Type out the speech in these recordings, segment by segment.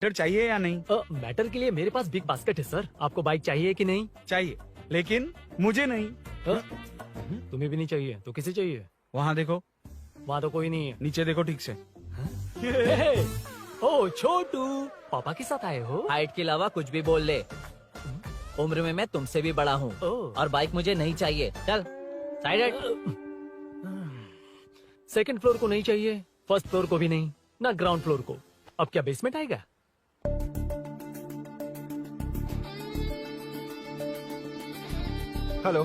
Matter चाहिए या नहीं? मैटर के लिए मेरे पास बिग बास्केट है सर। आपको बाइक चाहिए कि नहीं? चाहिए, लेकिन मुझे नहीं। तुम्हें भी नहीं चाहिए तो किसे चाहिए? वहाँ देखो, वहाँ तो कोई नहीं है। नीचे देखो ठीक से। ओ छोटू, पापा के साथ आए हो? हाइट के अलावा कुछ भी बोल ले। उम्र में मैं तुमसे भी बड़ा हूँ और बाइक मुझे नहीं चाहिए। चल साइड। सेकंड फ्लोर को नहीं चाहिए, फर्स्ट फ्लोर को भी नहीं, ना ग्राउंड फ्लोर को। अब क्या बेसमेंट आएगा? हेलो।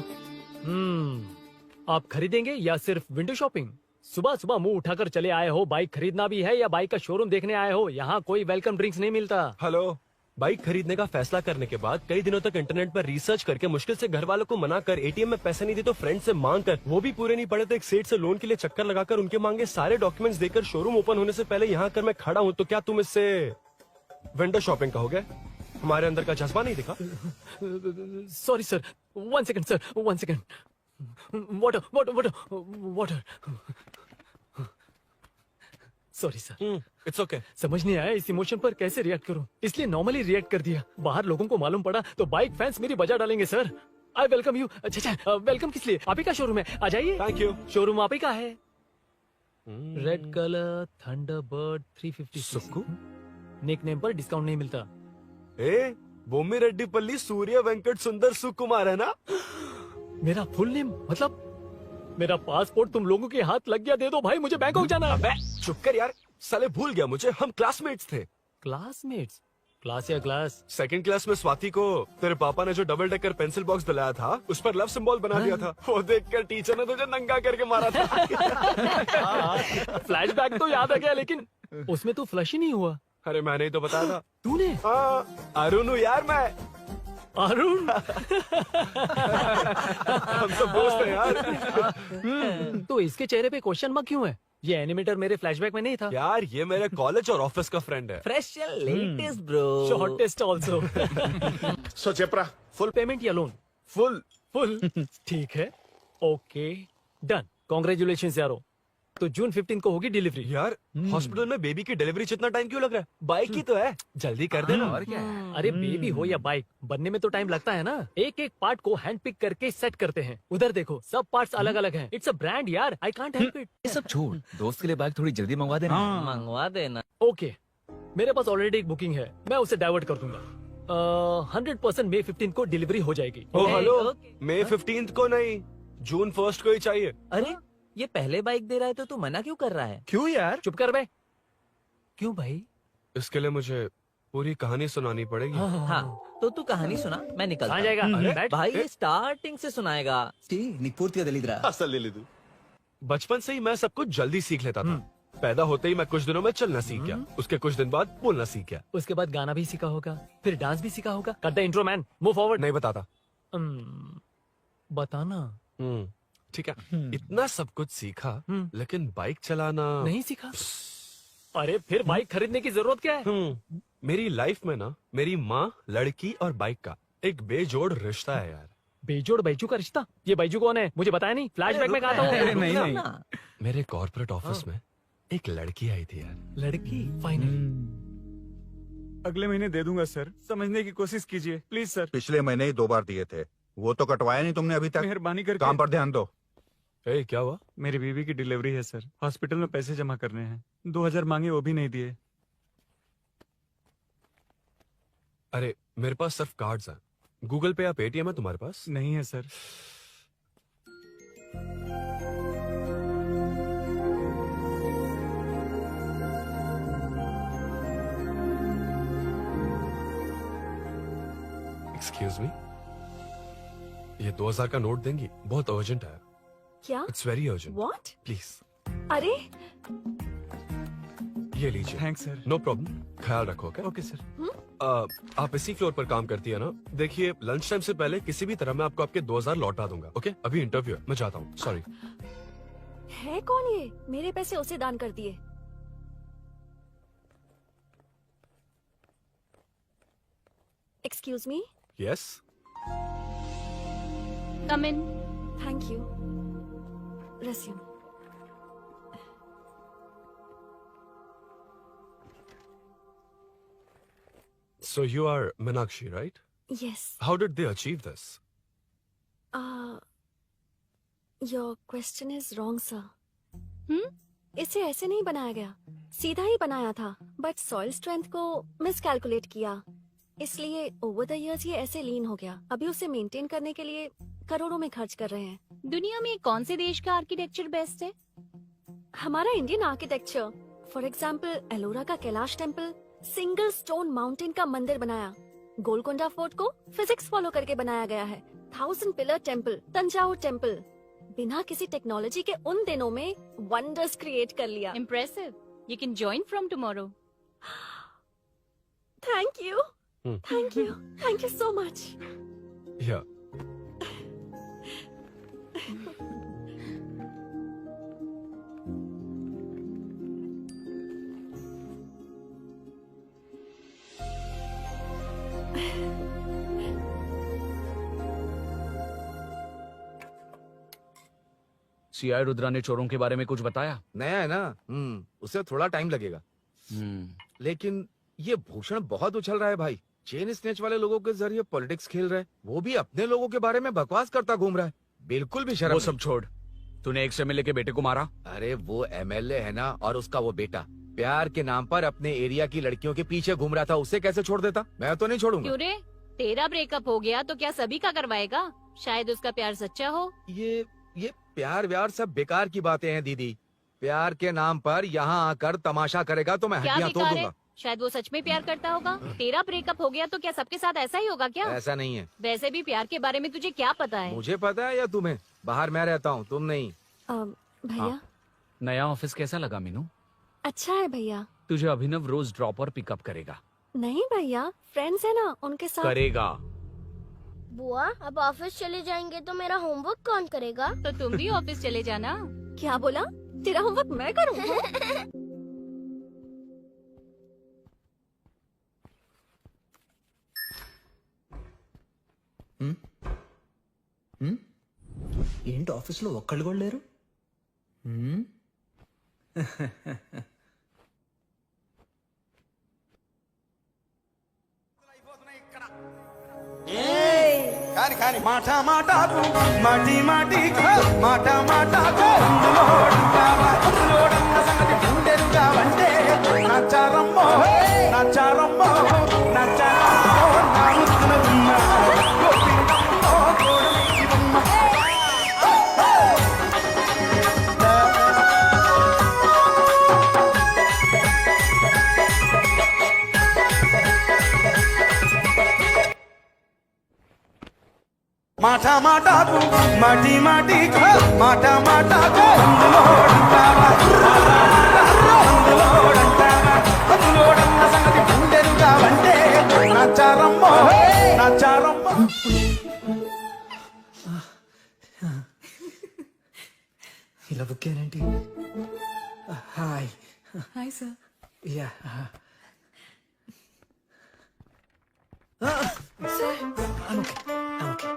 आप खरीदेंगे या सिर्फ विंडो शॉपिंग? सुबह सुबह मुंह उठाकर चले आए हो। बाइक खरीदना भी है या बाइक का शोरूम देखने आए हो? यहाँ कोई वेलकम ड्रिंक्स नहीं मिलता। हेलो। बाइक खरीदने का फैसला करने के बाद कई दिनों तक इंटरनेट पर रिसर्च करके मुश्किल से घर वालों को मना कर, एटीएम में पैसे नहीं दी तो फ्रेंड से मांग कर, वो भी पूरे नहीं पड़े तो एक सेठ से लोन के लिए चक्कर लगाकर उनके मांगे सारे डॉक्यूमेंट्स देकर शोरूम ओपन होने से पहले यहाँ कर मैं खड़ा हूँ, तो क्या तुम इससे विंडो शॉपिंग कहोगे? हमारे अंदर का जज्बा नहीं दिखा? Sorry sir, 1 second sir, 1 second. Water water water water. Sorry sir. It's okay. समझ नहीं आया इस इमोशन पर कैसे रिएक्ट करूं, इसलिए नॉर्मली रिएक्ट कर दिया। बाहर लोगों को मालूम पड़ा तो बाइक फैंस मेरी बजा डालेंगे सर। I welcome you. अच्छा, वेलकम किस लिए? आप ही का शोरूम है, आ जाइए। Thank you. शोरूम आप ही का है। Red colour Thunderbird 350। Sukku? Nickname पर डिस्काउंट नहीं मिलता। ए, बोम्मी रेड्डी पल्ली सूर्य वेंकट सुंदर सुकुमार है ना? मेरा फुल नेम मतलब? मेरा पासपोर्ट तुम लोगों के हाथ लग गया, दे दो भाई, मुझे बैंकॉक जाना है। अबे चुप कर यार, साले भूल गया मुझे, हम क्लासमेट्स थे। क्लासमेट्स? क्लास या क्लास? सेकंड क्लास में स्वाति को तेरे पापा ने जो डबल डेकर पेंसिल बॉक्स दिलाया था उस पर लव सिंबल बना दिया था। वो देखकर टीचर ने तुझे नंगा करके मारा था। फ्लैशबैक तो याद आ गया, लेकिन उसमें तो फ्लश ही नहीं हुआ। अरे मैंने ही तो बताया था। तूने? हाँ, अरुण हूँ यार मैं। अरुण? हम सब दोस्त हैं यार। तो इसके चेहरे पे क्वेश्चन मार्क क्यों है? ये एनिमेटर मेरे फ्लैशबैक में नहीं था। यार ये मेरे कॉलेज और ऑफिस का फ्रेंड है। Fresh and latest bro. Shortest also. So चेपरा, फुल पेमेंट या लोन? फुल। फुल। ठीक है, ओके डन। कॉन्ग्रेचुलेशन यारो। तो जून 15 को होगी डिलीवरी। यार हॉस्पिटल में बेबी की डिलीवरी इतना टाइम क्यों लग रहा है? बाइक ही तो है, जल्दी कर देना। और क्या है? अरे बेबी हो या बाइक, बनने में तो टाइम लगता है ना। एक एक पार्ट को हैंड पिक करके सेट करते हैं। उधर देखो, सब पार्ट्स अलग अलग हैं। इट्स अ ब्रांड यार, आई कांट हेल्प इट। ये सब छोड़, दोस्त के लिए बाइक थोड़ी जल्दी मंगवा देना। मंगवा देना। ओके, मेरे पास ऑलरेडी एक बुकिंग है, मैं उसे डाइवर्ट कर दूंगा। 100% मई 15 को डिलीवरी हो जाएगी। ओ हेलो, ओके। मई 15 को नहीं, जून 1 को ही चाहिए। अरे ये पहले बाइक दे रहा है तो तू मना क्यों कर रहा है? क्यों यार? चुप कर बे। क्यों भाई? इसके लिए मुझे पूरी कहानी सुनानी पड़ेगी। हाँ तो तू कहानी सुना, मैं निकलता कहाँ हूँ। जाएगा? बैठ। भाई ये स्टार्टिंग से सुनाएगा। నీకు పూర్తిగా తెలీదురా అసలు తెలీదు. बचपन से ही मैं सब कुछ जल्दी सीख लेता था। पैदा होते ही मैं कुछ दिनों में चलना सीख गया, उसके कुछ दिन बाद बोलना सीख गया। उसके बाद गाना भी सीखा होगा, फिर डांस भी सीखा होगा। Cut the intro man, move forward. नहीं बताता। बताना। ठीक है, इतना सब कुछ सीखा लेकिन बाइक चलाना नहीं सीखा? अरे फिर बाइक खरीदने की जरूरत क्या है? मेरी लाइफ में ना मेरी माँ, लड़की और बाइक का एक बेजोड़ रिश्ता है यार। बेजोड़ बैजू का रिश्ता? ये बैजू कौन है? मुझे बताया नहीं। फ्लैशबैक में कहा था अरे वो। नहीं नहीं, मेरे कॉर्पोरेट ऑफिस में एक लड़की आई थी यार। लड़की? फाइनली अगले महीने दे दूंगा सर, समझने की कोशिश कीजिए प्लीज सर। पिछले महीने ही 2 बार दिए थे, वो तो कटवाया नहीं तुमने अभी तक। मेहरबानी करके। काम पर ध्यान दो। ए, क्या हुआ? मेरी बीवी की डिलीवरी है सर, हॉस्पिटल में पैसे जमा करने हैं। 2000 मांगे, वो भी नहीं दिए। अरे मेरे पास सिर्फ कार्ड्स हैं। गूगल पे या पेटीएम है तुम्हारे पास? नहीं है सर। एक्सक्यूज मी, ये 2000 का नोट देंगी? बहुत अर्जेंट है। क्या? It's very urgent. What? Please अरे ये लीजिए। Thanks sir. नो प्रॉब्लम, ख्याल रखो। Okay okay sir. आप इसी फ्लोर पर काम करती है ना? देखिए लंच टाइम से पहले किसी भी तरह मैं आपको आपके 2000 लौटा दूंगा। ओके, अभी इंटरव्यू है, मैं जाता हूँ। सॉरी। है कौन ये? मेरे पैसे उसे दान कर दिए। Excuse me. Yes. Come in. Thank you. Resume. So you are Meenakshi, right? Yes. How did they achieve this? Your question is wrong, sir. इसे ऐसे नहीं बनाया गया, सीधा ही बनाया था, बट सॉइल स्ट्रेंथ को मिसकैलकुलेट किया, इसलिए ओवर द इयर्स ये ऐसे लीन हो गया. अभी उसे मेंटेन करने के लिए करोड़ों में खर्च कर रहे हैं. दुनिया में कौन से देश का आर्किटेक्चर बेस्ट है? हमारा Indian architecture, for example Ellora का Kailash temple, single stone mountain का मंदिर बनाया. गोलकोंडा फोर्ट को फिजिक्स फॉलो करके बनाया गया है. 1000 पिलर टेम्पल, तंजावुर टेम्पल, बिना किसी टेक्नोलॉजी के उन दिनों में वंडर्स क्रिएट कर लिया. Impressive. You can join from tomorrow. Thank you, Hmm. Thank you so much. Yeah. CI Rudra ने चोरों के बारे में कुछ बताया? नया है ना, उसे थोड़ा टाइम लगेगा. लेकिन ये भूषण बहुत उछल रहा है भाई. चेन स्नेच वाले लोगों के जरिए पॉलिटिक्स खेल रहा है, वो भी अपने लोगों के बारे में बकवास करता घूम रहा है. बिल्कुल भी शर्म वो नहीं. सब छोड़, तूने एक एमएलए के बेटे को मारा. अरे वो एमएलए है ना, और उसका वो बेटा प्यार के नाम पर अपने एरिया की लड़कियों के पीछे घूम रहा था. उसे कैसे छोड़ देता? मैं तो नहीं छोड़ूंगा. क्यों रे? तेरा ब्रेकअप हो गया तो क्या सभी का करवाएगा? शायद उसका प्यार सच्चा हो. ये प्यार व्यार सब बेकार की बातें हैं दीदी. प्यार के नाम पर यहाँ आकर तमाशा करेगा तो मैं क्या हड्डियां तोड़ बेकार है? दूंगा. शायद वो सच में प्यार करता होगा. तेरा ब्रेकअप हो गया तो क्या सबके साथ ऐसा ही होगा क्या? ऐसा नहीं है. वैसे भी प्यार के बारे में तुझे क्या पता है? मुझे पता है या तुम्हें? बाहर मैं रहता हूँ, तुम नहीं. भैया, नया ऑफिस कैसा लगा मीनू? अच्छा है भैया. तुझे अभिनव रोज ड्रॉप और पिकअप करेगा. नहीं भैया, फ्रेंड्स है ना, उनके साथ. करेगा. बुआ अब ऑफिस चले जाएंगे तो मेरा होमवर्क कौन करेगा? तो तुम भी ऑफिस चले जाना. क्या बोला? तेरा होमवर्क मैं करूँ? ఏంటి ఆఫీస్లో ఒక్కళ్ళు కూడా లేరు? కాని కాని మాట మాటకు మాటి మాటికి మాట మాటకు అందులోడున్న సంగతి గుండెరుగా వంటే నచ్చారమ్మో నచ్చారమ్మో నచ్చారమ్మో నా ముద్దుల గుమ్మ గోపిందమ్మో గోడలి గుమ్మ. మాట మాటకు మాటి మాటికి మాట మాటకు అందులోడున్న సంగతి గుండెరుగా వంటే నచ్చారమ్మో నచ్చారమ్మో. ఇలా బుక్ అయ్యారేంటి? Hi. Hi sir. Yeah. Okay.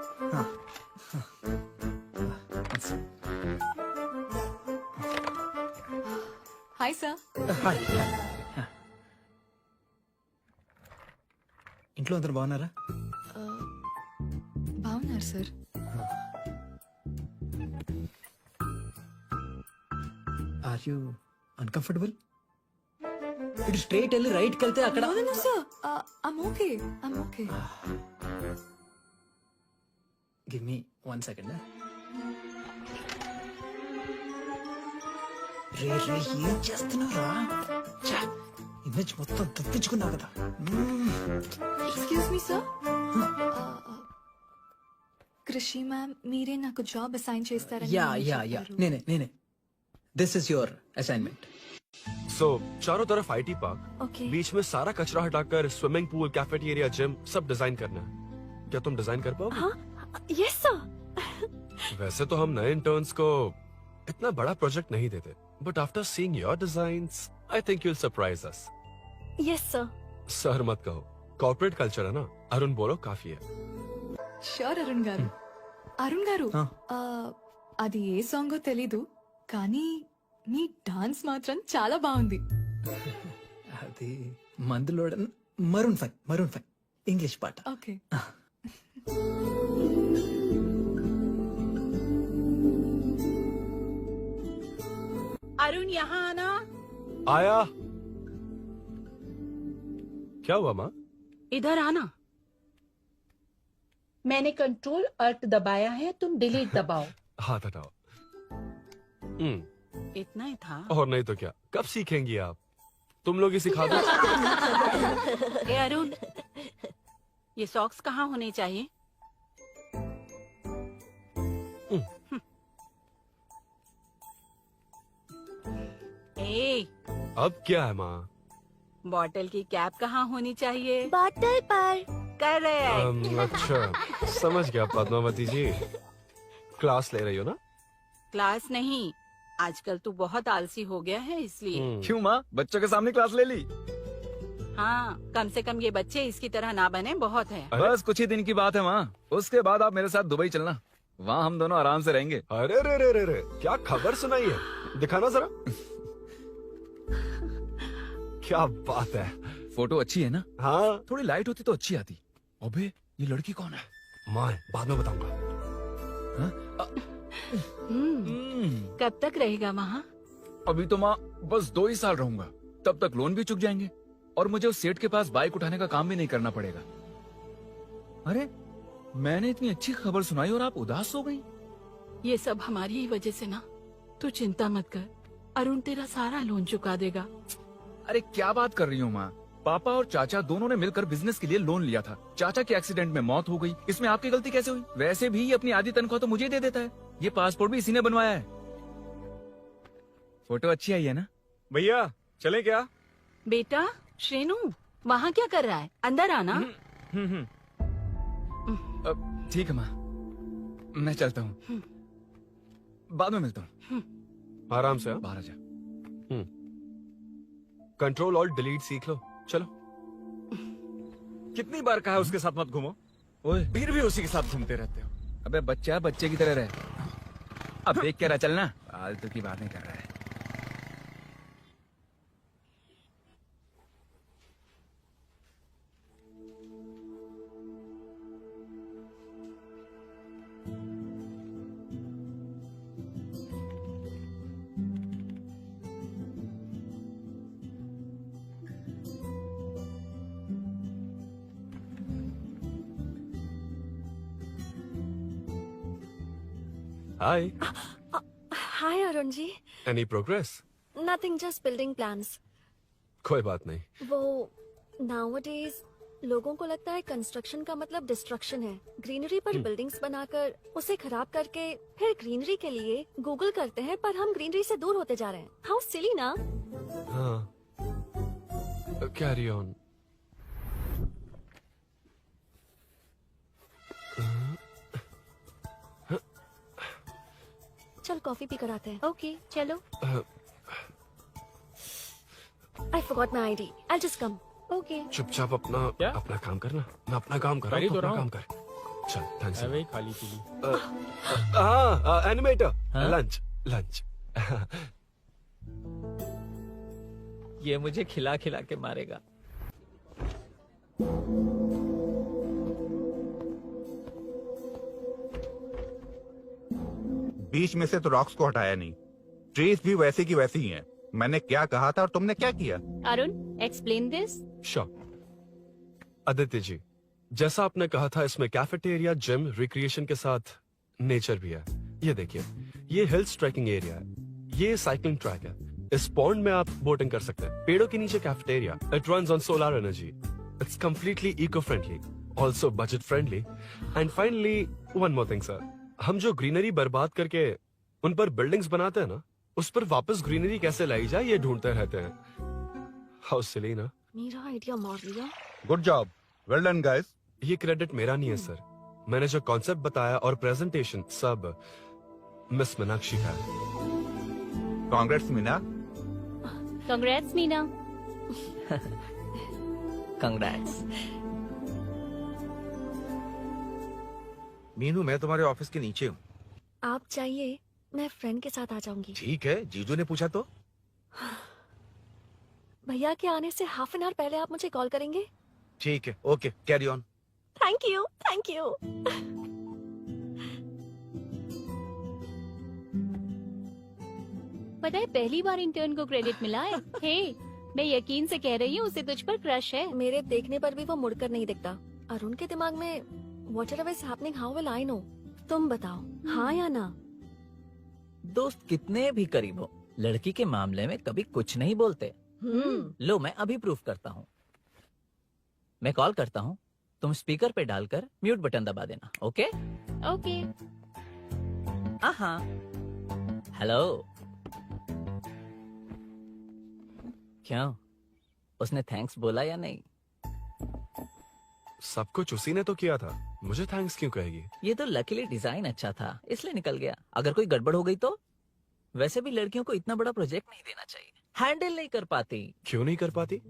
Hi sir. Hi. ఇంట్లో అందరు బాగున్నారా? బాగున్నారు సార్. Are you uncomfortable? ఇటు స్ట్రైట్ వెళ్ళి రైట్కి వెళ్తే అక్కడ. Sir, I'm okay. Give me 1 second. రే ఏం చేస్తున్నారా? ఇమేజ్ మొత్తం తప్పించుకున్నావు కదా. Excuse me sir. Krishi ma'am, మీరే నాకు జాబ్ అసైన్ చేస్తారని యా నేనే. This is your assignment. So चारों तरफ आईटी पार्क, ओके. बीच में सारा कचरा हटाकर स्विमिंग पूल, कैफेटेरिया, जिम सब डिजाइन करना है. क्या तुम डिजाइन कर पाओगे? हाँ, यस सर. वैसे तो हम नए इंटर्न्स को इतना बड़ा प्रोजेक्ट नहीं देते, but after seeing your designs I think you'll surprise us. Yes sir. Sir मत कहो, कॉर्पोरेट कल्चर है ना. अरुण बोलो काफी है. షూర్ అరుణ్ గారు. అరుణ్ గారు, Huh? అది ఏ సాంగో తెలీదు కానీ మీ డాన్స్ మాత్రం చాలా బాగుంది. అది మందులోడ Maroon 5 English part. Okay. Arun यहाँ आना। आया। क्या हुआ माँ? इधर आना। मैंने कंट्रोल अल्ट दबाया है, तुम डिलीट दबाओ। हाथ हटाओ। इतना ही था। और नहीं तो क्या, कब सीखेंगी आप? तुम लोग ही सिखा दो। ए अरुण, ये सॉक्स कहाँ होने चाहिए? ए, अब क्या है माँ? बॉटल की कैप कहाँ होनी चाहिए? बॉटल पर। करेक्ट। अच्छा, समझ गया पद्मावती जी। क्लास ले रही हो ना? क्लास नहीं, आजकल तू बहुत आलसी हो गया है इसलिए। क्यों माँ, बच्चों के सामने क्लास ले ली? हाँ, कम से कम ये बच्चे इसकी तरह ना बने, बहुत है। बस कुछ ही दिन की बात है माँ, उसके बाद आप मेरे साथ दुबई चलना, वहाँ हम दोनों आराम से रहेंगे। अरे रे रे रे रे, क्या खबर सुनाई है? दिखाना जरा। क्या बात है। फोटो अच्छी है ना? हाँ, थोड़ी लाइट होती तो अच्छी आती। अबे ये लड़की कौन है? माँ बाद में बताऊंगा। कब तक रहेगा वहाँ? अभी तो माँ बस 2 ही साल रहूंगा, तब तक लोन भी चुक जाएंगे और मुझे उस सेठ के पास बाइक उठाने का काम भी नहीं करना पड़ेगा। अरे मैंने इतनी अच्छी खबर सुनाई और आप उदास हो गई। ये सब हमारी ही वजह से ना, तू चिंता मत कर, अरुण तेरा सारा लोन चुका देगा। अरे क्या बात कर रही हो माँ, पापा और चाचा दोनों ने मिलकर बिजनेस के लिए लोन लिया था। चाचा के एक्सीडेंट में मौत हो गई, इसमें आपकी गलती कैसे हुई? वैसे भी ये अपनी आधी तनख्वाह तो मुझे दे देता है। ये पासपोर्ट भी इसी ने बनवाया है। फोटो अच्छी आई है ना? भैया चले क्या? बेटा श्रेनु, वहाँ क्या कर रहा है? अंदर आना। ठीक है माँ, मैं चलता हूँ, बाद में मिलता हूँ। आराम से। बाहर आ जा। कंट्रोल और डिलीट सीख लो। चलो। कितनी बार कहा उसके साथ मत घूमो, ओए फिर भी उसी के साथ घूमते रहते हो। अबे बच्चा बच्चे की तरह रहे। अब देख के रहा चलना, फालतू की बातें कर रहा है। Hi. Hi Arun ji. Any progress? Nothing, just building plans. कोई बात नहीं। वो नाउअडेज लोगों को लगता है कंस्ट्रक्शन का मतलब डिस्ट्रक्शन है। ग्रीनरी पर बिल्डिंग्स बनाकर उसे खराब करके फिर ग्रीनरी के लिए गूगल करते हैं, पर हम ग्रीनरी से दूर होते जा रहे हैं। हाउ सिली ना? हाँ, कैरी ऑन। चल कॉफी पी कर आते हैं। ओके चलो। I forgot my ID, I just come. Okay. चुपचाप अपना काम करना। मैं अपना काम कर रहा हूँ, अपना काम कर। चल, थैंक्स। वही खाली पीली। हाँ, एनिमेटर। लंच। ये मुझे खिला खिला के मारेगा। बीच में से तो रॉक्स को हटाया नहीं, ट्रीज भी वैसी की वैसी ही हैं। मैंने क्या कहा था और तुमने क्या किया? Arun explain this. Sure. Aditya ji, जैसा आपने कहा था, इसमें कैफेटेरिया, जिम, रिक्रिएशन के साथ नेचर भी है। ये देखिए, ये हिल्स ट्रैकिंग एरिया है, ये साइकिलिंग ट्रैक है। इस पॉन्ड में आप बोटिंग कर सकते हैं। पेड़ों के नीचे cafeteria, it runs on solar energy. It's completely eco friendly, also budget friendly. And finally one more thing sir, हम जो ग्रीनरी बर्बाद करके उन पर बिल्डिंग्स बनाते हैं ना, उस पर वापस ग्रीनरी कैसे लाई जाए ये ढूंढते रहते हैं। हाउ सिली ना? मेरा आइडिया मार लिया। Good job, well done guys. ये क्रेडिट मेरा नहीं है सर, मैंने जो कॉन्सेप्ट बताया और प्रेजेंटेशन सब मिस मीनाक्षी का है। Congrats Meena. Congrats Meena. Congrats. Meenu, मैं तुम्हारे ऑफिस के नीचे हूँ। आप चाहिए मैं फ्रेंड के साथ आ जाऊंगी। ठीक है, जीजू ने पूछा तो। भैया के आने से हाफ एन आवर पहले आप मुझे कॉल करेंगे? ठीक है, okay, carry on. Thank you, thank you. पता है पहली बार इंटर्न को क्रेडिट मिला है। हे, मैं यकीन से कह रही हूँ उसे तुझ पर क्रश है। मेरे देखने पर भी वो मुड़कर नहीं दिखता। अरुण के दिमाग में whatever is happening, how will I know? तुम बताओ, हाँ या ना? दोस्त कितने भी करीब हो, लड़की के मामले में कभी कुछ नहीं बोलते। लो मैं अभी प्रूफ करता हूँ। मैं कॉल करता हूँ, तुम स्पीकर पे डालकर म्यूट बटन दबा देना। Okay okay. हाँ। हेलो। क्यों, उसने थैंक्स बोला या नहीं? सब कुछ उसी ने तो किया था, मुझे थैंक्स क्यों कहेगी? ये तो लकीली डिजाइन अच्छा था इसलिए निकल गया। अगर कोई गड़बड़ हो गई तो? वैसे भी लड़कियों को इतना बड़ा प्रोजेक्ट नहीं देना चाहिए, हैंडल नहीं कर पाती। क्यों नहीं कर पाती?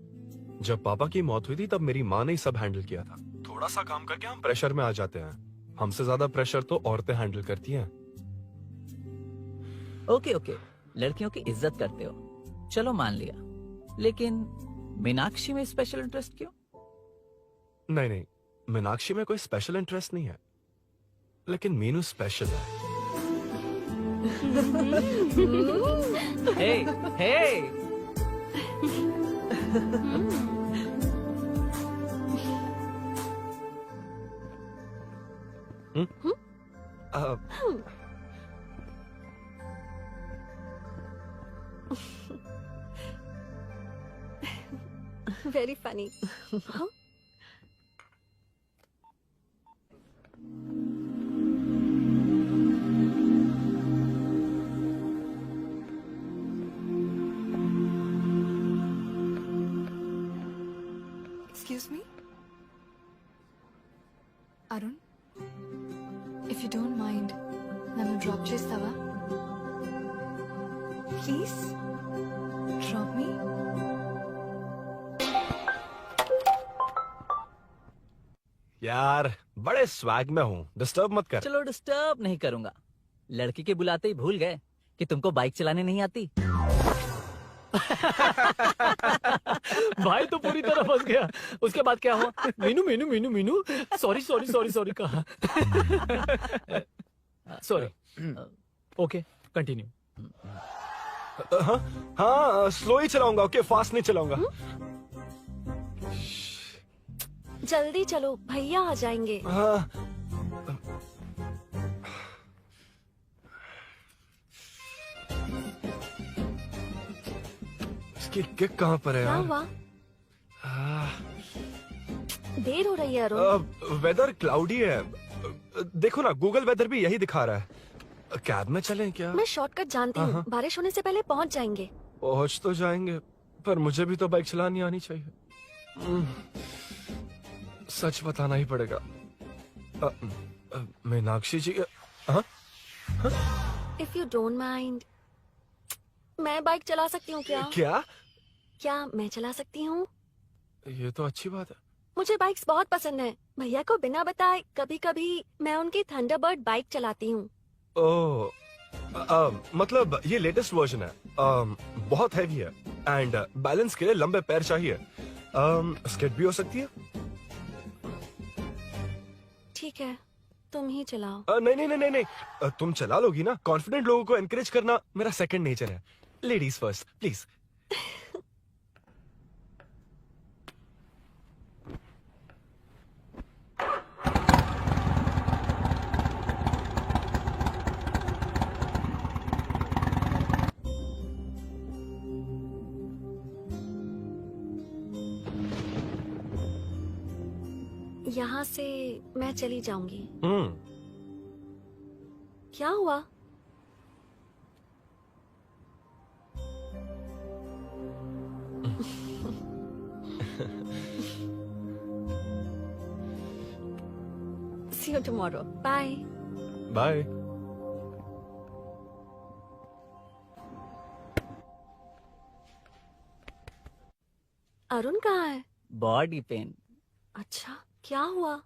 जब पापा की मौत हुई थी तब मेरी माँ ने ही सब हैंडल किया था। थोड़ा सा काम करके हम प्रेशर में आ जाते हैं। हमसे ज्यादा प्रेशर तो औरतें हैंडल करती हैं। ओके ओके, लड़कियों की इज्जत करते हो, चलो मान लिया। लेकिन मीनाक्षी में स्पेशल इंटरेस्ट क्यों? नहीं, मीनाक्षी में कोई स्पेशल इंटरेस्ट नहीं है, लेकिन मीनू स्पेशल है। हे, हे। Very funny. Huh? Excuse me? Arun? If you don't mind, nanu drop chestava? Please? Drop me? यार बड़े स्वैग में हूँ, डिस्टर्ब मत कर। चलो डिस्टर्ब नहीं करूंगा। लड़की के बुलाते ही भूल गए कि तुमको बाइक चलाने नहीं आती। भाई तो पूरी तरह फंस गया। उसके बाद क्या हुआ? Meenu Meenu Meenu Meenu sorry sorry sorry sorry कहा। सॉरी। Okay continue. हाँ स्लो ही चलाऊंगा, ओके, फास्ट नहीं चलाऊंगा। जल्दी चलो, भैया आ जाएंगे। हाँ। इसकी किक कहाँ पर है क्या यार? हुआ? देर हो रही है अरुण। वेदर क्लाउडी है। देखो ना, गूगल वेदर भी यही दिखा रहा है। कैब में चलें क्या? मैं शॉर्टकट जानती हूँ, बारिश होने से पहले पहुँच जाएंगे। पहुँच तो जाएंगे, पर मुझे भी तो बाइक चलानी आनी चाहिए। सच बताना ही पड़ेगा। मीनाक्षी जी। इफ यू डोंट माइंड, मैं बाइक चला सकती हूँ क्या? क्या मैं चला सकती हूँ? ये तो अच्छी बात है। मुझे बाइक्स बहुत पसंद है। भैया को बिना बताए कभी कभी मैं उनकी थंडरबर्ड बाइक चलाती हूँ। मतलब ये लेटेस्ट वर्जन है। बहुत हैवी है एंड बैलेंस के लिए लंबे पैर चाहिए। स्किड भी हो सकती है। ठीक है, तुम ही चलाओ। नहीं, तुम चला लोगी ना। कॉन्फिडेंट लोगों को एनकरेज करना मेरा सेकंड नेचर है। Ladies first please. यहाँ से मैं चली जाऊंगी। क्या हुआ? See you tomorrow. Bye. Bye. Arun कहाँ है? Body pain. अच्छा, क्या हुआ?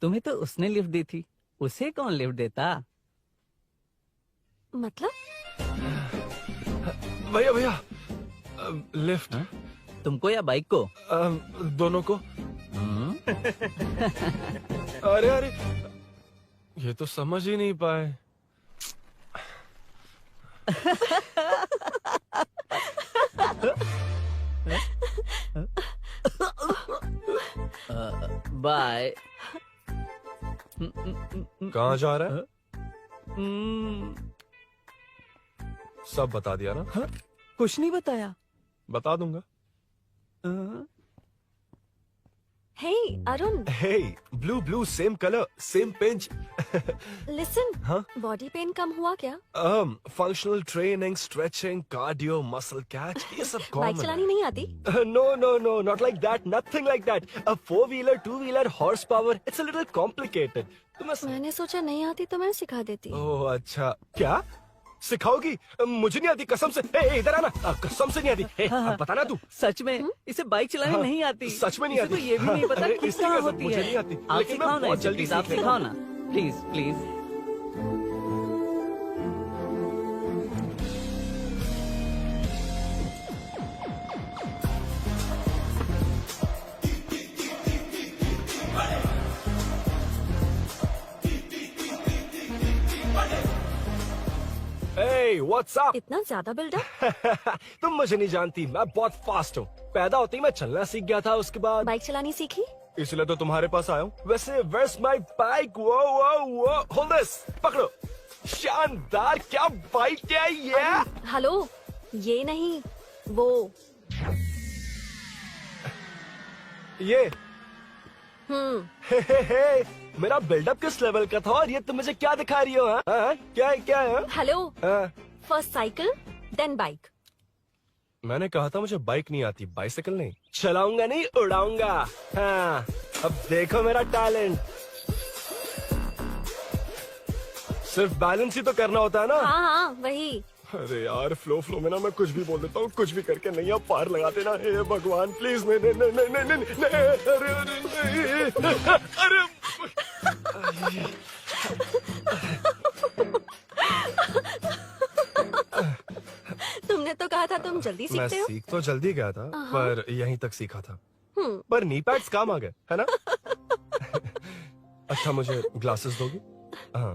तुम्हें तो उसने लिफ्ट दी थी, उसे कौन लिफ्ट देता? मतलब? भैया लिफ्ट। तुमको या बाइक को? दोनों को। अरे अरे, ये तो समझ ही नहीं पाए। बाय। कहाँ जा रहा है? सब बता दिया ना? कुछ नहीं बताया। बता दूंगा। Hey, Arun, Hey, blue, same color, same pinch. listen. हाँ? बॉडी पेन कम हुआ क्या? Functional training, stretching, cardio, muscle catch, ये सब बाइक common चलानी है। नहीं आती? No, not like that, nothing like that. A 4-wheeler, 2-wheeler, horsepower, it's a little complicated. मैंने सोचा नहीं आती तो मैं सिखा देती। ओह अच्छा, क्या सिखाओगी? मुझे नहीं आती कसम से। ए, इधर आना, कसम से नहीं आती। ए, अब बताना तू। सच में इसे बाइक चलानी हाँ, नहीं आती। सच में नहीं इसे आती। तो ये भी नहीं पता अरे, किस इसकी तरह कसम, होती मुझे है। नहीं आती। आप लेकिन मैं सिखाओ ना बहुत इसे, जल्दी प्लीज, आप सीख लेगा। सिखाओ ना, please please. Hey, what's up? इतना ज्यादा बिल्डअप? तुम मुझे नहीं जानती, मैं बहुत फास्ट हूँ। पैदा होते ही मैं चलना सीख गया था, उसके बाद बाइक चलानी सीखी? इसलिए तो तुम्हारे पास आया हूँ। वैसे where's my bike? वो hold this, पकड़ो। शानदार, क्या बाइक है ये? हेलो, ये नहीं, वो। ये हे, मेरा बिल्डअप किस लेवल का था और ये तुम मुझे क्या दिखा रही हो? हाँ? क्या है? हेलो, हाँ? First cycle then bike. मैंने कहा था मुझे बाइक नहीं आती, बाइसाइकिल नहीं। चलाऊंगा नहीं, उड़ाऊंगा। हाँ, अब देखो मेरा टैलेंट। सिर्फ बैलेंस ही तो करना होता है ना? हाँ, वही। अरे यार, फ्लो में ना मैं कुछ भी बोल देता हूँ, कुछ भी करके नहीं आप पार लगा देना। हे भगवान प्लीज, नहीं, अरे तुमने तो कहा था तुम जल्दी मैं सीखते हो। सीख तो जल्दी गया था, पर यहीं तक सीखा था। हम्म। पर नी पैड्स काम आ गए, है ना? अच्छा, मुझे ग्लासेस दोगी? हाँ,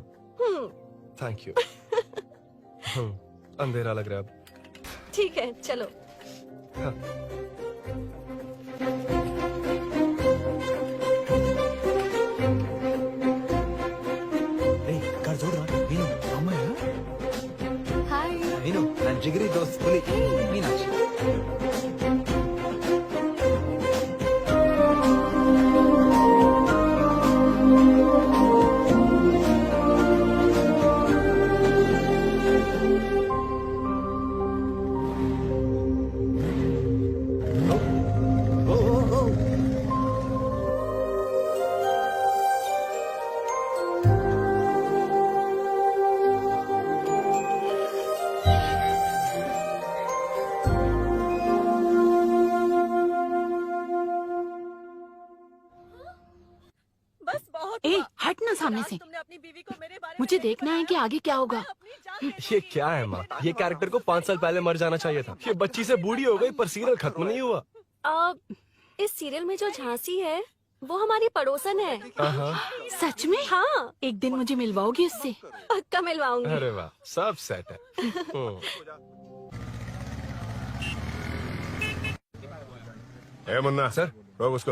थैंक यू। अंधेरा लग रहा है अब। ठीक है, चलो। हाँ। कर जोड़ रहा वीनू अम्मा है Hi. वीनू ನನ್ನ ಜಿಗರಿ ದೋಸ್ತ್ ಹುಲಿ ಮೀನಾಕ್ಷಿ ए, हट ना सामने से। मुझे देखना है कि आगे क्या होगा। ये क्या है माँ? ये कैरेक्टर को 5 साल पहले मर जाना चाहिए था। ये बच्ची से बूढ़ी हो गई पर सीरियल खत्म नहीं हुआ। इस सीरियल में जो झांसी है वो हमारी पड़ोसन है। सच में? हाँ, एक दिन मुझे मिलवाओगी उससे? पक्का मिलवाऊंगी। अरे वाह, सब सेट है। ए मुन्ना सर। रोक उसको।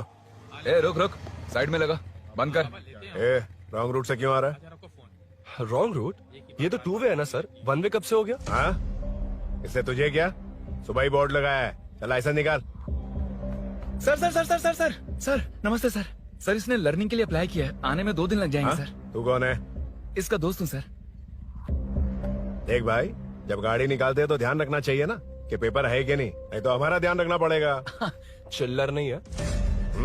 ए रुक, साइड में लगा, बंद कर। ए रॉन्ग रूट से क्यों आ रहा है? Wrong route? ये तो 2 वे है ना सर, 1 वे कब से हो गया? हाँ, इससे तुझे क्या? सुबह ही बोर्ड लगाया है, चल लाइसेंस निकाल। सर, नमस्ते सर। सर, इसने लर्निंग के लिए अप्लाई किया है, आने में 2 दिन लग जाएंगे। हाँ? सर, तू कौन है? इसका दोस्त हूँ सर। देख भाई, जब गाड़ी निकालते हैं तो ध्यान रखना चाहिए ना कि पेपर है कि नहीं तो हमारा ध्यान रखना पड़ेगा। चिल्लर नहीं है,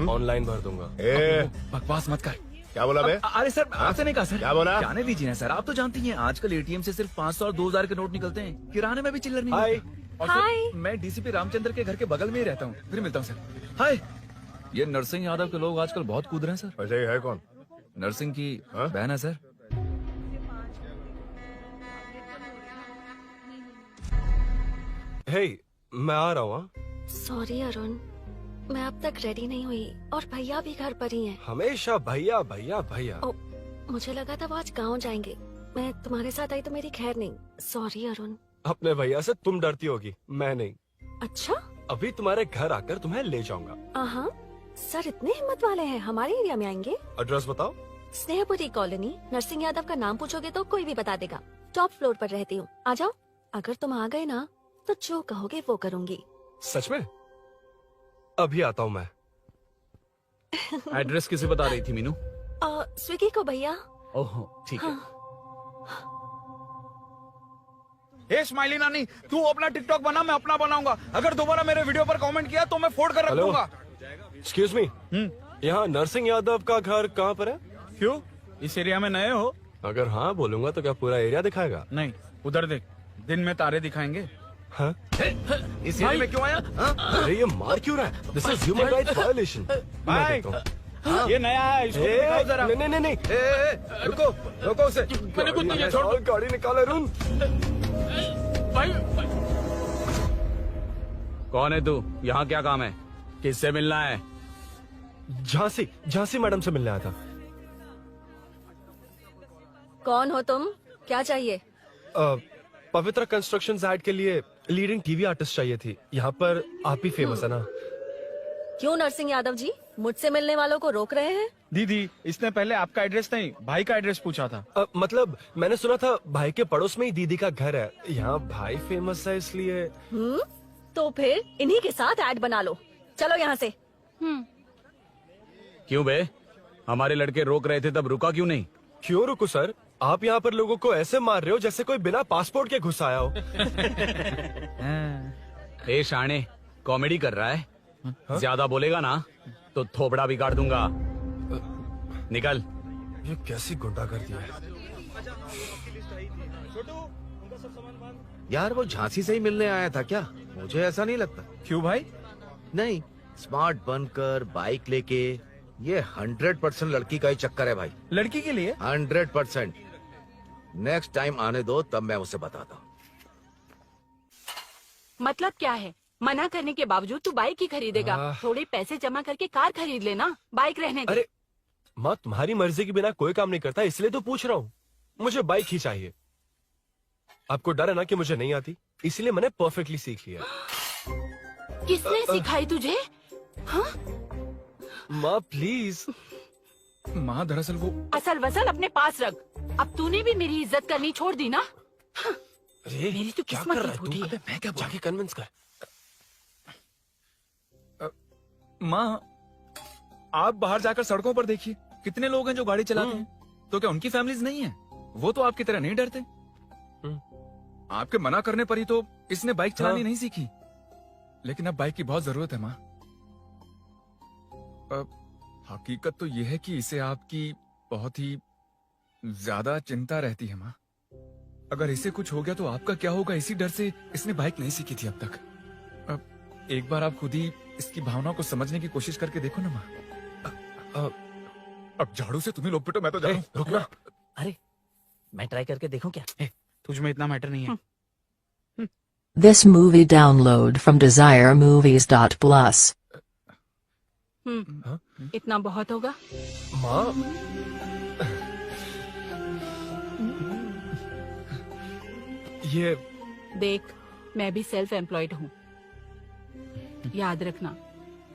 ऑनलाइन भर दूंगा। ए बकवास मत कर। क्या बोला बे? अरे सर, आपसे नहीं कहा सर। क्या बोला? जाने दीजिए ना सर, आप तो जानती हैं आजकल एटीएम से सिर्फ 500 और 2000 के नोट निकलते हैं, किराने में भी चिल्लर नहीं हाय। मिलता। और सर, मैं डीसीपी रामचंद्र के घर के बगल में ही रहता हूँ, फिर मिलता हूँ सर। हाय। ये नरसिंह यादव के लोग आजकल बहुत कूद रहे हैं सर। वैसे है कौन? नरसिंह की बहन है सर। हे, मैं आ रहा हूँ। सॉरी अरुण, मैं अब तक रेडी नहीं हुई और भैया भी घर पर ही हैं। हमेशा भैया भैया भैया। ओ, मुझे लगा था वो आज गाँव जाएंगे। मैं तुम्हारे साथ आई तो मेरी खैर नहीं। सॉरी अरुण। अपने भैया से तुम डरती होगी, मैं नहीं। अच्छा? अभी तुम्हारे घर आकर तुम्हें ले जाऊंगा। हाँ, सर इतने हिम्मत वाले हैं, हमारे एरिया में आएंगे। एड्रेस बताओ। स्नेहपुरी कॉलोनी, नरसिंह यादव का नाम पूछोगे तो कोई भी बता देगा। टॉप फ्लोर पर रहती हूँ, आ जाओ। अगर तुम आ गए ना तो जो कहोगे वो करूँगी। सच में? अभी आता हूँ मैं। एड्रेस किसे बता रही थी मीनू? स्विगी को भैया। ओहो ठीक है। हे स्माइली नानी, तू अपना टिकटॉक बना, मैं अपना बनाऊंगा। अगर दोबारा मेरे वीडियो पर कमेंट किया तो मैं फोड़ कर रख हेलो। दूंगा। एक्सक्यूज मी, यहाँ नरसिंह यादव का घर कहाँ पर है? क्यों, इस एरिया में नए हो? अगर हाँ बोलूंगा तो क्या पूरा एरिया दिखाएगा? नहीं, उधर देख, दिन में तारे दिखाएंगे। हाँ? इस एरिया में क्यों आया? अरे ये मार क्यों रहा है? This is human rights violation. भाई, ये नया है, इसको दिखाओ जरा। नहीं नहीं। रुको रुको उसे। मैंने कुछ नहीं किया, छोड़ दो। गाड़ी निकाल अरुण। कौन है तू? यहाँ क्या काम है? किससे मिलना है? झांसी मैडम से मिलने आया था। कौन हो तुम? क्या चाहिए? पवित्र कंस्ट्रक्शन ऐड के लिए लीडिंग टीवी आर्टिस्ट चाहिए थी। यहाँ पर आप ही फेमस है ना? क्यों नरसिंह यादव जी मुझसे मिलने वालों को रोक रहे हैं? दीदी, इसने पहले आपका एड्रेस नहीं, भाई का एड्रेस पूछा था। मतलब मैंने सुना था भाई के पड़ोस में ही दीदी का घर है। यहाँ भाई फेमस है इसलिए। तो फिर इन्हीं के साथ ऐड बना लो। चलो यहाँ से। क्यों बे? हमारे लड़के रोक रहे थे तब रुका क्यों नहीं? क्यों रुको सर? आप यहाँ पर लोगों को ऐसे मार रहे हो जैसे कोई बिना पासपोर्ट के घुस आया हो। ए शाणे, कॉमेडी कर रहा है? ज्यादा बोलेगा ना तो थोबड़ा बिगाड़ दूंगा। निकल। ये कैसी गुंडागर्दी है? यार वो झांसी से ही मिलने आया था क्या? मुझे ऐसा नहीं लगता। क्यों भाई? नहीं, स्मार्ट बनकर बाइक लेके, ये 100% लड़की का ही चक्कर है भाई। लड़की के लिए? 100%। नेक्स्ट टाइम आने दो, तब मैं उसे बताता हूँ। मतलब क्या है? मना करने के बावजूद तू बाइक ही खरीदेगा? थोड़े पैसे जमा करके कार खरीद लेना, बाइक रहने दे। अरे माँ, तुम्हारी मर्जी के बिना कोई काम नहीं करता, इसलिए तो पूछ रहा हूँ। मुझे बाइक ही चाहिए। आपको डर है ना कि मुझे नहीं आती, इसलिए मैंने परफेक्टली सीख लिया। किसने सिखाई तुझे? हाँ? माँ प्लीज। माँ दरअसल वो असल वसल अपने पास रख। अब तूने भी मेरी इज्जत करनी छोड़ दी ना? हाँ। अरे मेरी तो क्या किस्मत कर ही रहा है फूटी तू? है। मैं क्या जाके कन्विंस कर। माँ, आप बाहर जाकर सड़कों पर देखिए, कितने लोग हैं जो गाड़ी चलाते हैं। तो क्या उनकी फैमिलीज नहीं है? वो तो आपकी तरह नहीं डरते। आपके मना करने पर ही तो इसने बाइक चलानी नहीं सीखी। लेकिन अब बाइक की बहुत जरूरत है माँ। हकीकत तो यह है कि इसे आपकी बहुत ही ज्यादा चिंता रहती है माँ। अगर इसे कुछ हो गया तो आपका क्या होगा, इसी डर से इसने बाइक नहीं सीखी थी अब तक। अब एक बार आप खुद ही इसकी भावना को समझने की कोशिश करके देखो ना माँ। अब झाड़ू से तुम्हें लोग पिटो, मैं तो जा रहा हूं। रुकना। अरे मैं ट्राई करके देखूं क्या? तुझ में इतना मैटर नहीं है। This movie download from desiremovies.plus. इतना बहुत होगा? माँ, ये देख, मैं भी सेल्फ एम्प्लॉयड हूँ। याद रखना,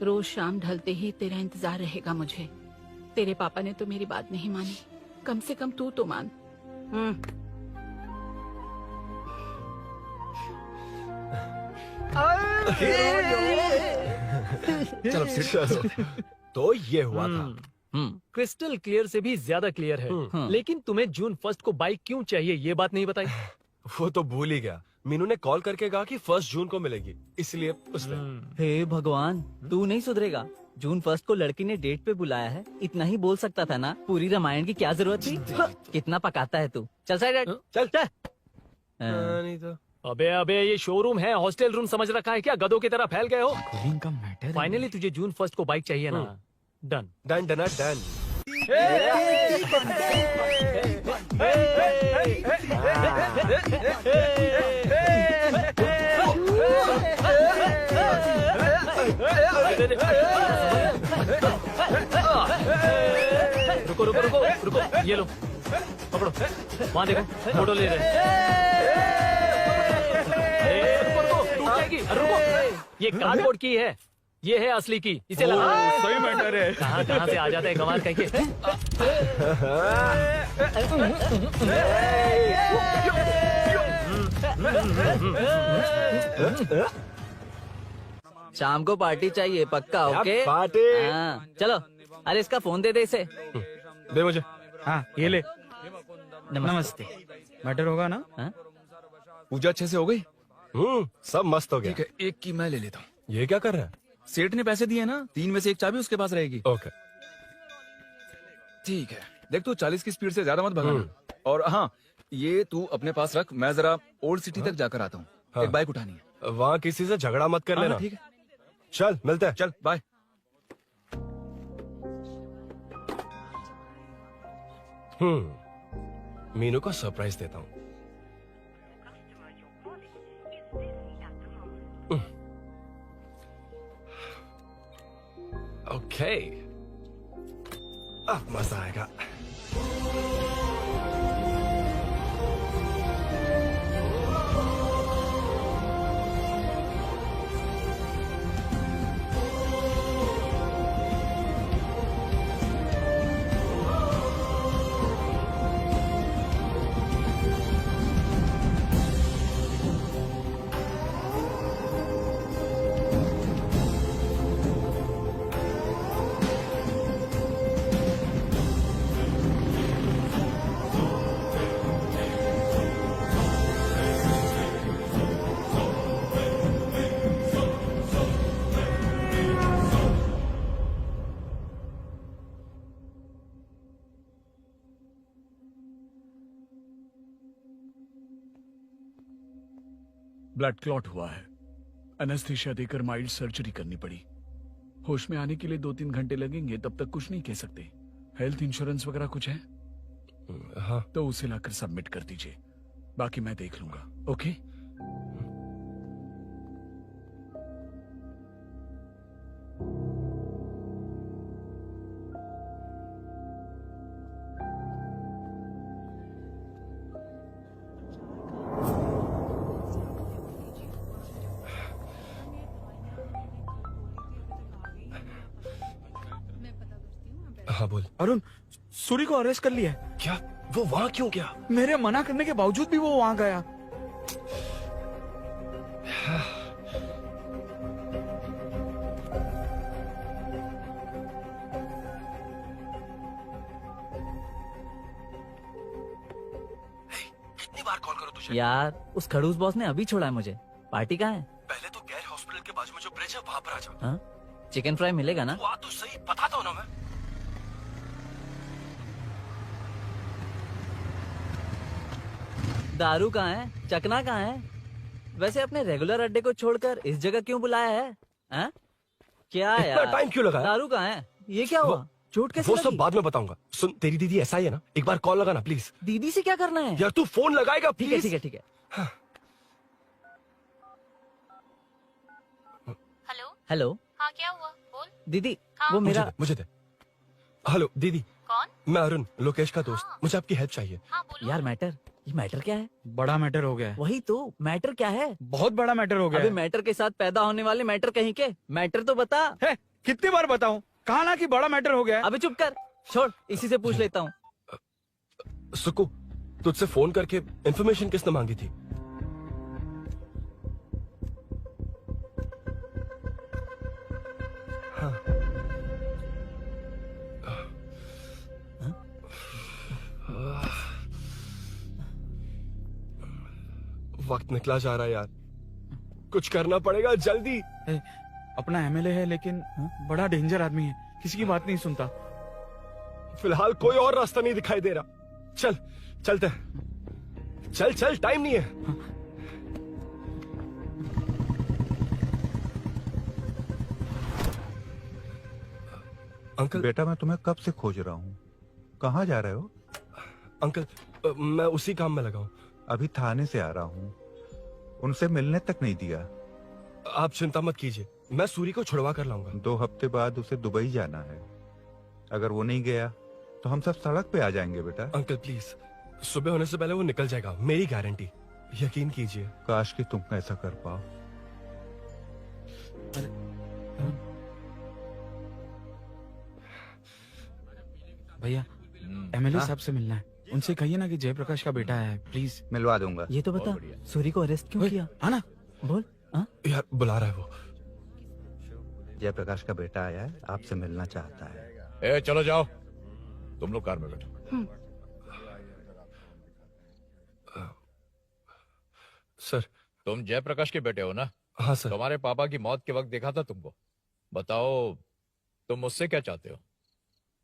रोज शाम ढलते ही तेरा इंतजार रहेगा मुझे। तेरे पापा ने तो मेरी बात नहीं मानी, कम से कम तू तो मान। चलो। तो ये हुआ था। क्रिस्टल क्लियर से भी ज्यादा क्लियर है। लेकिन तुम्हें जून 1 को बाइक क्यों चाहिए, ये बात नहीं बताई। वो तो भूल ही गया। मीनू ने कॉल करके कहा कि 1 जून को मिलेगी, इसलिए उसने। हे भगवान, तू नहीं सुधरेगा। जून 1 को लड़की ने डेट पे बुलाया है, इतना ही बोल सकता था ना। पूरी रामायण की क्या जरूरत थी? कितना पकाता है तू। चल साइड, चल। नहीं तो अबे ये शोरूम है, हॉस्टल रूम समझ रखा है क्या? गधों की तरह फैल गए हो। का मैटर। फाइनली तुझे जून 1 को बाइक चाहिए ना? Done done done done. रुको रुको रुको रुको, ये लो पकड़ो, वहाँ देखो फोटो ले रहे हैं। रुको रुको, टूट जाएगी, रुको। ये कार्डबोर्ड की है, ये है असली की, इसे लगा। सही मैटर है। कहाँ कहाँ से आ जाता है कमाल कहीं के। शाम को पार्टी चाहिए पक्का, ओके? पार्टी। हाँ, चलो। अरे इसका फोन दे दे इसे। दे मुझे। हाँ ये ले। नमस्ते। मैटर होगा ना? हाँ? पूजा अच्छे से हो गई? सब मस्त हो गया। ठीक है, एक की मैं ले लेता हूँ। ये क्या कर रहा है? सेठ ने पैसे दिए ना, 3 में से 1 चाबी उसके पास रहेगी। ओके ठीक है, देख तू 40 की स्पीड से ज्यादा मत भगाना। और हाँ, ये तू अपने पास रख, मैं जरा ओल्ड सिटी तक जाकर आता हूँ। हाँ। एक बाइक उठानी है। वहाँ किसी से झगड़ा मत कर हाँ, लेना। ठीक है, चल मिलते हैं। चल बाय। मीनू को सरप्राइज देता हूँ। ओके, अब मजा आएगा। ब्लड क्लॉट हुआ है, एनेस्थीसिया देकर माइल्ड सर्जरी करनी पड़ी। होश में आने के लिए 2-3 घंटे लगेंगे, तब तक कुछ नहीं कह सकते। हेल्थ इंश्योरेंस वगैरह कुछ है? हाँ। तो उसे लाकर सबमिट कर दीजिए, बाकी मैं देख लूंगा। ओके? हाँ बोल। अरुण, सूरी को अरेस्ट कर लिया है। क्या? वो वहाँ क्यों गया? मेरे मना करने के बावजूद भी वो वहाँ गया। कितनी बार कॉल करो तुझे? यार उस खड़ूस बॉस ने अभी छोड़ा है मुझे। पार्टी कहाँ है? पहले तो गैर हॉस्पिटल के बाजू में जो ब्रिज है वहाँ पर आ जा। हाँ? चिकन फ्राई मिलेगा ना? वहाँ तो सही बताता हूँ ना मैं। दारू कहाँ है? चकना कहाँ है? वैसे अपने रेगुलर अड्डे को छोड़कर इस जगह क्यों बुलाया है? हाँ? क्या इतना यार? टाइम क्यों लगा? दारू कहाँ है? ये क्या हुआ? चोट कैसे वो लगी? सब बाद में बताऊंगा। सुन, तेरी दीदी ऐसा ही है ना, एक बार कॉल लगाना प्लीज। दीदी से क्या करना है? यार तू फोन लगाएगा ठीक है प्लीज। ठीक है ठीक है। हेलो हेलो हाँ क्या हुआ बोल। दीदी, हाँ। वो मेरा मुझे दे। हेलो दीदी, कौन? मैं अरुण, लोकेश का दोस्त। मुझे आपकी हेल्प चाहिए। हाँ बोलो। यार मैटर, ये मैटर क्या है? बड़ा मैटर हो गया है। वही तो, मैटर क्या है? बहुत बड़ा मैटर हो गया अबे है। मैटर के साथ पैदा होने वाले मैटर कहीं के, मैटर तो बता। है, कितनी बार बताऊं? कहा ना कि बड़ा मैटर हो गया है। अबे चुप कर, छोड़, इसी से पूछ लेता हूँ। सुकू, तुझसे फोन करके इन्फॉर्मेशन किसने मांगी थी? हाँ। वक्त निकला जा रहा है यार, कुछ करना पड़ेगा जल्दी। अपना एमएलए है लेकिन बड़ा डेंजर आदमी है, किसी की बात नहीं सुनता। फिलहाल कोई और रास्ता नहीं दिखाई दे रहा। चल चलते हैं। चल चल, टाइम नहीं है। अंकल। बेटा मैं तुम्हें कब से खोज रहा हूँ, कहाँ जा रहे हो? अंकल, मैं उसी काम में लगा हूँ। अभी थाने से आ रहा हूँ, उनसे मिलने तक नहीं दिया। आप चिंता मत कीजिए, मैं सूरी को छुड़वा कर लाऊंगा। 2 हफ्ते बाद उसे दुबई जाना है। अगर वो नहीं गया तो हम सब सड़क पे आ जाएंगे बेटा। अंकल प्लीज, सुबह होने से पहले वो निकल जाएगा, मेरी गारंटी, यकीन कीजिए। काश कि तुम ऐसा कर पाओ। भैया एमएलए साहब से मिलना है, उनसे कहिए ना कि जयप्रकाश का बेटा है, प्लीज। मिलवा दूंगा। ये तो बता, सूरी को अरेस्ट क्यों किया? आना बोल। यार बुला रहा है वो। जयप्रकाश का बेटा आया है, आपसे मिलना चाहता है। ए चलो जाओ, तुम लोग कार में बैठो। सर, तुम जयप्रकाश के बेटे हो ना? हाँ सर। तुम्हारे पापा की मौत के वक्त देखा था तुमको। बताओ तुम मुझसे क्या चाहते हो?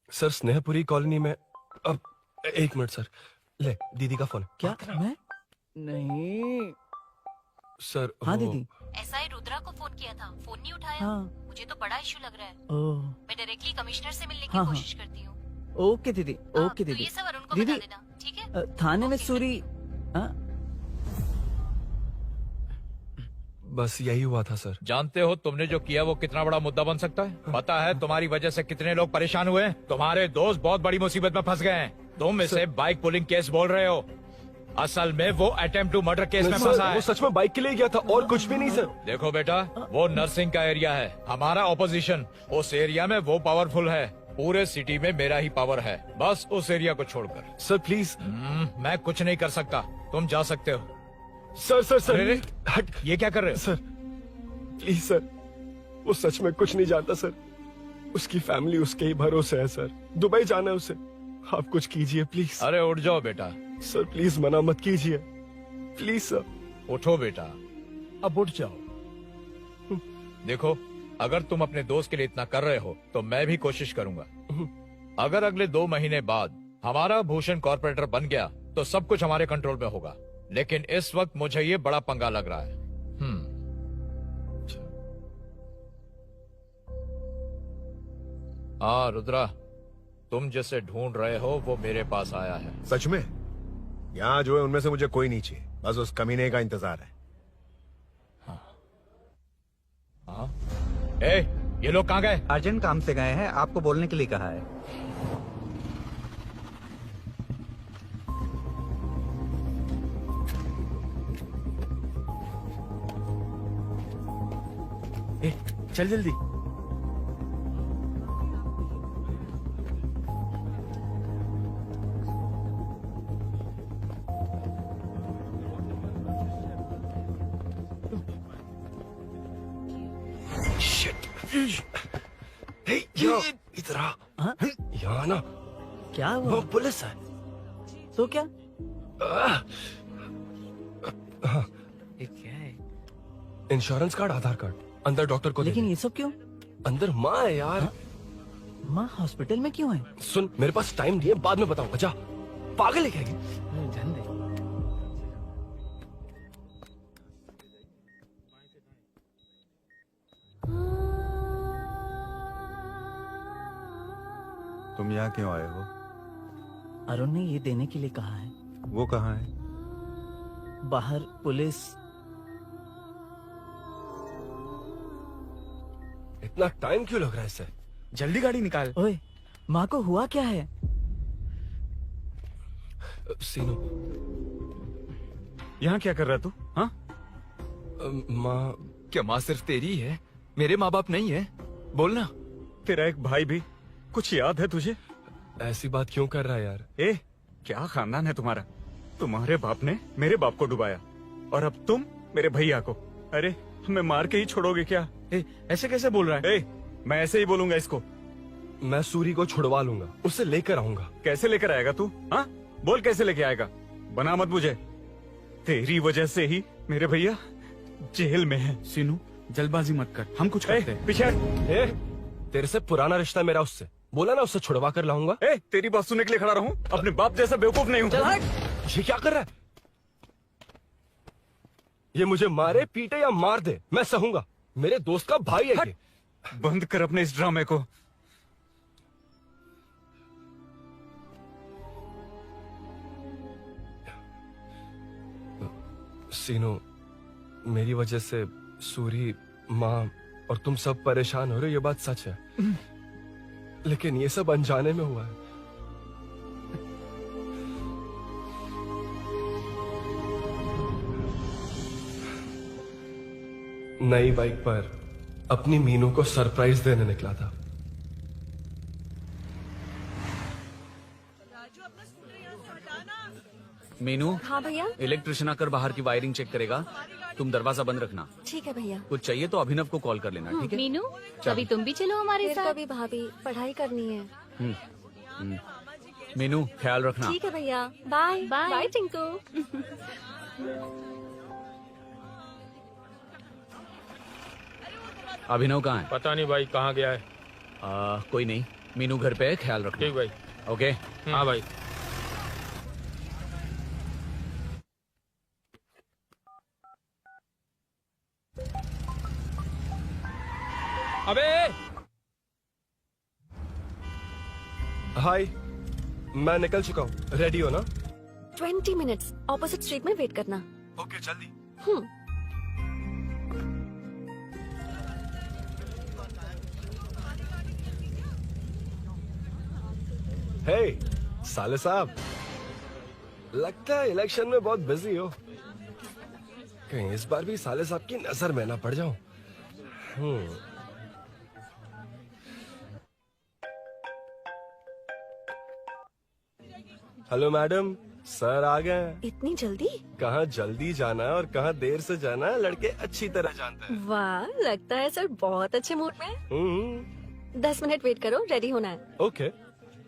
सर, स्नेहपुरी कॉलोनी में। अब 1 मिनट सर, ले दीदी का फोन। क्या? मैं नहीं सर। हाँ दीदी। एसआई रुद्रा को फोन किया था, फोन नहीं उठाया। हाँ। मुझे तो बड़ा इशू लग रहा है। ओह। मैं डायरेक्टली कमिश्नर से मिलने की हाँ, कोशिश करती हूँ। ओके दीदी, ओके तो दीदी। ये सब अरुण को दीदी, बता देना, ठीक है? थाने में सूरी। बस यही हुआ था सर। जानते हो तुमने जो किया वो कितना बड़ा मुद्दा बन सकता है? पता है तुम्हारी वजह से कितने लोग परेशान हुए? तुम्हारे दोस्त बहुत बड़ी मुसीबत में फंस गए हैं। तुम इसे बाइक पुलिंग केस बोल रहे हो, असल में वो अटेम्प्ट टू मर्डर केस में फंसा है। वो सच में बाइक के लिए गया था और कुछ भी नहीं सर। देखो बेटा, वो नर्सिंग का एरिया है, हमारा ऑपोजिशन उस एरिया में वो पावरफुल है। पूरे सिटी में मेरा ही पावर है, बस उस एरिया को छोड़कर। Sir please. मैं कुछ नहीं कर सकता, तुम जा सकते हो। सर सर सर, अरे, ये क्या कर रहे हो? सर प्लीज सर, वो सच में कुछ नहीं जानता सर। उसकी फैमिली उसके ही भरोसे है सर। दुबई जाना है उसे, आप कुछ कीजिए प्लीज। अरे उठ जाओ बेटा। सर प्लीज मना मत कीजिए, प्लीज सर। उठो बेटा, अब उठ जाओ। देखो, अगर तुम अपने दोस्त के लिए इतना कर रहे हो तो मैं भी कोशिश करूंगा। अगर अगले 2 महीने बाद हमारा भूषण कॉर्पोरेटर बन गया तो सब कुछ हमारे कंट्रोल में होगा, लेकिन इस वक्त मुझे ये बड़ा पंगा लग रहा है। हाँ रुद्रा, तुम जिसे ढूंढ रहे हो वो मेरे पास आया है। सच में? यहाँ जो है उनमें से मुझे कोई नहीं चाहिए, बस उस कमीने का इंतजार है। हाँ? ए, ये लोग कहाँ गए? अर्जेंट काम से गए हैं, आपको बोलने के लिए कहा है। ए, चल जल्दी। इधर आ। यहाँ ना क्या हुआ? वो पुलिस है। तो क्या? इंश्योरेंस कार्ड, आधार कार्ड, अंदर डॉक्टर को लेकिन ये सब क्यों? अंदर माँ है यार। माँ हॉस्पिटल में क्यों है? सुन, मेरे पास टाइम नहीं है, बाद में बताऊंगा। जा, पागल है क्या ये? ध्यान दे। तुम यहाँ क्यों आए हो? अरुण ने ये देने के लिए कहा है। वो कहाँ है? बाहर पुलिस। इतना टाइम क्यों लग रहा है इसे? जल्दी गाड़ी निकाल। ओए, माँ को हुआ क्या है? सीनू, यहाँ क्या कर रहा तू? हाँ? माँ। क्या माँ सिर्फ तेरी ही है? मेरे माँ बाप नहीं है? बोलना। तेरा एक भाई भी, कुछ याद है तुझे? ऐसी बात क्यों कर रहा है यार? ए, क्या खानदान है तुम्हारा? तुम्हारे बाप ने मेरे बाप को डुबाया और अब तुम मेरे भैया को। अरे हमें मार के ही छोड़ोगे क्या? ऐसे कैसे बोल रहा है? मैं ऐसे ही बोलूंगा इसको। मैं सूरी को छुड़वा लूंगा, उसे लेकर आऊंगा। कैसे लेकर आएगा तू? हाँ, बोल कैसे लेके आएगा? बना मत मुझे। तेरी वजह से ही मेरे भैया जेल में है। सीनू, जल्दबाजी मत कर, हम कुछ करते हैं। पीछे। तेरे से पुराना रिश्ता मेरा उससे, बोला ना उससे छुड़वा कर लाऊंगा। तेरी बात सुनने के लिए खड़ा रहूं? अपने बाप जैसा बेवकूफ नहीं हूँ। ये क्या कर रहा है? ये मुझे मारे, पीटे या मार दे, मैं सहूंगा। मेरे दोस्त का भाई है ये। बंद कर अपने इस ड्रामे को। सीनू, मेरी वजह से सूरी, माँ, और तुम सब परेशान हो रहे हो, ये बात सच है। लेकिन ये सब अनजाने में हुआ है। नई बाइक पर अपनी मीनू को सरप्राइज देने निकला था। मीनू, हाँ भैया। इलेक्ट्रिशियन आकर बाहर की वायरिंग चेक करेगा, तुम दरवाजा बंद रखना। ठीक है भैया। कुछ चाहिए तो अभिनव को कॉल कर लेना, ठीक है? मीनू, कभी तुम भी चलो हमारे फिर साथ। कभी भाभी, पढ़ाई करनी है। मीनू, ख्याल रखना। ठीक है भैया, बाय बाय। बाय टिंकू। अभिनव कहाँ है? पता नहीं भाई, कहाँ गया है। कोई नहीं, मीनू घर पे है, ख्याल रखना। ठीक भाई। ओके। हाँ भाई। अबे हाय, मैं निकल चुका हूँ। रेडी हो ना? 20 मिनट्स ऑपोजिट स्ट्रीट में वेट करना। ओके, जल्दी। हे साले साहब, लगता है इलेक्शन में बहुत बिजी हो। कहीं इस बार भी साले साहब की नजर में ना पड़ जाऊं। हेलो मैडम, सर आ गए। इतनी जल्दी? कहाँ जल्दी जाना है और कहाँ देर से जाना है, लड़के अच्छी तरह जानते हैं। वाह, लगता है सर बहुत अच्छे मूड में हैं। 10 मिनट वेट करो, रेडी होना है। ओके।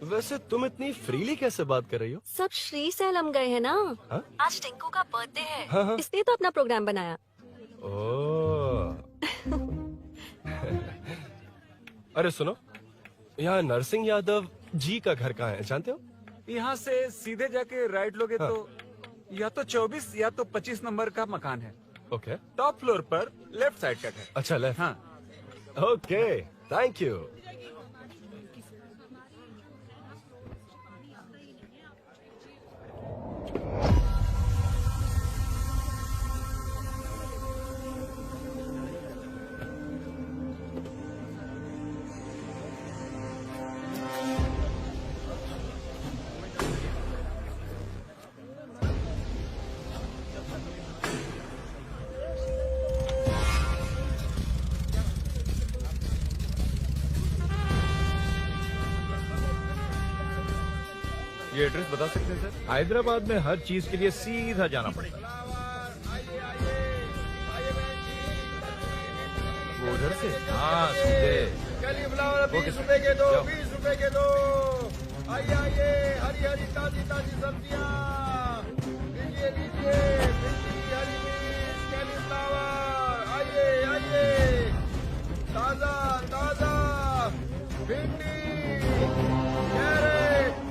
वैसे तुम इतनी फ्रीली कैसे बात कर रही हो? सब श्री सैलम गए हैं ना। हाँ? आज टिंकू का बर्थडे है, हाँ। इसलिए तो अपना प्रोग्राम बनाया। ओह। अरे सुनो, यहाँ नरसिंह यादव जी का घर कहाँ है, जानते हो? यहाँ से सीधे जाके राइट लोगे तो या तो 24 या तो 25 नंबर का मकान है। ओके। टॉप फ्लोर पर लेफ्ट साइड कट है। अच्छा, लेफ्ट। हाँ। Okay, thank you. ये एड्रेस बता सकते हैं सर? हैदराबाद में हर चीज के लिए सीधा जाना पड़ेगा। वो उधर से? हाँ, सीधे। cauliflower 20 रुपए के दो, 20 रुपए के दो। आइए आइए, हरी हरी ताजी ताजी सब्जियाँ लीजिए लीजिए। भिंडी, हरी मिर्च, cauliflower, आइए आइए। ताजा ताजा भिंडी, कैरेट।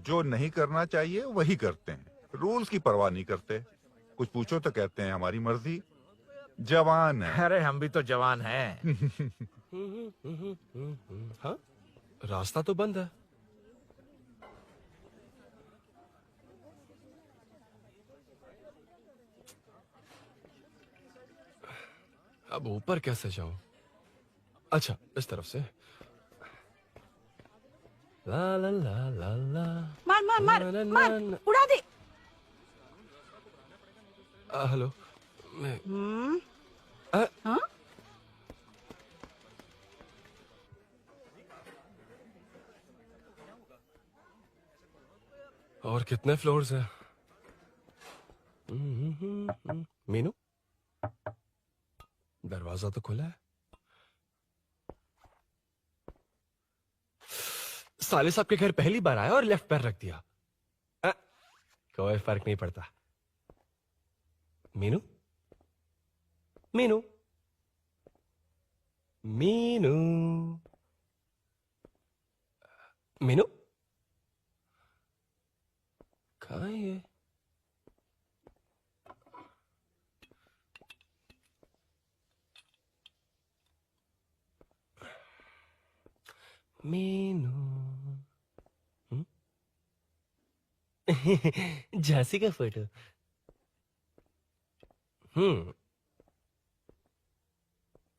जो नहीं करना चाहिए वही करते हैं, रूल्स की परवाह नहीं करते। कुछ पूछो तो कहते हैं हमारी मर्जी। जवान है। अरे हम भी तो जवान हैं। हाँ, रास्ता तो बंद है। अब ऊपर कैसे जाऊं? अच्छा, इस तरफ से। ला ला ला ला ला। मार मार मार मार, उड़ा दे। हेलो, मैं हाँ? और कितने फ्लोर्स हैं? दरवाजा तो खुला है। साले साहब के घर पहली बार आया और लेफ्ट पैर रख दिया। कोई फर्क नहीं पड़ता। मीनू, मीनू, मीनू, मीनू, कहाँ है ये? मीनू, झांसी का फोटो।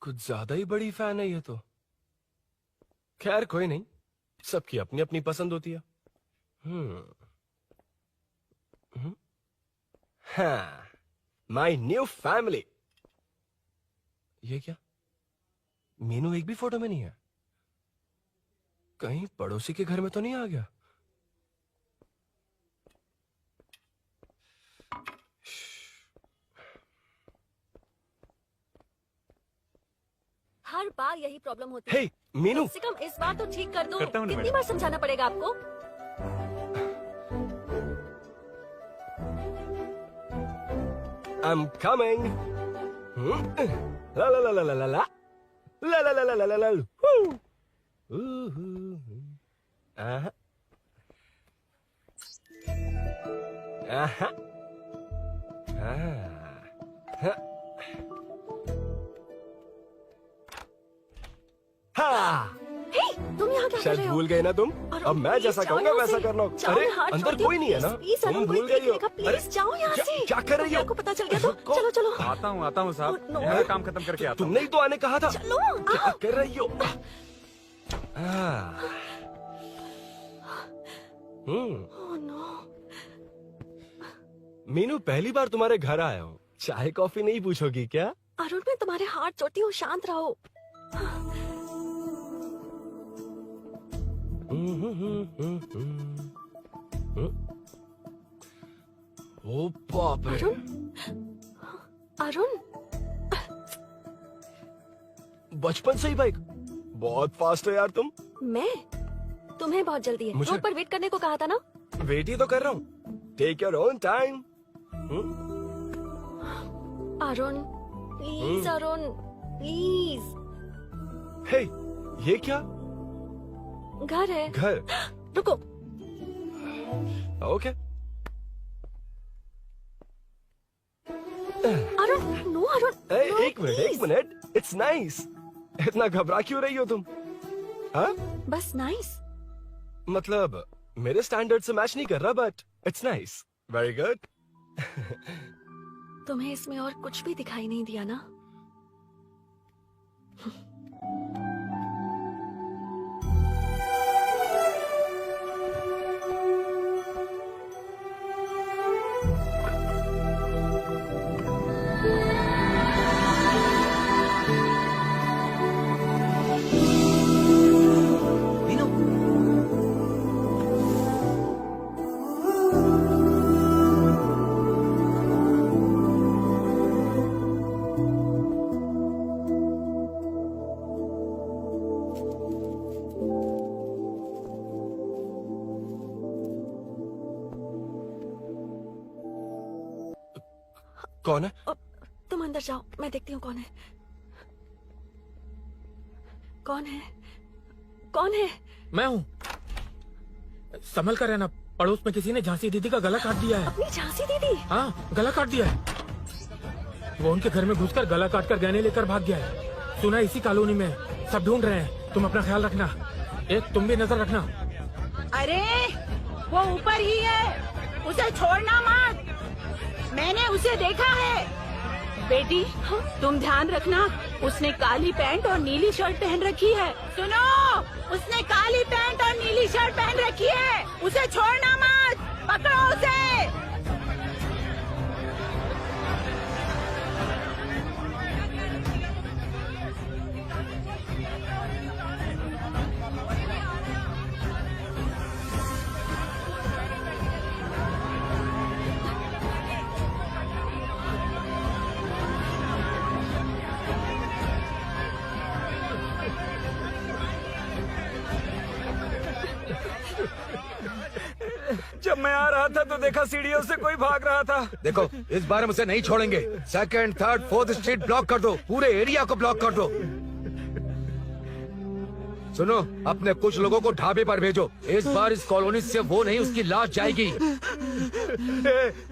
कुछ ज्यादा ही बड़ी फैन है ये तो। खैर कोई नहीं, सबकी अपनी अपनी पसंद होती है। हाँ, माई न्यू फैमिली। ये क्या? मीनू एक भी फोटो में नहीं है। कहीं पड़ोसी के घर में तो नहीं आ गया? हर बार यही प्रॉब्लम होती है। हे मीनू, कम से कम इस बार तो ठीक कर दो। करता हूँ ना कितनी मैडम। बार समझाना पड़ेगा आपको? I'm coming. La la la la la la la. La la la la la la la. Woo. Aha. Aha. हाँ। हे, तुम यहाँ क्या कर शायद रहे हो? भूल गए ना तुम। अरुण, अब मैं प्लीज जैसा जाओ कहूंगा यहाँ वैसा से। करना। जाओ, अरे मैं हाथ अंदर छोड़ती कोई हूँ, नहीं है ना? प्लीज, अरुण, तुम कोई भूल गई हो। देख लेगा, प्लीज जाओ यहाँ से। क्या कर रही हो? आपको पता चल गया तो चलो चलो। आता हूँ साहब। no. यहाँ काम खत्म करके आता हूँ। तुमने ही तो आने कहा था। चलो। क्या कर रही हो? Oh, no. मीनू, पहली बार तुम्हारे घर आया हूँ। चाय कॉफी नहीं पूछोगी क्या? अरुण, मैं तुम्हारे हाथ जोड़ती हूँ, शांत रहो। ओ बाप रे। अरुण, बचपन से ही बाइक। बहुत फास्ट हो यार तुम। मैं? तुम्हें बहुत जल्दी है। मुझे- रोड पर वेट करने को कहा था ना? वेट ही तो कर रहा हूँ। Take your own time. Arun, please Arun, please. Hey, ये क्या? घर है। घर? रुको। ओके। अरुण, नो अरुण। ए, no, एक मिनट, please. एक मिनट। It's nice. इतना घबरा क्यों रही हो तुम? हाँ? बस नाइस। मतलब मेरे स्टैंडर्ड से मैच नहीं कर रहा, but it's nice. Very good. तुम्हें इसमें और कुछ भी दिखाई नहीं दिया ना? कौन है? तुम अंदर जाओ, मैं देखती हूँ कौन है। कौन है? कौन है? मैं हूँ। संभल कर रहना, पड़ोस में किसी ने झांसी दीदी का गला काट दिया है। अपनी झांसी दीदी? हाँ, गला काट दिया है। वो उनके घर में घुसकर गला काट कर गहने लेकर भाग गया है। सुना इसी कॉलोनी में, सब ढूंढ रहे हैं। तुम अपना ख्याल रखना। एक तुम भी नजर रखना। अरे वो ऊपर ही है, उसे छोड़ना मत। मैंने उसे देखा है। बेटी, तुम ध्यान रखना, उसने काली पैंट और नीली शर्ट पहन रखी है। सुनो, उसने काली पैंट और नीली शर्ट पहन रखी है। उसे छोड़ना मत, पकड़ो उसे। मैं आ रहा था तो देखा सीढ़ियों से कोई भाग रहा था। देखो इस बार हम उसे नहीं छोड़ेंगे। Second, third, fourth street block कर दो, पूरे एरिया को ब्लॉक कर दो। सुनो, अपने कुछ लोगों को ढाबे पर भेजो। इस बार इस कॉलोनी से वो नहीं, उसकी लाश जाएगी।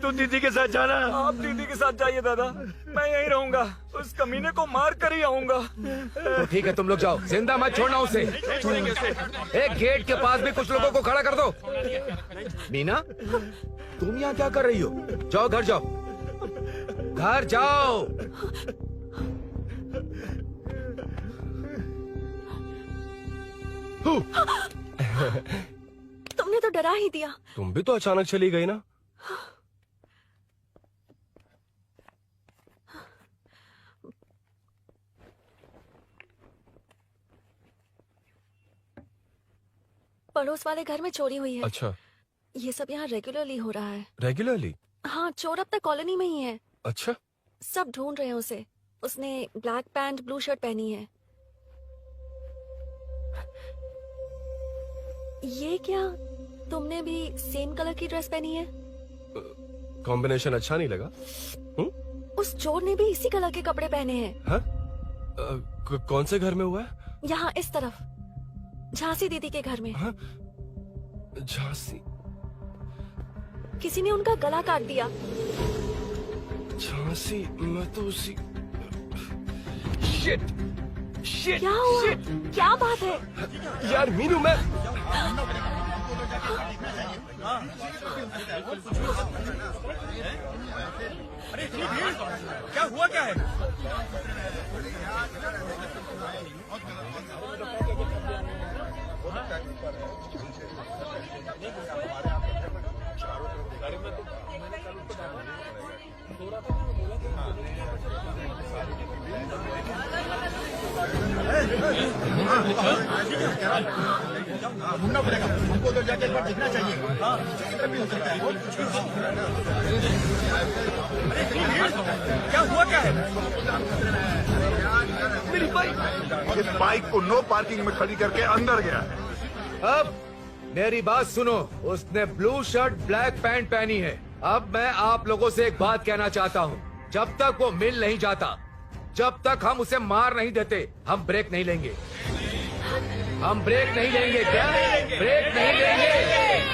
तू दीदी के साथ जाना। आप दीदी के साथ जाइए दादा, मैं यहीं रहूंगा। उस कमीने को मार कर ही आऊंगा। तो ठीक है, तुम लोग जाओ, जिंदा मत छोड़ना उसे। एक गेट के पास भी कुछ लोगों को खड़ा कर दो। मीना, तुम यहाँ क्या कर रही हो? जाओ घर जाओ, घर जाओ। तुमने तो डरा ही दिया। तुम भी तो अचानक चली गई ना। पड़ोस वाले घर में चोरी हुई है। अच्छा, ये सब यहाँ रेगुलरली हो रहा है। रेगुलरली? हाँ, चोर अब तक कॉलोनी में ही है। अच्छा, सब ढूंढ रहे हैं उसे। उसने ब्लैक पैंट ब्लू शर्ट पहनी है। ये क्या, तुमने भी सेम कलर की ड्रेस पहनी है? कॉम्बिनेशन अच्छा नहीं लगा? उस चोर ने भी इसी कलर के कपड़े पहने हैं। हाँ? कौन से घर में हुआ है? यहाँ इस तरफ, झांसी दीदी के घर में। हाँ? झांसी? किसी ने उनका गला काट दिया। झांसी? मैं तो उसी... शिट! शिट! क्या हुआ? क्या बात है? यार मीनू, मैं... क्या हुआ, क्या है? ढूंढना पड़ेगा हमको, तो जाके एक बार देखना चाहिए। क्या हुआ, क्या है? मेरी बाइक, इस बाइक को नो पार्किंग में खड़ी करके अंदर गया है। अब मेरी बात सुनो, उसने ब्लू शर्ट ब्लैक पैंट पहनी है। अब मैं आप लोगों से एक बात कहना चाहता हूँ, जब तक वो मिल नहीं जाता, जब तक हम उसे मार नहीं देते, हम ब्रेक नहीं लेंगे। हम ब्रेक नहीं लेंगे। क्या? ब्रेक नहीं लेंगे।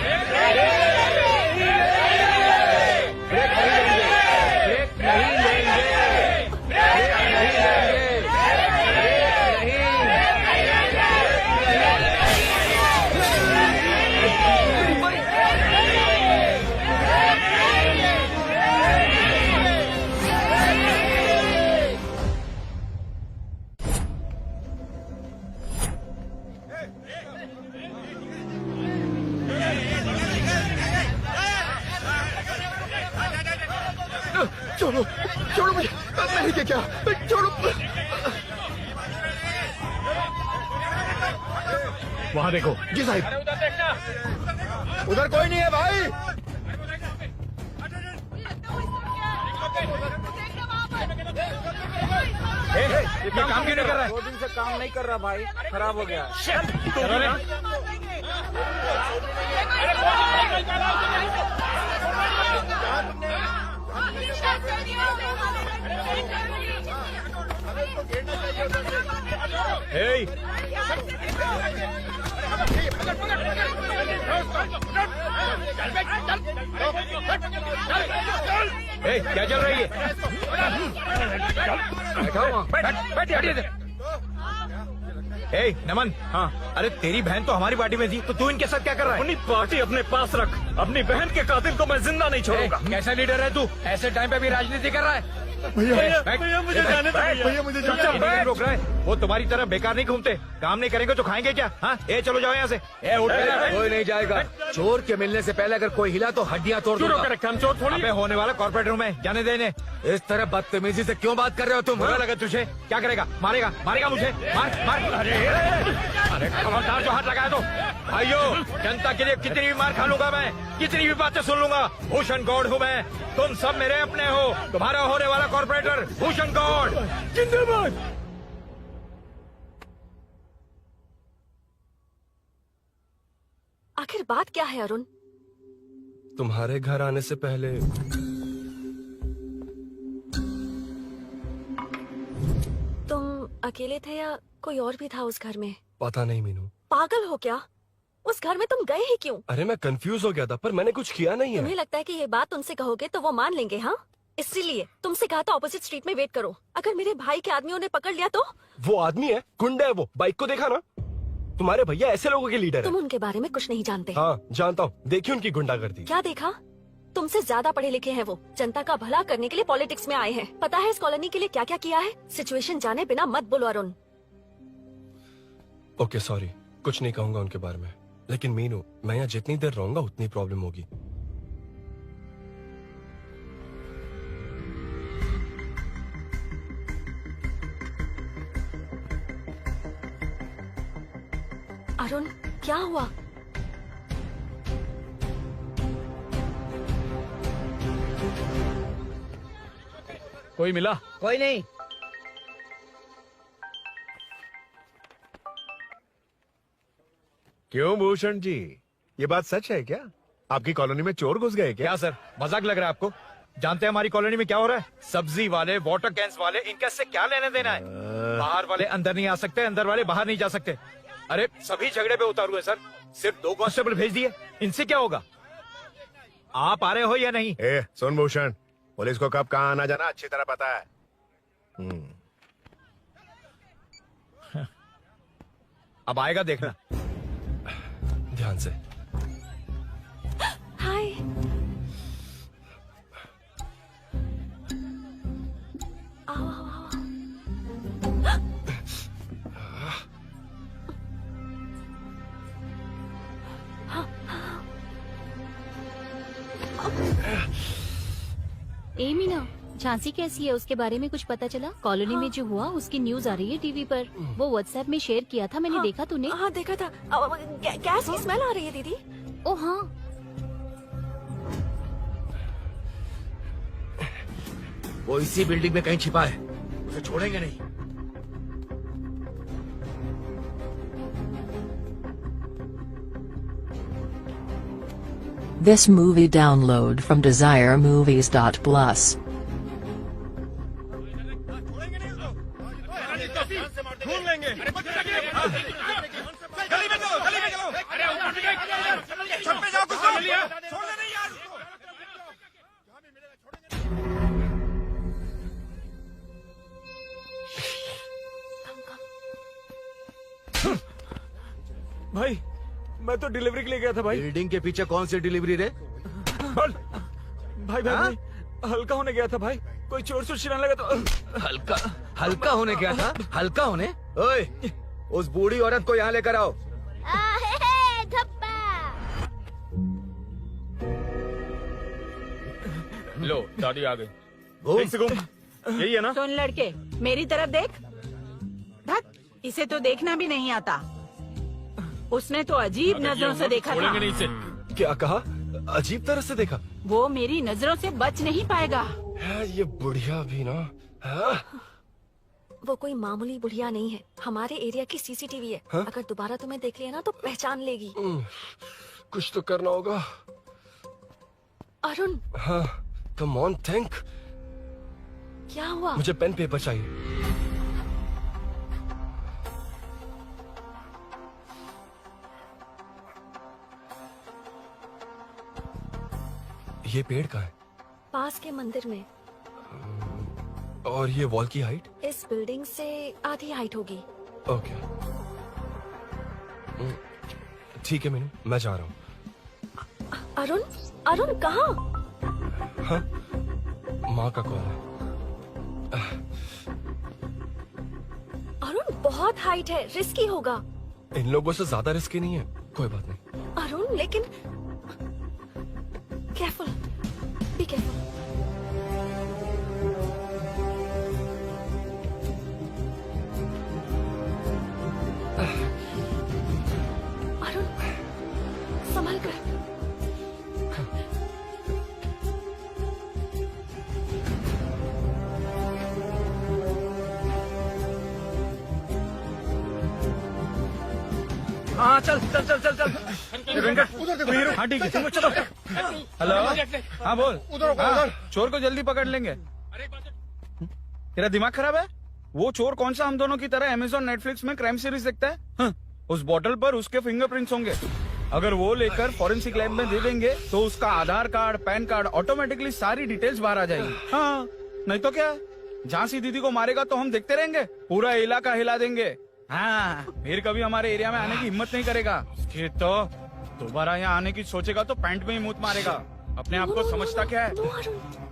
ब्रेक नहीं लेंगे। ब्रेक नहीं लेंगे। ब्रेक नहीं लेंगे। ब्रेक छोड़ो, छोड़ो मुझे, नहीं क्या क्या, छोड़ो। वहाँ देखो। जी साहब। उधर कोई नहीं है भाई। ये काम क्यों नहीं कर रहा है? 2 दिन से काम नहीं कर रहा भाई, खराब हो गया। Hey! Hey, क्या चल रही है? Hey, नमन। हाँ, अरे तेरी बहन तो हमारी पार्टी में थी, तो तू इनके साथ क्या कर रहा है? अपनी पार्टी अपने पास रख। अपनी बहन के कातिल को मैं जिंदा नहीं छोड़ूंगा। कैसा लीडर है तू? ऐसे टाइम पे भी राजनीति कर रहा है? भैया मुझे जाने दो। भैया मुझे जाने दो। रोक रहा है? वो तुम्हारी तरह बेकार नहीं घूमते, काम नहीं करेंगे तो खाएंगे क्या? हाँ, चलो जाओ यहाँ से। उठ कोई नहीं जाएगा। चोर के मिलने से पहले अगर कोई हिला तो हड्डियां तोड़ दूंगा। हम चोर थोड़ी होने वाला कॉर्पोरेट रूम है, जाने देने। इस तरह बदतमीजी से क्यों बात कर रहे हो तुम? बुरा लगा तुझे? क्या करेगा? मारेगा? मारेगा मुझे? मार मार। अरे खबरदार जो हाथ लगाया तो। भाइयों, जनता के लिए कितनी भी मार खा लूंगा मैं, कितनी भी बातें सुन लूंगा। भूषण गौड़ हूँ मैं, तुम सब मेरे अपने हो। तुम्हारा होने वाला कॉर्पोरेटर भूषण गौड़ जिंदाबाद। आखिर बात क्या है अरुण? तुम्हारे घर आने से पहले तुम अकेले थे या कोई और भी था उस घर में? पता नहीं मीनू। पागल हो क्या? उस घर में तुम गए ही क्यों? अरे मैं कंफ्यूज हो गया था, पर मैंने कुछ किया नहीं तुम्हें है। लगता है कि ये बात उनसे कहोगे तो वो मान लेंगे? हाँ, इसीलिए तुमसे कहा था ऑपोजिट स्ट्रीट में वेट करो। अगर मेरे भाई के आदमियों ने पकड़ लिया तो? वो आदमी है, गुंडा है वो। बाइक को देखा ना? तुम्हारे भैया ऐसे लोगों के लीडर तुम है। उनके बारे में कुछ नहीं जानते। हाँ जानता हूँ, देखिए उनकी गुंडागर्दी। क्या देखा? तुमसे ज्यादा पढ़े लिखे हैं वो। जनता का भला करने के लिए पॉलिटिक्स में आए हैं। पता है इस कॉलोनी के लिए क्या क्या किया है? सिचुएशन जाने बिना मत बोलो अरुण। ओके सॉरी, कुछ नहीं कहूंगा उनके बारे में। लेकिन मीनू, मैं यहाँ जितनी देर रहूंगा उतनी प्रॉब्लम होगी। अरुण, क्या हुआ? कोई मिला? कोई नहीं। क्यों भूषण जी, ये बात सच है क्या? आपकी कॉलोनी में चोर घुस गए क्या? सर, मजाक लग रहा है आपको? जानते हैं हमारी कॉलोनी में क्या हो रहा है? सब्जी वाले, वाटर कैंस वाले, इनका इससे क्या लेने देना है? बाहर वाले अंदर नहीं आ सकते, अंदर वाले बाहर नहीं जा सकते। अरे सभी झगड़े पे उतारू है सर। सिर्फ 2 कांस्टेबल भेज दिए, इनसे क्या होगा? आप आ रहे हो या नहीं? सुन भूषण, पुलिस को कब कहाँ आना जाना अच्छी तरह पता है। अब आएगा देखना। ध्यान से। हाय। आओ आओ आओ। ए मीना, झांसी कैसी है? उसके बारे में कुछ पता चला? कॉलोनी में जो हुआ उसकी न्यूज आ रही है टीवी पर। वो व्हाट्सएप में शेयर किया था, मैंने देखा। तूने? हाँ देखा था। गैस की स्मेल आ रही है दीदी। ओ हाँ। वो इसी बिल्डिंग में कहीं छिपा है, उसे छोड़ेंगे नहीं। This movie download from DesireMovies.plus. ढूंढ लेंगे। गली में चलो, गली में चलो। छत पे जाओ, कुछ छोड़ने नहीं यार। भाई, मैं तो डिलीवरी के लिए गया था भाई। बिल्डिंग के पीछे कौन सी डिलीवरी रे? भाई भाई भाई, हल्का होने गया था भाई। कोई चोर से चिल्लाने लगा तो हल्का होने गया था? हल्का होने? ओए, उस बूढ़ी औरत को यहाँ लेकर आओ। लो दादी आ गई। यही है ना? सुन लड़के, मेरी तरफ देख। धत, इसे तो देखना भी नहीं आता। उसने तो अजीब नजरों से देखा था। नहीं से। क्या कहा? अजीब तरह से देखा? वो मेरी नजरों से बच नहीं पाएगा। ये बुढ़िया भी ना। वो कोई मामूली बुढ़िया नहीं है, हमारे एरिया की सीसीटीवी है। अगर दोबारा तुम्हें देख लिया ना तो पहचान लेगी। कुछ तो करना होगा। अरुण। हाँ, कम ऑन थिंक। क्या हुआ? मुझे पेन पेपर चाहिए। ये पेड़ का है? पास के मंदिर में। और ये वॉल की हाइट? इस बिल्डिंग से आधी हाइट होगी। ओके, ठीक है मीनू, मैं जा रहा हूँ। अरुण, अरुण कहाँ? हाँ, माँ का कॉल है। अरुण बहुत हाइट है, रिस्की होगा। इन लोगों से ज्यादा रिस्की नहीं है। कोई बात नहीं। अरुण लेकिन केयरफुल, बी केयरफुल। अरुण संभल कर। हाँ चल चल चल चल चल। हाँ ठीक है चलो। हेलो, हाँ बोल। हाँ, चोर को जल्दी पकड़ लेंगे। तेरा दिमाग खराब है? वो चोर कौन सा हम दोनों की तरह अमेज़न नेटफ्लिक्स में क्राइम सीरीज देखता है? हाँ, उस बॉटल पर उसके फिंगरप्रिंट्स होंगे। अगर वो लेकर फॉरेंसिक लैब में दे देंगे तो उसका आधार कार्ड, पैन कार्ड, ऑटोमेटिकली सारी डिटेल्स बाहर आ जाएगी। हाँ, नहीं तो क्या, झांसी दीदी को मारेगा तो हम देखते रहेंगे, पूरा इलाका हिला देंगे। हाँ, फिर कभी हमारे एरिया में आने की हिम्मत नहीं करेगा। फिर तो दोबारा यहाँ आने की सोचेगा तो पैंट में ही मूत मारेगा। अपने आप को समझता क्या है?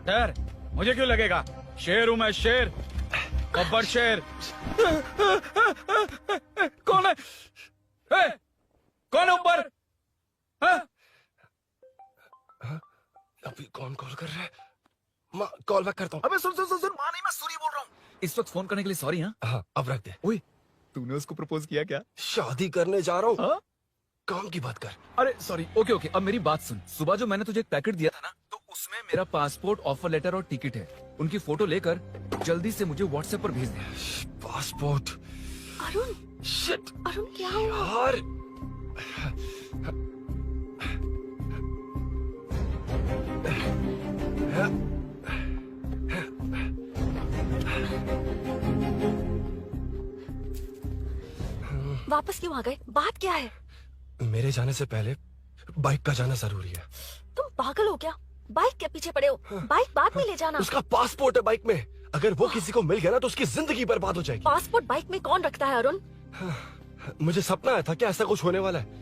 डर मुझे क्यों लगेगा? शेर हूँ मैं, शेर, गब्बर शेर। कौन है? कौन है ऊपर? अभी कौन कॉल कर रहा है? माँ कॉल बैक करता हूँ। अबे सुन माँ नहीं, मैं सूरी बोल रहा हूँ। इस वक्त फोन करने के लिए सॉरी। हाँ अब रख दे। ओए, तूने उसको प्रपोज किया क्या? शादी करने जा रहा हूँ। काम की बात कर। अरे सॉरी, ओके, अब मेरी बात सुन। सुबह जो मैंने तुझे एक पैकेट दिया था ना, तो उसमें मेरा पासपोर्ट, ऑफर लेटर और टिकट है। उनकी फोटो लेकर जल्दी से मुझे व्हाट्सएप पर भेज दे। पासपोर्ट? अरुण, शिट, अरुण क्या हुआ? यार वापस क्यों आ गए? बात क्या है? मेरे जाने से पहले बाइक का जाना जरूरी है। तुम पागल हो क्या? बाइक के पीछे पड़े हो? बाइक बाद में ले जाना। उसका पासपोर्ट है बाइक में, अगर वो किसी को मिल गया ना तो उसकी जिंदगी बर्बाद हो जाएगी। पासपोर्ट बाइक में कौन रखता है अरुण? मुझे सपना आया था कि ऐसा कुछ होने वाला है।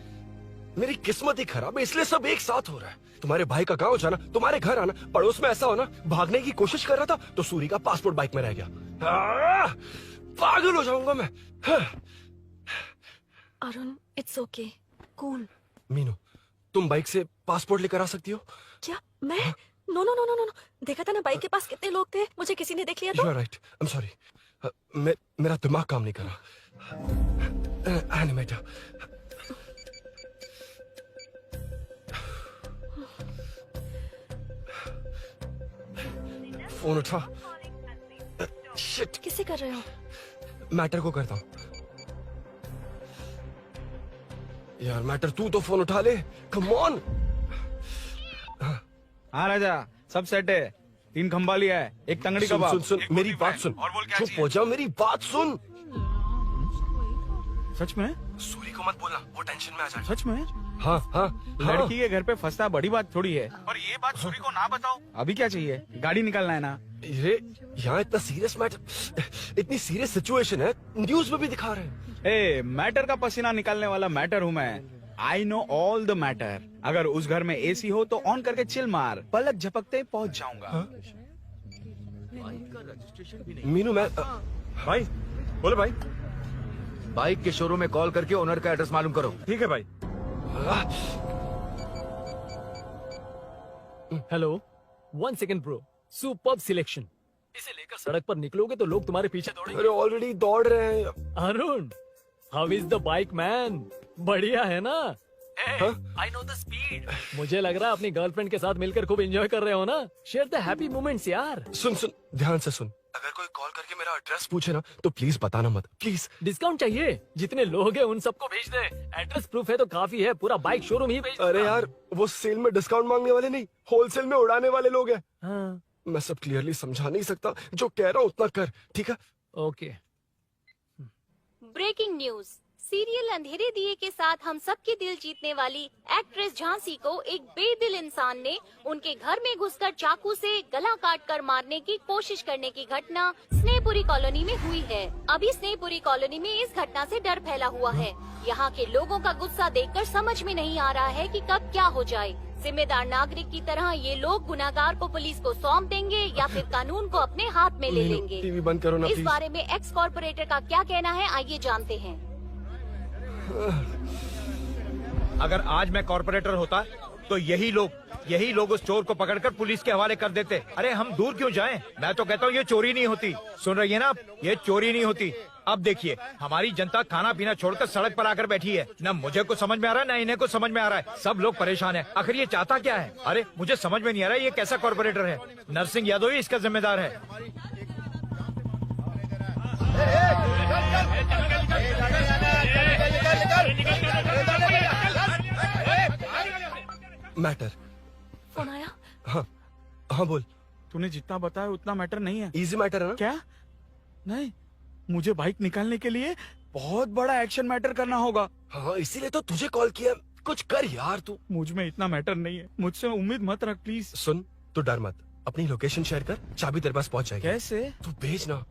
मेरी किस्मत ही खराब है, इसलिए सब एक साथ हो रहा है। तुम्हारे भाई का गांव जाना, तुम्हारे घर आना, पड़ोस में ऐसा होना। भागने की कोशिश कर रहा था तो सूरी का पासपोर्ट बाइक में रह गया। पागल हो जाऊंगा मैं। Arun, it's okay, cool. Meenu, तुम बाइक से पासपोर्ट लेकर आ सकती हो? क्या मैं? No no no no no, देखा था ना बाइक के पास कितने लोग थे, मुझे किसी ने देख लिया तो। You are right, I am sorry. मेरा दिमाग काम नहीं कर रहा। एनिमेटर, फोन उठा। शिट, किसे कर रहे हो? मैटर को करता हूँ। यार मैटर, तू तो फोन उठा ले, कम ऑन। हाँ राजा, सब सेट है। 3 खंबा लिया है, एक तंगड़ी सुन, कबाब। सुन, मेरी बात सुन। चुप हो जा, मेरी बात सुन। सच में? सूरी को मत बोलना, वो टेंशन में आ जाए। सच में? हाँ हाँ, लड़की के घर पे फंसना बड़ी बात थोड़ी है। और ये बात सूरी को ना बताओ। अभी क्या चाहिए? गाड़ी निकालना है ना? ये यहाँ इतना सीरियस मैटर, इतनी सीरियस सिचुएशन है, न्यूज में भी दिखा रहे हैं। मैटर का पसीना निकालने वाला मैटर हूँ मैं। I know all the matter. अगर उस घर में एसी हो तो ऑन करके चिल मार, पलक झपकते पहुँच जाऊंगा। मीनू, मैं भाई बोलो भाई। बाइक के शोरूम में कॉल करके ओनर का एड्रेस मालूम करो। ठीक है भाई। Hello, 1 second bro, superb selection. इसे लेकर सड़क पर निकलोगे तो लोग तुम्हारे पीछे दौड़ेंगे। अरे ऑलरेडी दौड़ रहे हैं। Arun, how is the bike man? बढ़िया है ना? I know the speed. मुझे लग रहा है अपनी गर्लफ्रेंड के साथ मिलकर खूब एंजॉय कर रहे हो ना? शेयर द हैप्पी मोमेंट्स यार। सुन सुन, ध्यान से सुन। अगर कोई कॉल करके मेरा एड्रेस पूछे ना तो प्लीज बताना मत, प्लीज। डिस्काउंट चाहिए? जितने लोग हैं उन सबको भेज दे। एड्रेस प्रूफ है तो काफी है, पूरा बाइक शोरूम ही भेज। अरे यार, वो सेल में डिस्काउंट मांगने वाले नहीं, होलसेल में उड़ाने वाले लोग हैं। हाँ। मैं सब क्लियरली समझा नहीं सकता, जो कह रहा हूँ उतना कर, ठीक है? ओके। Breaking news. सीरियल अंधेरे दिए के साथ हम सबके दिल जीतने वाली एक्ट्रेस झांसी को एक बेदिल इंसान ने उनके घर में घुसकर चाकू से गला काटकर मारने की कोशिश करने की घटना स्नेहपुरी कॉलोनी में हुई है। अभी स्नेहपुरी कॉलोनी में इस घटना से डर फैला हुआ है। यहाँ के लोगों का गुस्सा देखकर समझ में नहीं आ रहा है कि कब क्या हो जाए। जिम्मेदार नागरिक की तरह ये लोग गुनाहगार को पुलिस को सौंप देंगे या फिर कानून को अपने हाथ में ले लेंगे। टीवी बंद करो ना इस प्लीज। बारे में एक्स कॉर्पोरेटर का क्या कहना है, आइए जानते हैं। अगर आज मैं कॉर्पोरेटर होता तो यही लोग उस चोर को पकड़कर पुलिस के हवाले कर देते। अरे हम दूर क्यों जाएं? मैं तो कहता हूँ ये चोरी नहीं होती। सुन रही है ना आप? ये चोरी नहीं होती। अब देखिए, हमारी जनता खाना पीना छोड़कर सड़क पर आकर बैठी है। न मुझे कुछ समझ में आ रहा है, न इन्हें कुछ समझ में आ रहा है। सब लोग परेशान हैं। आखिर ये चाहता क्या है? अरे मुझे समझ में नहीं आ रहा है ये कैसा कॉर्पोरेटर है। नरसिंह यादव ही इसका जिम्मेदार है। मैटर। फोन आया? हाँ हाँ बोल। तूने जितना बताया उतना मैटर नहीं है। इजी मैटर है ना? क्या? नहीं, मुझे बाइक निकालने के लिए बहुत बड़ा एक्शन मैटर करना होगा। हाँ इसीलिए तो तुझे कॉल किया। कुछ कर यार तू। मुझ में इतना मैटर नहीं है, मुझसे उम्मीद मत रख प्लीज। सुन, तू डर मत, अपनी लोकेशन शेयर कर, चाबी तेरे पास पहुंच जाएगी। कैसे? तू भेज ना।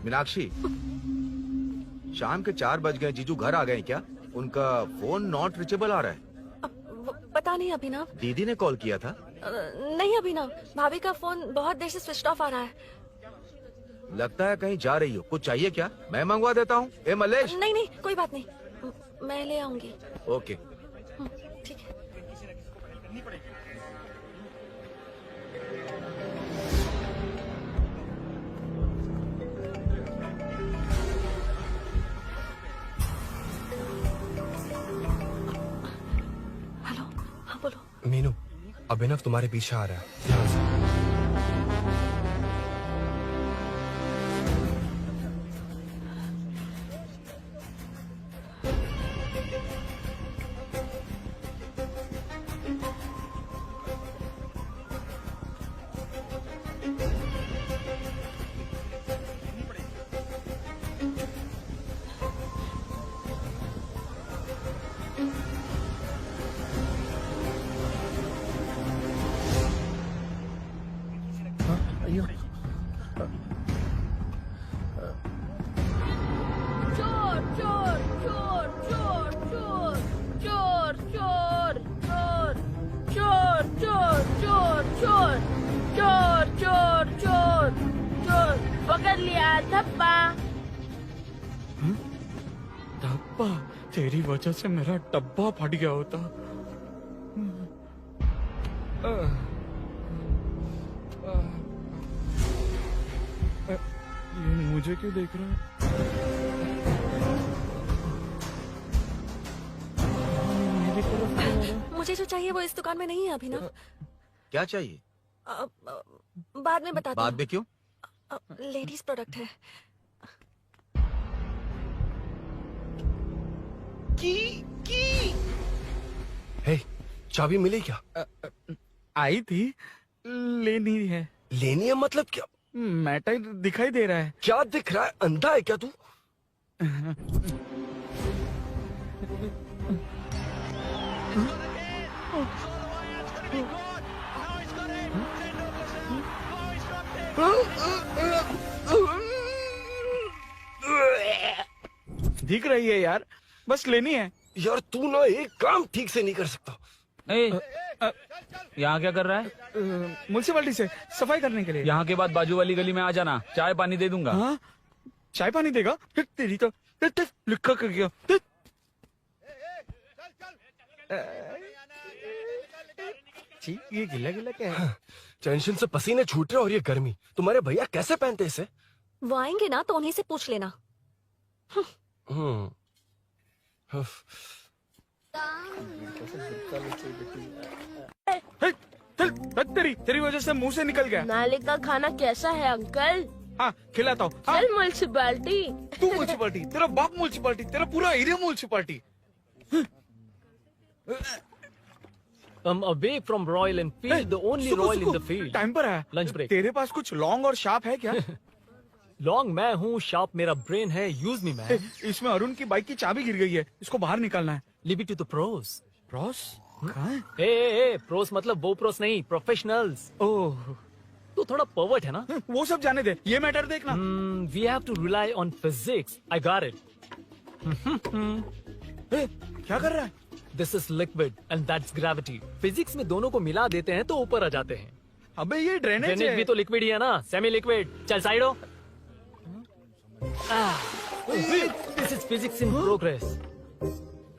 मीनाक्षी, शाम के 4 बज गए, जीजू घर आ गए क्या? उनका फोन नॉट रिचेबल आ रहा है। पता नहीं अभिनव। दीदी ने कॉल किया था? नहीं अभिनव, भाभी का फोन बहुत देर से स्विच ऑफ आ रहा है। लगता है कहीं जा रही हो। कुछ चाहिए क्या? मैं मंगवा देता हूँ। ए मलेश। नहीं नहीं कोई बात नहीं, मैं ले आऊंगी। ओके ठीक है। हेलो, हाँ बोलो। मीनू, अभिनव तुम्हारे पीछे आ रहा है, ध्यान से। चोर चोर चोर चोर चोर चोर चोर चोर चोर चोर चोर चोर चोर चोर चोर पकड़ लिया धप्पा। डब्बा? तेरी वजह से मेरा डब्बा फट गया होता। ये मुझे क्यों देख रहा है? मेरी तरफ क्यों आ रहा है? मुझे जो चाहिए वो इस दुकान में नहीं है अभिनव। क्या चाहिए? बाद में बताती बाद में क्यों? हूँ। लेडीज प्रोडक्ट है। हे, चाबी मिली क्या? आई थी, लेनी है। लेनी है मतलब क्या? मैटर दिखाई दे रहा है। क्या दिख रहा है? अंधा है क्या तू? दिख रही है यार, बस लेनी है। यार तू ना एक काम ठीक से नहीं कर सकता। यहाँ क्या कर रहा है? म्युनिसिपैलिटी से सफाई करने के लिए। यहाँ के बाद बाजू वाली गली में आ जाना, चाय पानी दे दूंगा। हाँ? चाय पानी देगा? तेरी तो लिखा कर गया। ये गिला गिला क्या है? टेंशन से पसीने छूट रहे और ये गर्मी, तुम्हारे भैया कैसे पहनते इसे? वो आएंगे ना तो उन्हीं से पूछ लेना। तेरी वजह से मुंह से निकल गया। नाले का खाना कैसा है अंकल? हाँ खिलाता हूँ। चल म्युनिसिपैलिटी। तू म्युनिसिपैलिटी, तेरा बाप म्युनिसिपैलिटी, तेरा पूरा area municipality. I'm away from Royal Enfield, the only Royal in the field. Time पर है। Lunch break. तेरे पास कुछ लॉन्ग और शार्प है क्या? लॉन्ग मैं हूँ, शार्प मेरा ब्रेन है, यूज मी मैन। इसमें अरुण की बाइक की चाबी गिर गई है, इसको बाहर निकालना है। Leave it to the pros. Pros? कहाँ है? ए प्रोस मतलब वो प्रोस नहीं, प्रोफेशनल्स। ओह, तू थोड़ा पर्वर्ट है ना? वो सब जाने दे, ये मैटर देखना। We have to rely on physics. I got it. क्या कर रहा है? This is liquid and that's gravity. Physics में दोनों को मिला देते हैं तो ऊपर आ जाते हैं। अबे ये ड्रेनेज है। भी तो लिक्विड ही है ना, सेमी लिक्विड। चल साइड हो। This is physics in progress.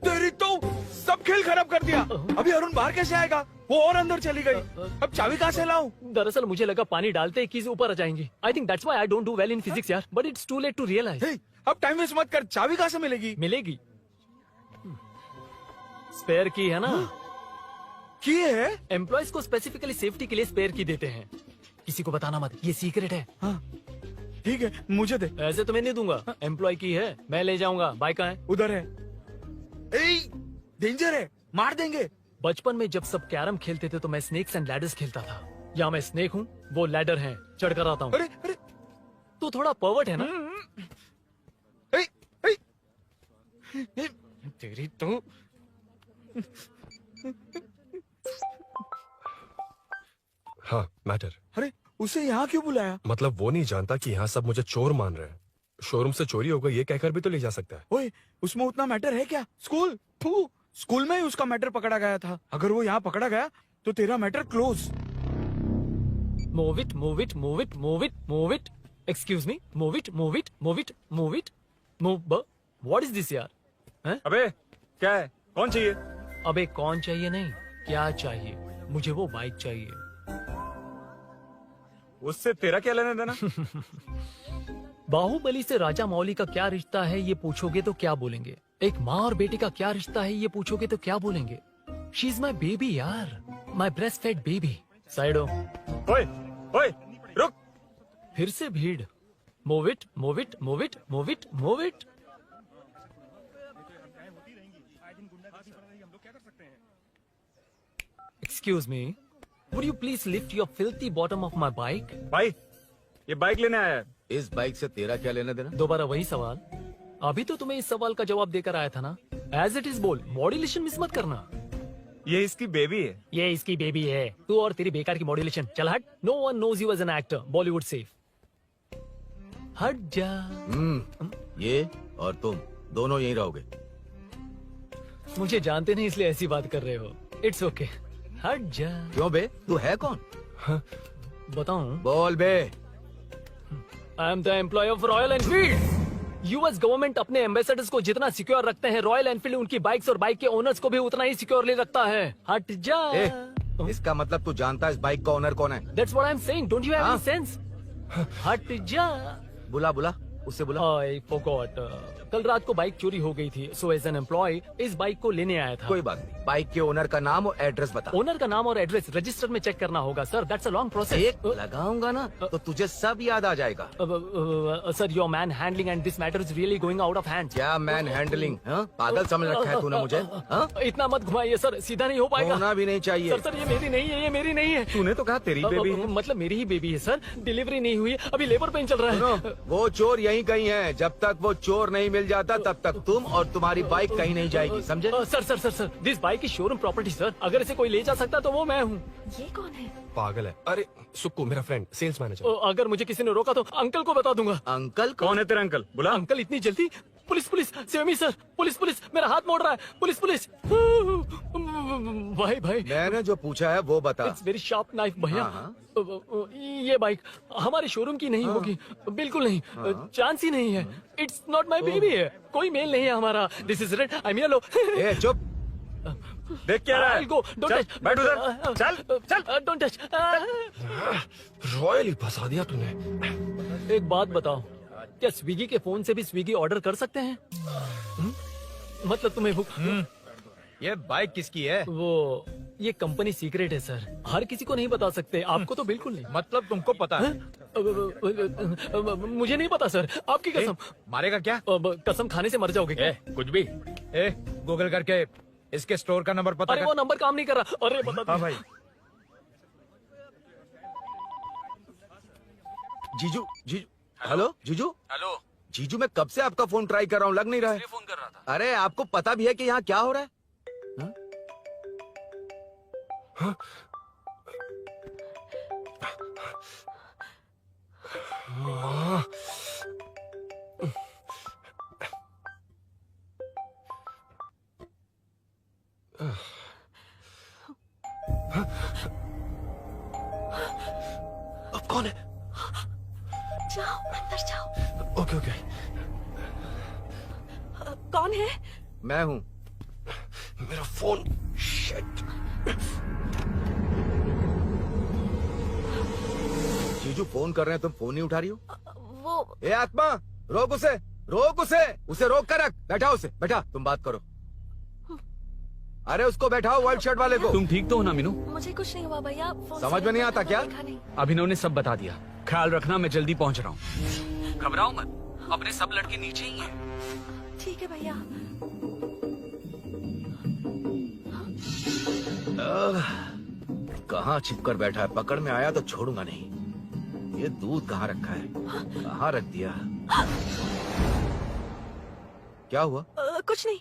तेरी तो सब खेल खराब कर दिया। अभी अरुण बाहर कैसे आएगा? वो और अंदर चली गई। अब चाबी कहाँ से लाऊं? दरअसल मुझे लगा पानी डालते ही कीज ऊपर आ जाएंगी। I think that's why I don't do well in physics यार। But it's too late to realize. अब टाइम वेस्ट मत कर, चाबी कहाँ से मिलेगी? मिलेगी। स्पेयर की है ना? की है? एम्प्लॉयज को स्पेसिफिकली सेफ्टी के लिए स्पेयर की देते हैं। किसी को बताना मत, ये सीक्रेट है। हाँ। ठीक है, मुझे दे। ऐसे तो मैं नहीं दूंगा, एम्प्लॉय की है, मैं ले जाऊंगा। बाइक कहाँ है? उधर है। डेंजर है, मार देंगे। बचपन में जब सब कैरम खेलते थे तो मैं स्नेक्स एंड लैडर्स खेलता था। या मैं स्नेक हूँ, वो लैडर है, चढ़ कर आता हूँ। अरे अरे, तू थोड़ा पर्वर्ट है ना? तेरी तो हाँ, मैटर। अरे उसे यहाँ क्यों बुलाया? मतलब वो नहीं जानता कि यहाँ सब मुझे चोर मान रहे हैं। शोरूम से चोरी हो गई ये कहकर भी तो ले जा सकता है। ओए, उसमें उतना मैटर है क्या? स्कूल में ही उसका मैटर पकड़ा गया था। अगर वो यहाँ पकड़ा गया तो तेरा matter close. Move it, move it, move it, move it, move it. Excuse me, move it, move it, move it, move it, move. What is this यार? हैं? अबे क्या है? कौन चाहिए? अबे कौन चाहिए नहीं, क्या चाहिए? मुझे वो बाइक चाहिए। उससे तेरा क्या लेना देना? बाहुबली से राजा मौली का क्या रिश्ता है ये पूछोगे तो क्या बोलेंगे? एक माँ और बेटी का क्या रिश्ता है ये पूछोगे तो क्या बोलेंगे? शी इज माई बेबी यार, my breast fed baby. Side हो। ओए रुक। फिर से भीड़। Move it, move it, move it, move it, move it. Excuse me, would you please lift your filthy bottom of my bike? भाई, ये bike लेने आया है। इस बाइक से तेरा क्या लेना देना? दोबारा वही सवाल। अभी तो तुम्हें इस सवाल का जवाब देकर आया था ना। एज इट इज बोल, मॉड्यूलेशन मिस मत करना। ये इसकी बेबी है। ये इसकी बेबी है। तू और तेरी बेकार की मॉड्यूलेशन। चल हट। No one knows you as an actor, Bollywood safe. हट जा। ये और तुम दोनों यहीं रहोगे। मुझे जानते नहीं इसलिए ऐसी बात कर रहे हो। इट्स ओके, हट जा। क्यों बे, तू है कौन? बताऊं? बोल बे। I am the employ of Royal Enfield. US government अपने एम्बेसडर्स को जितना सिक्योर रखते हैं, रॉयल एनफील्ड उनकी बाइक्स और बाइक के ओनर्स को भी उतना ही सिक्योरली रखता है। हट जा। इसका मतलब तू जानता है इस बाइक का ओनर कौन है? That's what I'm saying. Don't you have any sense? हट जा। बुला उससे बुला। I forgot. कल रात को बाइक चोरी हो गई थी, so as an employee इस बाइक को लेने आया था। कोई बात नहीं, बाइक के ओनर का नाम और एड्रेस बता। ओनर का नाम और एड्रेस रजिस्टर में चेक करना होगा sir. That's a long process. एक लगाऊंगा ना तो तुझे सब याद आ जाएगा। Sir, your man handling and this matter is really going out of hand. क्या मैन हैंडलिंग? पागल समझ रखा है तूने मुझे? इतना मत घुमाइए सर, सीधा नहीं हो पाएगा। होना भी नहीं चाहिए। सर, ये मेरी नहीं है, ये मेरी नहीं है। तूने तो कहा तेरी बेबी है। मतलब मेरी ही बेबी है सर। डिलीवरी नहीं हुई, अभी लेबर पेन चल रहा है। वो चोर यहीं कहीं है। जब तक वो चोर नहीं मिल जाता तब तक तुम और तुम्हारी बाइक कहीं नहीं जाएगी, समझे? Sir, this bike is showroom property sir. अगर इसे कोई ले जा सकता तो वो मैं हूँ। ये कौन है? पागल है। अरे सुक्कू, मेरा फ्रेंड, सेल्स मैनेजर। अगर मुझे किसी ने रोका तो अंकल को बता दूंगा। अंकल? कौन है तेरा अंकल? बुला। अंकल इतनी जल्दी? Police, save me sir. Police, मेरा हाथ मोड़ रहा है। पुलिस। भाई मैंने जो पूछा है वो बता। इट्स वेरी शार्प नाइफ भैया। ये बाइक हमारे शोरूम की नहीं होगी, बिल्कुल नहीं। चांस ही नहीं है। इट्स नॉट माई बेबी है। कोई मेल नहीं है हमारा। This is red, I am yellow. चुप। देख क्या रहा है? I'll go. Don't touch. बैठ उधर। चल। Don't touch. रॉयल ही फंसा दिया तूने। एक बात बताओ, क्या स्विगी के फोन से भी स्विगी ऑर्डर कर सकते हैं? मतलब तुम्हें भूख? ये बाइक किसकी है? ये कंपनी सीक्रेट है सर, हर किसी को नहीं बता सकते। आपको तो बिल्कुल नहीं। मतलब तुमको पता है? मुझे नहीं पता सर, आपकी कसम। मारेगा क्या? कसम खाने से मर जाओगे क्या? कुछ भी। गूगल करके इसके स्टोर का नंबर पता अरे कर। वो नंबर काम नहीं कर रहा। अरे बता। हाँ भाई। जीजू। हेलो जीजू, मैं कब से आपका फोन ट्राई कर रहा हूँ, लग नहीं रहा है। फोन कर रहा था। अरे आपको पता भी है कि यहाँ क्या हो रहा है? अब कौन है? जाओ अंदर जाओ। ओके। कौन है? मैं हूँ। मेरा फोन। शिट। जीजू फोन कर रहे हैं, तुम फोन नहीं उठा रही हो? वो ए आत्मा, रोक उसे रोक कर रख। बैठा उसे, बैठा। तुम बात करो। अरे उसको बैठाओ, व्हाइट शर्ट वाले को। तुम ठीक तो हो ना मीनू? मुझे कुछ नहीं हुआ भैया। समझ में नहीं आता क्या? अभिनव ने सब बता दिया। ख्याल रखना, मैं जल्दी पहुंच रहा हूँ। घबराओ मत, अपने सब लड़के नीचे ही हैं। ठीक है भैया। कहाँ छिप कर बैठा है? पकड़ में आया तो छोड़ूंगा नहीं। ये दूध कहाँ रखा है? कहाँ रख दिया? क्या हुआ? कुछ नहीं।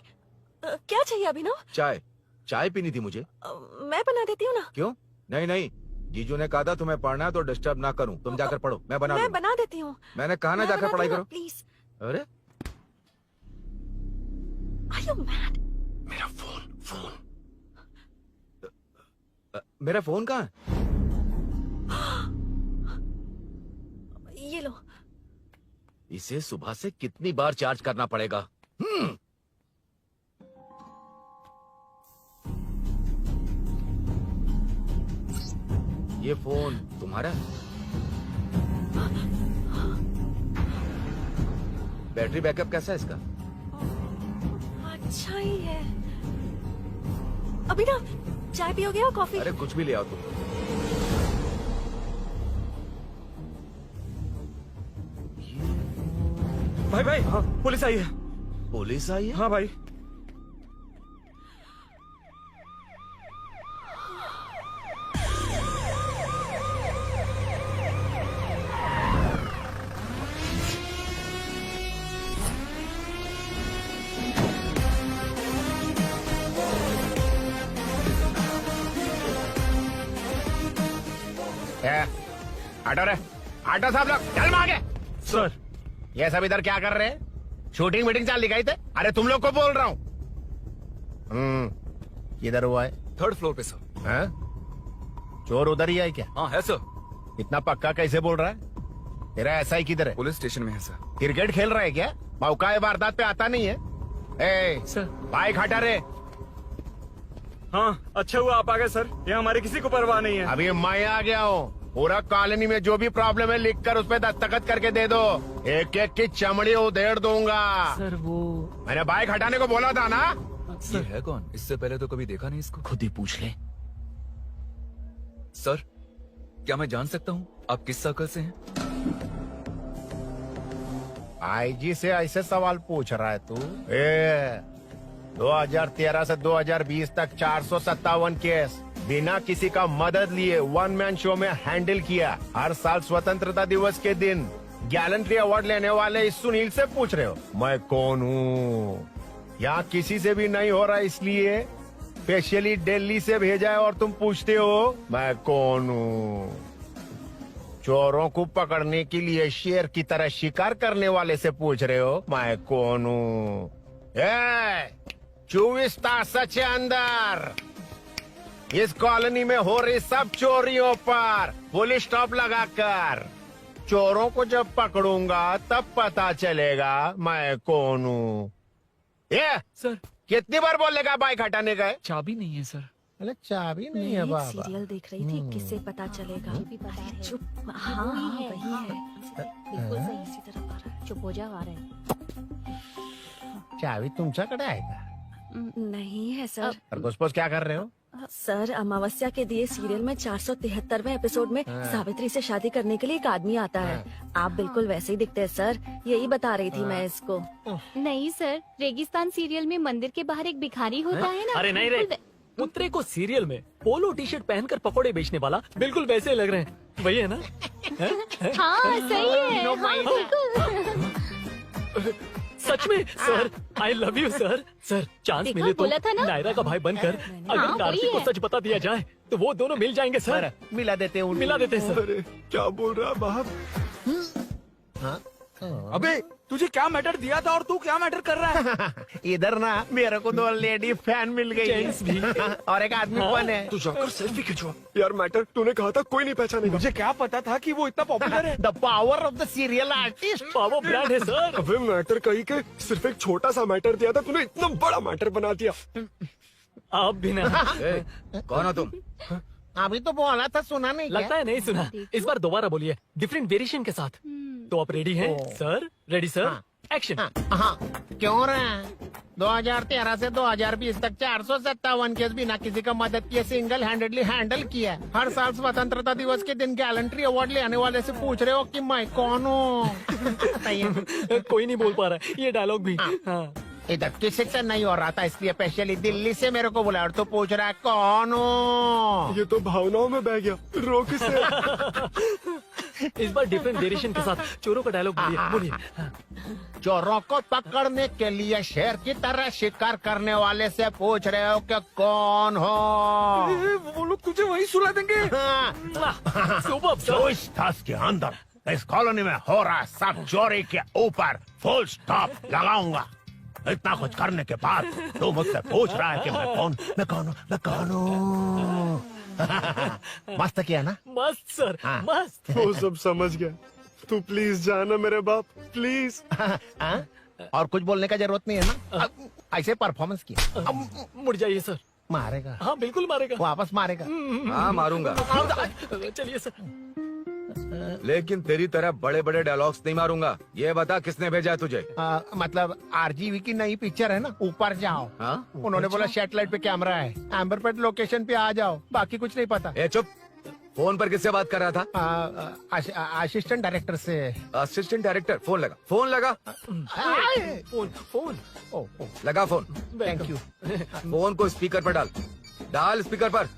क्या चाहिए अभिनव? चाय। चाय पीनी थी मुझे। मैं बना देती हूँ ना। क्यों? नहीं नहीं, जीजू ने कहा था तुम्हें पढ़ना है तो डिस्टर्ब ना करूं। तुम जाकर पढ़ो, मैं बना देती हूँ। मैंने कहा ना जाकर पढ़ाई करो प्लीज। अरे Are you mad? मेरा फोन मेरा फोन कहाँ है? ये लो। इसे सुबह से कितनी बार चार्ज करना पड़ेगा? ये फोन तुम्हारा है? बैटरी बैकअप कैसा है इसका? अच्छा ही है। अभिनव, चाय पियोगे या कॉफी? अरे कुछ भी ले आओ तुम। भाई भाई, हाँ, पुलिस आई है। पुलिस आई है? हाँ भाई। ऑटो रे, ऑटो साहब लोग चल मांगे। सर, ये सब इधर क्या कर रहे हैं? शूटिंग मीटिंग चाल दिखाई थे? अरे तुम लोग को बोल रहा हूँ। किधर हुआ है? 3rd फ्लोर पे सर। हैं? चोर उधर ही है क्या? हाँ है सर। इतना पक्का कैसे बोल रहा है? तेरा ऐसा ही किधर है? पुलिस स्टेशन में है सर। क्रिकेट खेल रहा है क्या? मौका है वारदात पे आता नहीं है? ए सर, बाइक हटा रे। हाँ, अच्छा हुआ आप आ गए सर। ये हमारे किसी को परवाह नहीं है। अभी मैं आ गया हूँ। पूरा कॉलोनी में जो भी प्रॉब्लम है लिख कर उस पे दस्तखत करके दे दो। एक एक की चमड़ी उधेड़ दूंगा। सर वो मैंने बाइक हटाने को बोला था ना? ये है कौन? इससे पहले तो कभी देखा नहीं इसको। खुद ही पूछ ले। सर, क्या मैं जान सकता हूँ आप किस सर्कल से हैं? आईजी से ऐसे सवाल पूछ रहा है तू? 2013 से 2020 तक 457 केस बिना किसी का मदद लिए 1 मैन शो में हैंडल किया। हर साल स्वतंत्रता दिवस के दिन गैलेंट्री अवार्ड लेने वाले इस सुनील से पूछ रहे हो मैं कौन हूँ? यहाँ किसी से भी नहीं हो रहा, इसलिए स्पेशली दिल्ली से भेजा है और तुम पूछते हो मैं कौन हूँ? चोरों को पकड़ने के लिए शेर की तरह शिकार करने वाले से पूछ रहे हो मैं कौन हूँ? 24 तास के अंदर इस कॉलोनी में हो रही सब चोरियों पर पुलिस स्टॉप लगाकर चोरों को जब पकड़ूंगा तब पता चलेगा मैं कौन हूँ। ये सर, कितनी बार बोलेगा बाइक हटाने का? चाबी नहीं है सर। अरे चाबी नहीं है मैं एक बाबा। सीरियल देख रही थी, किससे पता चलेगा? अरे चुप। हाँ वही है। बिल्कुल सही, इसी तरफ आ रहा है। चुप हो जाओ, आ रहे हैं। चाबी तुमच्याकडे आहे का? नहीं है सर। और घुसपौस क्या कर रहे हो? सर, अमावस्या के दिए सीरियल में 473वें एपिसोड में सावित्री से शादी करने के लिए एक आदमी आता है। आप बिल्कुल वैसे ही दिखते हैं सर, यही बता रही थी मैं इसको। नहीं सर, रेगिस्तान सीरियल में मंदिर के बाहर एक भिखारी होता है ना। अरे नहीं रे, पुत्रे को सीरियल में पोलो टी शर्ट पहनकर पकोड़े बेचने वाला बिल्कुल वैसे लग रहे हैं। वही है ना? हाँ सही है। हाँ, बिल्कुल। सच में sir, I love you sir. Sir, chance देखा, मिले तो बोला था ना? नायरा का भाई बनकर अगर हाँ, कार्तिक वही को है। सच बता दिया जाए तो वो दोनों मिल जाएंगे सर। मिला देते हैं मिला देते हैं सर। अरे क्या बोल रहा है बाप? अबे तुझे क्या मैटर दिया था और तू क्या मैटर कर रहा है? इधर ना मेरे को 2 लेडी फैन मिल गई जेंट्स भी। और एक आदमी फन है। तू जाकर सेल्फी खिंचवा। यार मैटर तूने कहा था कोई नहीं पहचानेगा। मुझे क्या पता था कि वो इतना पॉपुलर है। The power of the serial artist. Power brand है सर। अबे मैटर कहीं के सिर्फ एक छोटा सा मैटर दिया था, तूने इतना बड़ा मैटर बना दिया। आप भी ना। कौन हो तुम? अभी तो बोला था, सुना नहीं क्या? लगता है नहीं सुना। इस बार दोबारा बोलिए, डिफरेंट वेरिएशन के साथ। तो आप रेडी हैं सर? Ready sir? एक्शन। हाँ, क्यों रहा? 2013 से 2020 तक 457 केस बिना किसी का मदद किए सिंगल हैंडेडली हैंडल किया है। हर साल स्वतंत्रता दिवस के दिन गैलेंट्री अवार्ड लेने वाले से पूछ रहे हो कि मैं कौन हूँ? कोई नहीं बोल पा रहा है ये डायलॉग भी। हाँ। इधर किसी से नहीं हो रहा था, इसलिए स्पेशली दिल्ली से मेरे को बुलाया और तू पूछ रहा है कौन हूँ? ये तो भावनाओं में बह गया। रोक इसे। इस बार डिफरेंट वेरिएशन के साथ चोरों का डायलॉग बोलिए। चोरों को पकड़ने के लिए शेर की तरह शिकार करने वाले से पूछ रहे हो कि कौन हो? वो लोग तुझे वही सुला देंगे। जो इस दस के अंदर इस कॉलोनी में हो रहा सब चोरी के ऊपर फुल स्टॉप लगाऊंगा। इतना कुछ करने के बाद तू मुझसे पूछ रहा है कि मैं कौन हूँ? मस्त किया ना? मस्त सर, मस्त। वो सब समझ गया। तू प्लीज जाना मेरे बाप, प्लीज। और कुछ बोलने का जरूरत नहीं है ना? ऐसे परफॉर्मेंस किया। मुड़ जाइए सर। मारेगा? हाँ बिल्कुल मारेगा। वापस मारेगा? हाँ मारूंगा। चलिए सर। लेकिन तेरी तरह बड़े बड़े डायलॉग्स नहीं मारूंगा। ये बता किसने भेजा है तुझे? मतलब आरजीवी की नई पिक्चर है ना, ऊपर जाओ। उन्होंने बोला सैटेलाइट पे कैमरा है, एम्बरपेट लोकेशन पे आ जाओ, बाकी कुछ नहीं पता। ए चुप। फोन पर किससे बात कर रहा था? असिस्टेंट डायरेक्टर से। Assistant director? फोन लगा, फोन लगा। फोन लगा फोन। Thank you. फोन को स्पीकर पर डाल। डाल स्पीकर पर।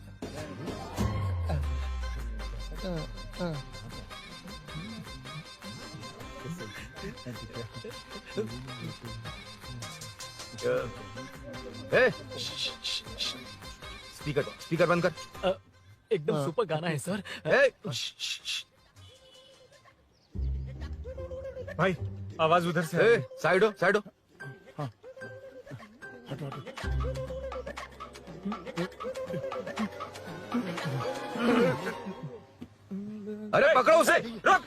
स्पीकर बंद कर। एकदम सुपर गाना है सर। भाई आवाज उधर से। साइड हो, साइड हो। अरे पकड़ो उसे। रुक,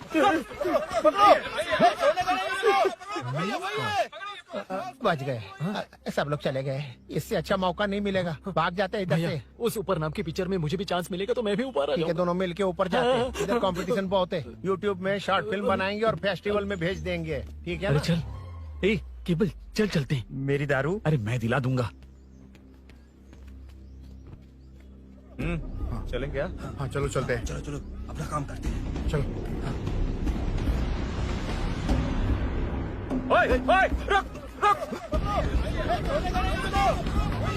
बच गए। सब लोग चले गए। इससे अच्छा मौका नहीं मिलेगा। भाग जाते हैं इधर से। उस ऊपर नाम की पिक्चर में मुझे भी चांस मिलेगा तो मैं भी ऊपर आ ठीक है, दोनों मिलके ऊपर जाते हैं। इधर कंपटीशन बहुत है। यूट्यूब में शॉर्ट फिल्म बनाएंगे और फेस्टिवल में भेज देंगे। ठीक है अरे ना? चल, ए केबल चल चलते हैं। मेरी दारू? अरे मैं दिला दूंगा। चलेंगे क्या? हाँ चलो चलते हैं। चलो अपना काम करते हैं। चलो। ओए, ओए, रुक, रुक।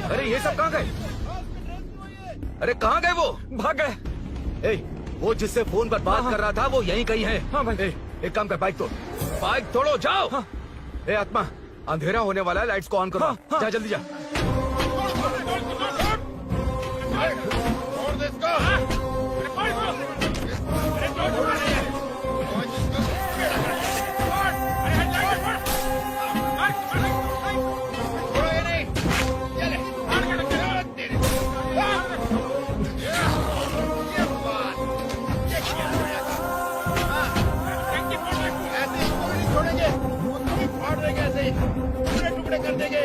अरे ये सब कहाँ गए? अरे कहाँ गए वो? भाग गए। ए, वो जिससे फोन पर बात कर रहा था वो यहीं कहीं है। हाँ भाई। एक काम कर, बाइक तोड़। बाइक तोड़ो, जाओ। ए आत्मा, अंधेरा होने वाला है, लाइट्स को ऑन करो। जा जल्दी जा। टुकड़े कर देंगे।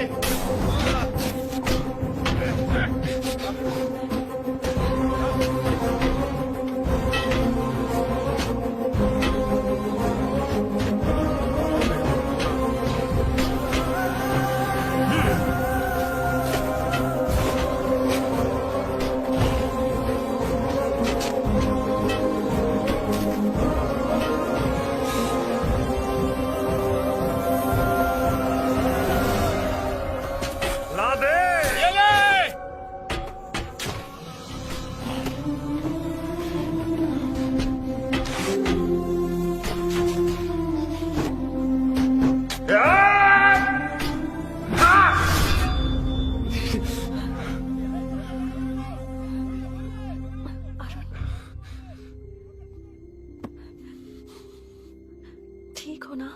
ठीक हो ना?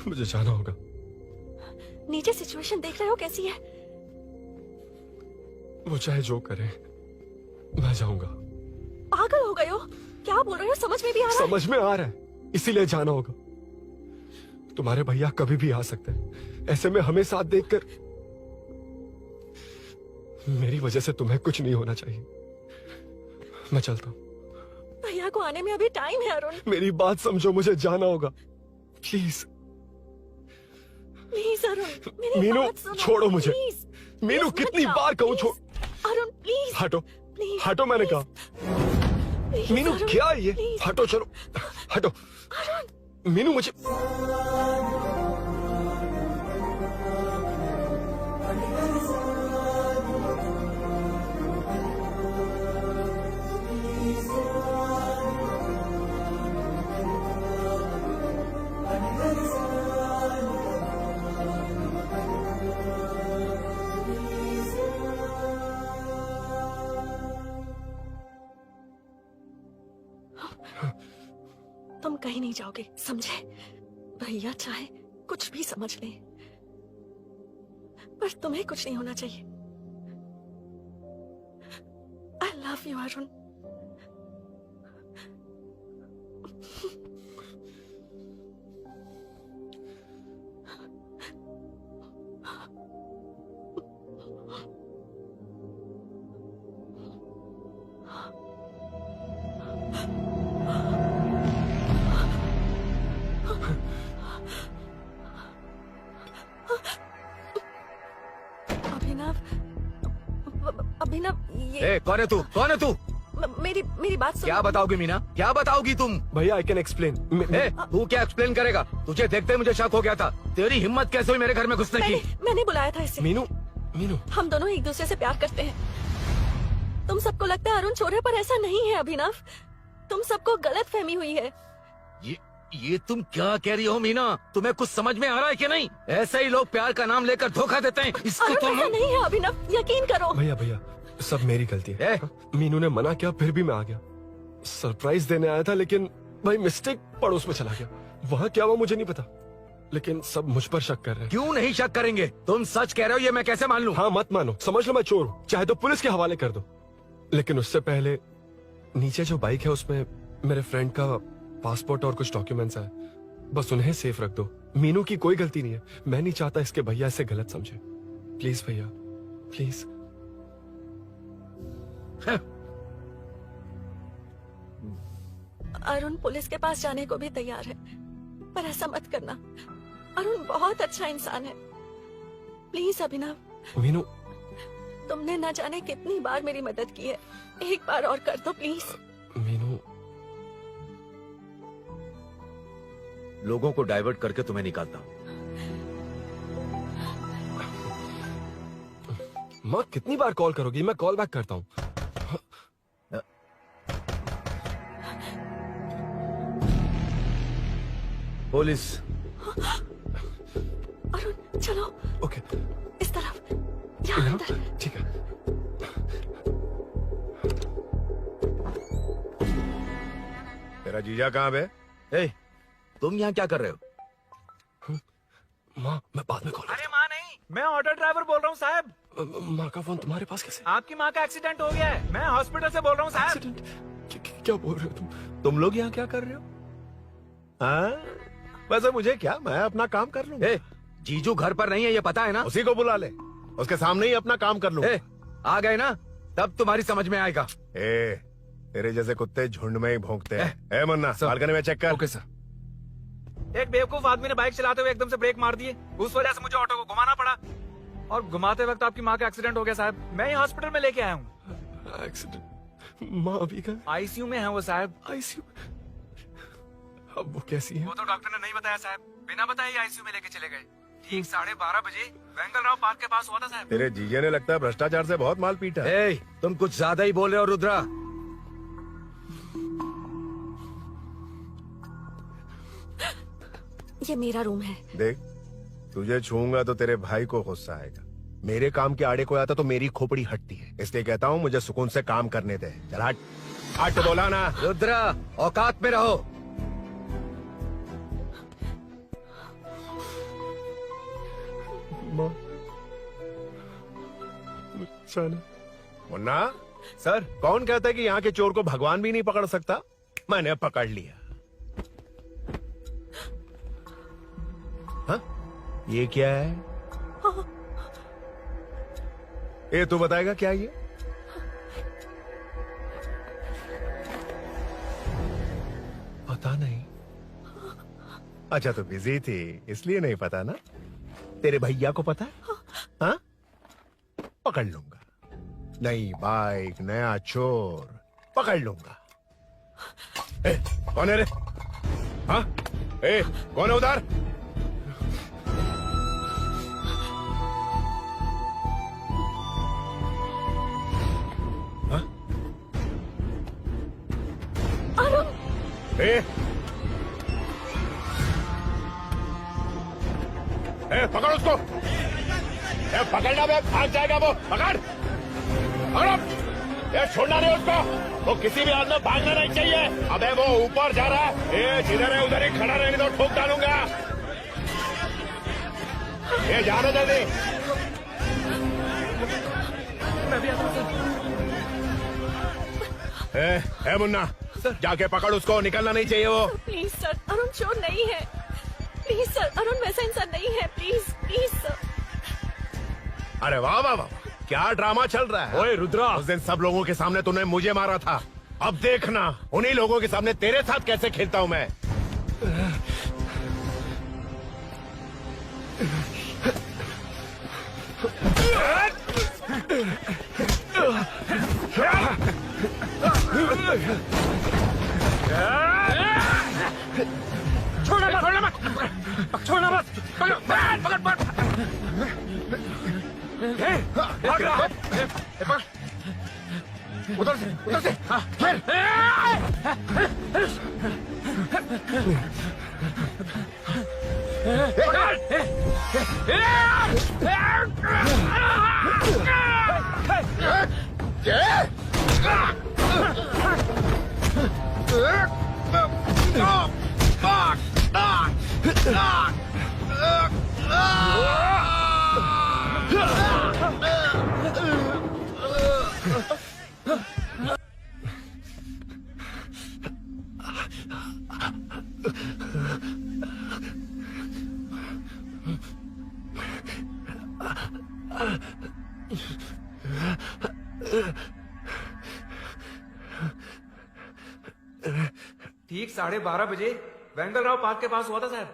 मुझे जाना होगा। नीचे सिचुएशन देख रहे हो कैसी है? वो चाहे जो करे, मैं जाऊंगा। पागल हो गए हो? क्या बोल रहे हो? समझ में भी आ रहा है? समझ में आ रहा है, इसीलिए जाना होगा। तुम्हारे भैया कभी भी आ सकते हैं। ऐसे में हमें साथ देखकर मेरी वजह से तुम्हें कुछ नहीं होना चाहिए। मैं चलता हूँ। भैया को आने में अभी टाइम है अरुण। मेरी बात समझो, मुझे जाना होगा। प्लीज प्लीज अरुण, मेरी मीनू बात सुनो, छोड़ो मुझे। प्लीज, मीनू प्लीज मत कितनी जाओ, बार कहूँ छोड़। प्लीज। अरुण प्लीज हटो प्लीज, हटो मैंने कहा। प्लीज, मीनू अरुण, क्या ये? प्लीज। हटो चलो हटो। मीनू मुझे तुम कहीं नहीं जाओगे, समझे? भैया चाहे कुछ भी समझ ले, पर तुम्हें कुछ नहीं होना चाहिए। I love you Arun. Abhinav, ये कौन है तू? कौन है तू? मेरी बात सुनो। क्या बताओगी मीना? क्या बताओगी तुम? भैया आई कैन एक्सप्लेन। तू क्या एक्सप्लेन करेगा? तुझे देखते मुझे शक हो गया था। तेरी हिम्मत कैसे हुई मेरे घर में घुसने की? मैंने बुलाया था इसे। मीनू मीनू हम दोनों एक दूसरे से प्यार करते हैं। तुम सबको लगता है अरुण चोर है, पर ऐसा नहीं है अभिनव। तुम सबको गलत फहमी हुई है। ये तुम क्या कह रही हो मीना? तुम्हें कुछ समझ में आ रहा है कि नहीं? ऐसे ही लोग प्यार का नाम लेकर धोखा देते हैं। इसको अरुण तुम ऐसा नहीं है अभिनव, यकीन करो। भैया भैया सब मेरी गलती है। मीनू ने मना किया फिर भी मैं आ गया। सरप्राइज देने आया था लेकिन भाई मिस्टेक पड़ोस में चला गया। वहाँ क्या हुआ मुझे नहीं पता, लेकिन सब मुझ पर शक कर रहे हैं। क्यों नहीं शक करेंगे? तुम सच कह रहे हो, ये मैं कैसे मान लूं? हाँ मत मानो, समझ लो मैं चोर हूँ, चाहे तो पुलिस के हवाले कर दो। लेकिन उससे पहले नीचे जो बाइक है उसमें मेरे फ्रेंड का पासपोर्ट और कुछ डॉक्यूमेंट्स है, बस उन्हें सेफ रख दो। मीनू की कोई गलती नहीं है। मैं नहीं चाहता इसके भैया इसे गलत समझे। प्लीज भैया प्लीज। अरुण पुलिस के पास जाने को भी तैयार है, पर ऐसा मत करना। अरुण बहुत अच्छा इंसान है। प्लीज अभिनव। मीनू तुमने न जाने कितनी बार मेरी मदद की है, एक बार और कर दो प्लीज। मीनू लोगों को डाइवर्ट करके तुम्हें निकालता हूँ। माँ कितनी बार कॉल करोगी? मैं कॉल बैक करता हूँ। पुलिस। अरुण चलो। ओके इस तरफ। यहाँ अंदर। ठीक है। तेरा जीजा कहाँ पे? तुम यहाँ क्या कर रहे हो? माँ मैं बाद में कॉल। अरे माँ नहीं, मैं ऑटो ड्राइवर बोल रहा हूँ साहब। माँ का फोन तुम्हारे पास कैसे? आपकी माँ का एक्सीडेंट हो गया है, मैं हॉस्पिटल से बोल रहा हूँ साहब। क्या बोल रहे हो तुम लोग यहाँ क्या कर रहे हो? हाँ वैसे मुझे क्या, मैं अपना काम कर लूँ। जीजू घर पर नहीं है ये पता है ना? उसी को बुला ले, उसके सामने ही अपना काम कर लूँ। आ गए ना, तब तुम्हारी समझ में आएगा। तेरे जैसे कुत्ते झुंड में ही भौंकते हैं। मुन्ना बालकनी में चेक कर। Okay sir. एक बेवकूफ आदमी ने बाइक चलाते हुए एकदम से ब्रेक मार दिए, उस वजह से मुझे ऑटो को घुमाना पड़ा और घुमाते वक्त आपकी माँ का एक्सीडेंट हो गया साहब। मैं ही हॉस्पिटल में लेके आया हूँ। एक्सीडेंट? माँ अभी कहाँ? आईसीयू में है वो साहब। आईसीयू? अब वो कैसी है? वो तो डॉक्टर ने नहीं बताया साहब, बिना बताए आईसीयू में लेके चले गए। ठीक 12:30 बजे वेंगल राव पार्क के पास हुआ था साहब। तेरे जीजे ने लगता है भ्रष्टाचार से बहुत माल पीटा। तुम कुछ ज्यादा ही बोल रहे हो रुद्रा। ये मेरा रूम है। देख तुझे छूंगा तो तेरे भाई को गुस्सा आएगा। मेरे काम के आड़े को आता तो मेरी खोपड़ी हटती है, इसलिए कहता हूँ मुझे सुकून से काम करने दे। चल हट। हट बोला ना। रुद्रा औकात में रहो। मुन्ना सर, कौन कहता है कि यहाँ के चोर को भगवान भी नहीं पकड़ सकता? मैंने पकड़ लिया। हाँ? ये क्या है? ये तू बताएगा क्या ये? पता नहीं। अच्छा तो बिजी थी इसलिए नहीं पता ना? तेरे भैया को पता है? हाँ? पकड़ लूंगा। नई बाइक, नया चोर, पकड़ लूंगा। ए, कौन है रे? हाँ? ए, कौन है उधर? हाँ? ए, पकड़ उसको। पकड़ना बे, भाग जाएगा वो। पकड़, पकड़ो। छोड़ना नहीं उसको। वो किसी भी हाल में भागना नहीं चाहिए। अबे वो ऊपर जा रहा है। जिधर है उधर ही खड़ा रहने दो, ठोक डालूंगा। जानो जल्दी। मैं भी आता हूँ सर। मुन्ना, जाके पकड़ उसको, निकलना नहीं चाहिए वो। प्लीज सर, अरुण चोर नहीं है। प्लीज सर, अरुण वैसा इंसान नहीं है। Please please sir. अरे वाह वाह वाह, क्या ड्रामा चल रहा है। ओए रुद्रा, उस दिन सब लोगों के सामने तूने मुझे मारा था, अब देखना उन्हीं लोगों के सामने तेरे साथ कैसे खेलता हूं मैं। छोड़ना मत, छोड़ना मत, छोड़ना मत। पकड़, पकड़, पकड़। भाग रहा। उधर से, उधर से। फिर। ठीक 12:30 बजे वेंगल राव पार्क के पास हुआ था साहब।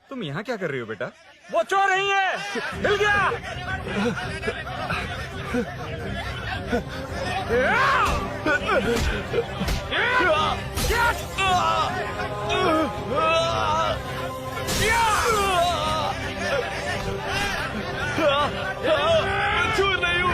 तुम यहाँ क्या कर रही हो बेटा? वो चोर नहीं है, हिल गया। चोर नहीं हूँ।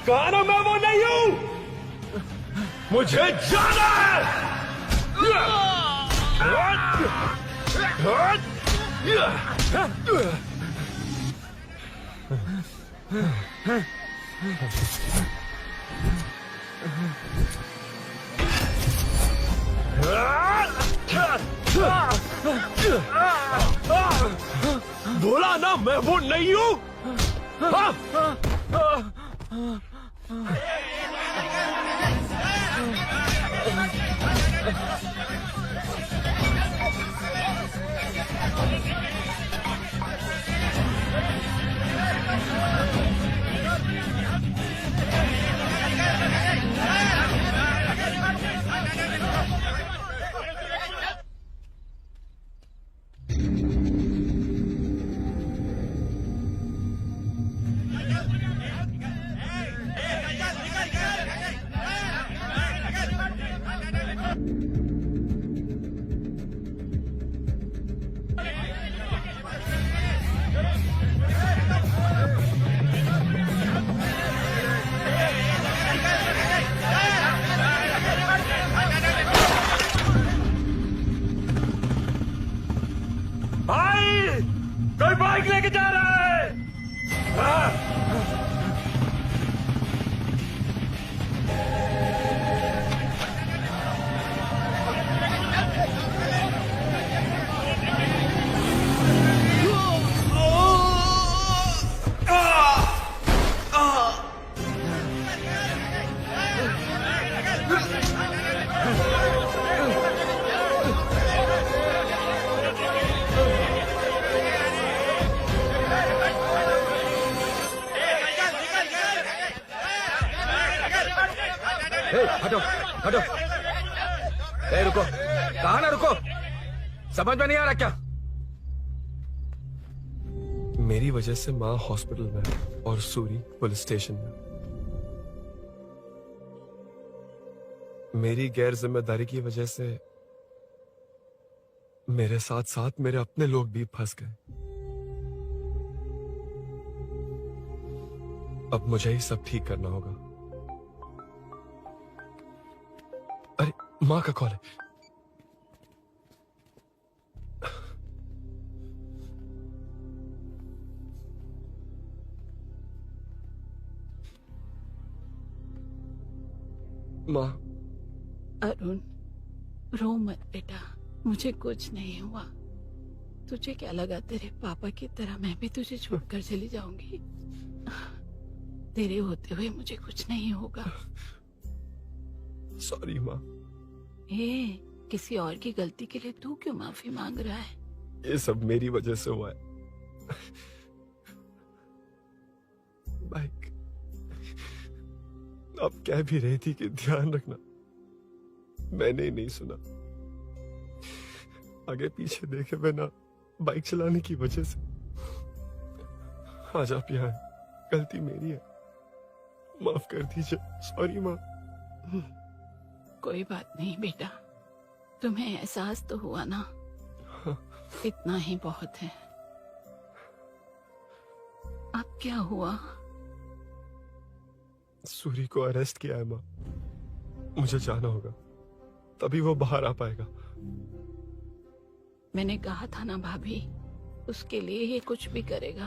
कहा मैं वो नहीं हूँ, मुझे जाना है। बोला ना मैं वो नहीं हूँ। कोई बाइक लेके जा रहा है। हटो हटो। ए रुको, कहा ना रुको, समझ में नहीं आ रहा क्या? मेरी वजह से माँ हॉस्पिटल में और सूरी पुलिस स्टेशन में। मेरी गैर जिम्मेदारी की वजह से मेरे साथ साथ मेरे अपने लोग भी फंस गए। अब मुझे ही सब ठीक करना होगा। अरे माँ का कॉल है। माँ। अरुण, रो मत बेटा, मुझे कुछ नहीं हुआ। तुझे क्या लगा तेरे पापा की तरह मैं भी तुझे छोड़कर चली जाऊंगी? तेरे होते हुए मुझे कुछ नहीं होगा। सॉरी माँ। ए, किसी और की गलती के लिए तू क्यों माफी मांग रहा है? ये सब मेरी वजह से हुआ है। बाइक अब कह भी रही थी कि ध्यान रखना, मैंने ही नहीं सुना। आगे पीछे देखे बिना बाइक चलाने की वजह से आज आप यहाँ हैं। गलती मेरी है, माफ कर दीजिए। सॉरी माँ। कोई बात नहीं बेटा, तुम्हें एहसास तो हुआ ना, इतना ही बहुत है। अब क्या हुआ? सूरी को अरेस्ट किया है माँ, मुझे जाना होगा, तभी वो बाहर आ पाएगा। मैंने कहा था ना भाभी, उसके लिए ये कुछ भी करेगा।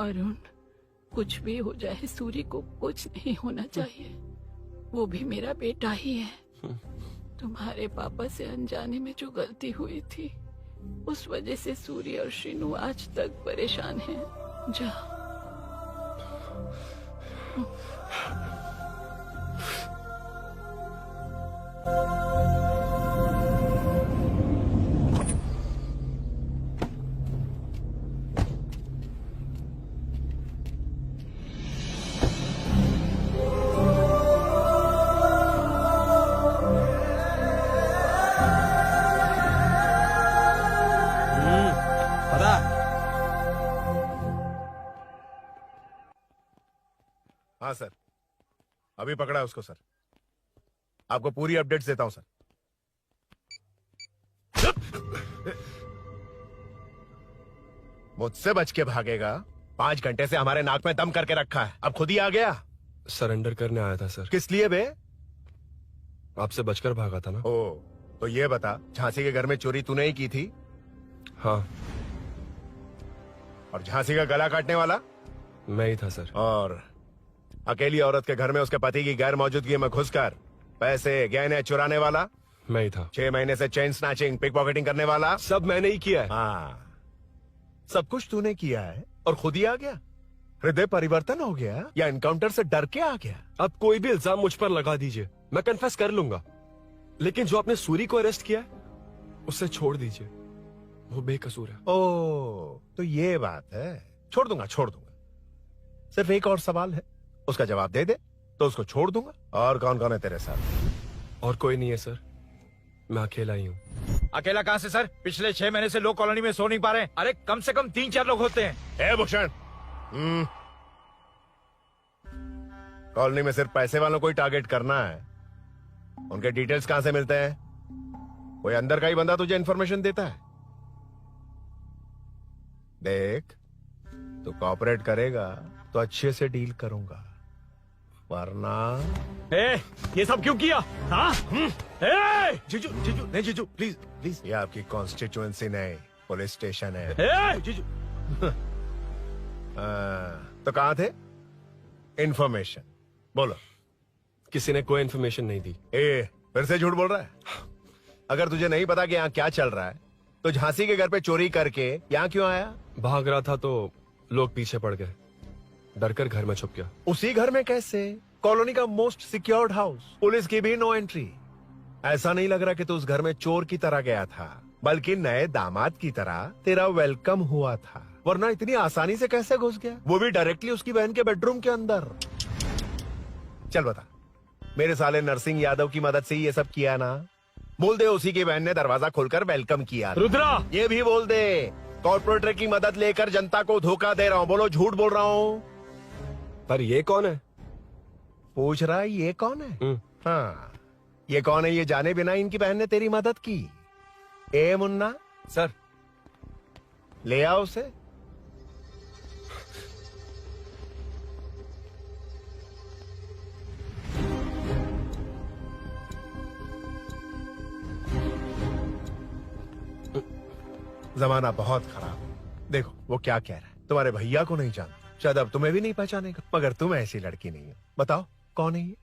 अरुण, कुछ भी हो जाए सूरी को कुछ नहीं होना चाहिए। वो भी मेरा बेटा ही है। तुम्हारे पापा से अनजाने में जो गलती हुई थी, उस वजह से सूरी और श्रीनु आज तक परेशान हैं। जा। हाँ सर, अभी पकड़ा है उसको सर। आपको पूरी अपडेट्स देता हूं सर। मुझसे बच के भागेगा? 5 घंटे से हमारे नाक में दम करके रखा है, अब खुद ही आ गया। सरेंडर करने आया था सर। किस लिए बे? आपसे बचकर भागा था ना। ओ, तो ये बता, झांसी के घर में चोरी तूने ही की थी? हाँ। और झांसी का गला काटने वाला? मैं ही था सर। और अकेली औरत के घर में उसके पति की गैर मौजूदगी में घुसकर पैसे गहने चुराने वाला? मैं ही था। 6 महीने से चेन स्नैचिंग, पिक पॉकेटिंग करने वाला? सब मैंने ही किया है। हाँ, सब कुछ तूने किया है और खुद ही आ गया? हृदय परिवर्तन हो गया या एनकाउंटर से डर के आ गया? अब कोई भी इल्जाम मुझ पर लगा दीजिए, मैं कन्फेस कर लूंगा। लेकिन जो आपने सूरी को अरेस्ट किया है, उसे छोड़ दीजिए, वो बेकसूर है। ओ, तो ये बात है। छोड़ दूंगा, छोड़ दूंगा। सिर्फ एक और सवाल है, उसका जवाब दे दे तो उसको छोड़ दूंगा। और कौन कौन है तेरे साथ? और कोई नहीं है सर, मैं अकेला ही हूँ। अकेला कहाँ से सर? पिछले 6 महीने से लोग कॉलोनी में सो नहीं पा रहे। अरे कम से कम 3-4 लोग होते हैं। ए भूषण, कॉलोनी में सिर्फ पैसे वालों को ही टारगेट करना है। उनके डिटेल्स कहां से मिलते हैं? कोई अंदर का ही बंदा तुझे इंफॉर्मेशन देता है? देख, तू कॉपरेट करेगा तो अच्छे से डील करूंगा, वरना ये सब क्यों किया? हाँ? जीजू जीजू नहीं, जीजू प्लीज प्लीज। ये आपकी कॉन्स्टिट्यूएंसी नहीं, पुलिस स्टेशन है। जीजू तो कहाँ थे? इन्फॉर्मेशन बोलो। किसी ने कोई इन्फॉर्मेशन नहीं दी। फिर से झूठ बोल रहा है? अगर तुझे नहीं पता कि यहाँ क्या चल रहा है तो झांसी के घर पे चोरी करके यहाँ क्यों आया? भाग रहा था तो लोग पीछे पड़ गए, डर कर घर में छुप गया। उसी घर में कैसे? कॉलोनी का मोस्ट सिक्योर्ड हाउस, पुलिस की भी नो एंट्री। ऐसा नहीं लग रहा कि तू उस घर में चोर की तरह गया था, बल्कि नए दामाद की तरह तेरा वेलकम हुआ था। वरना इतनी आसानी से कैसे घुस गया, वो भी डायरेक्टली उसकी बहन के बेडरूम के अंदर? चल बता, मेरे साले नरसिंह यादव की मदद से ही ये सब किया ना? बोल दे उसी की बहन ने दरवाजा खोलकर वेलकम किया। रुद्रा, ये भी बोल दे कॉर्पोरेटर की मदद लेकर जनता को धोखा दे रहा हूँ। बोलो झूठ बोल रहा हूँ। पर ये कौन है? पूछ रहा है ये कौन है? हाँ, ये कौन है ये जाने बिना इनकी बहन ने तेरी मदद की। ए मुन्ना सर, ले आओ उसे। जमाना बहुत खराब है। देखो वो क्या कह रहा है। तुम्हारे भैया को नहीं जानता, शायद अब तुम्हें भी नहीं पहचानेगा, मगर तुम ऐसी लड़की नहीं हो। बताओ कौन है ये?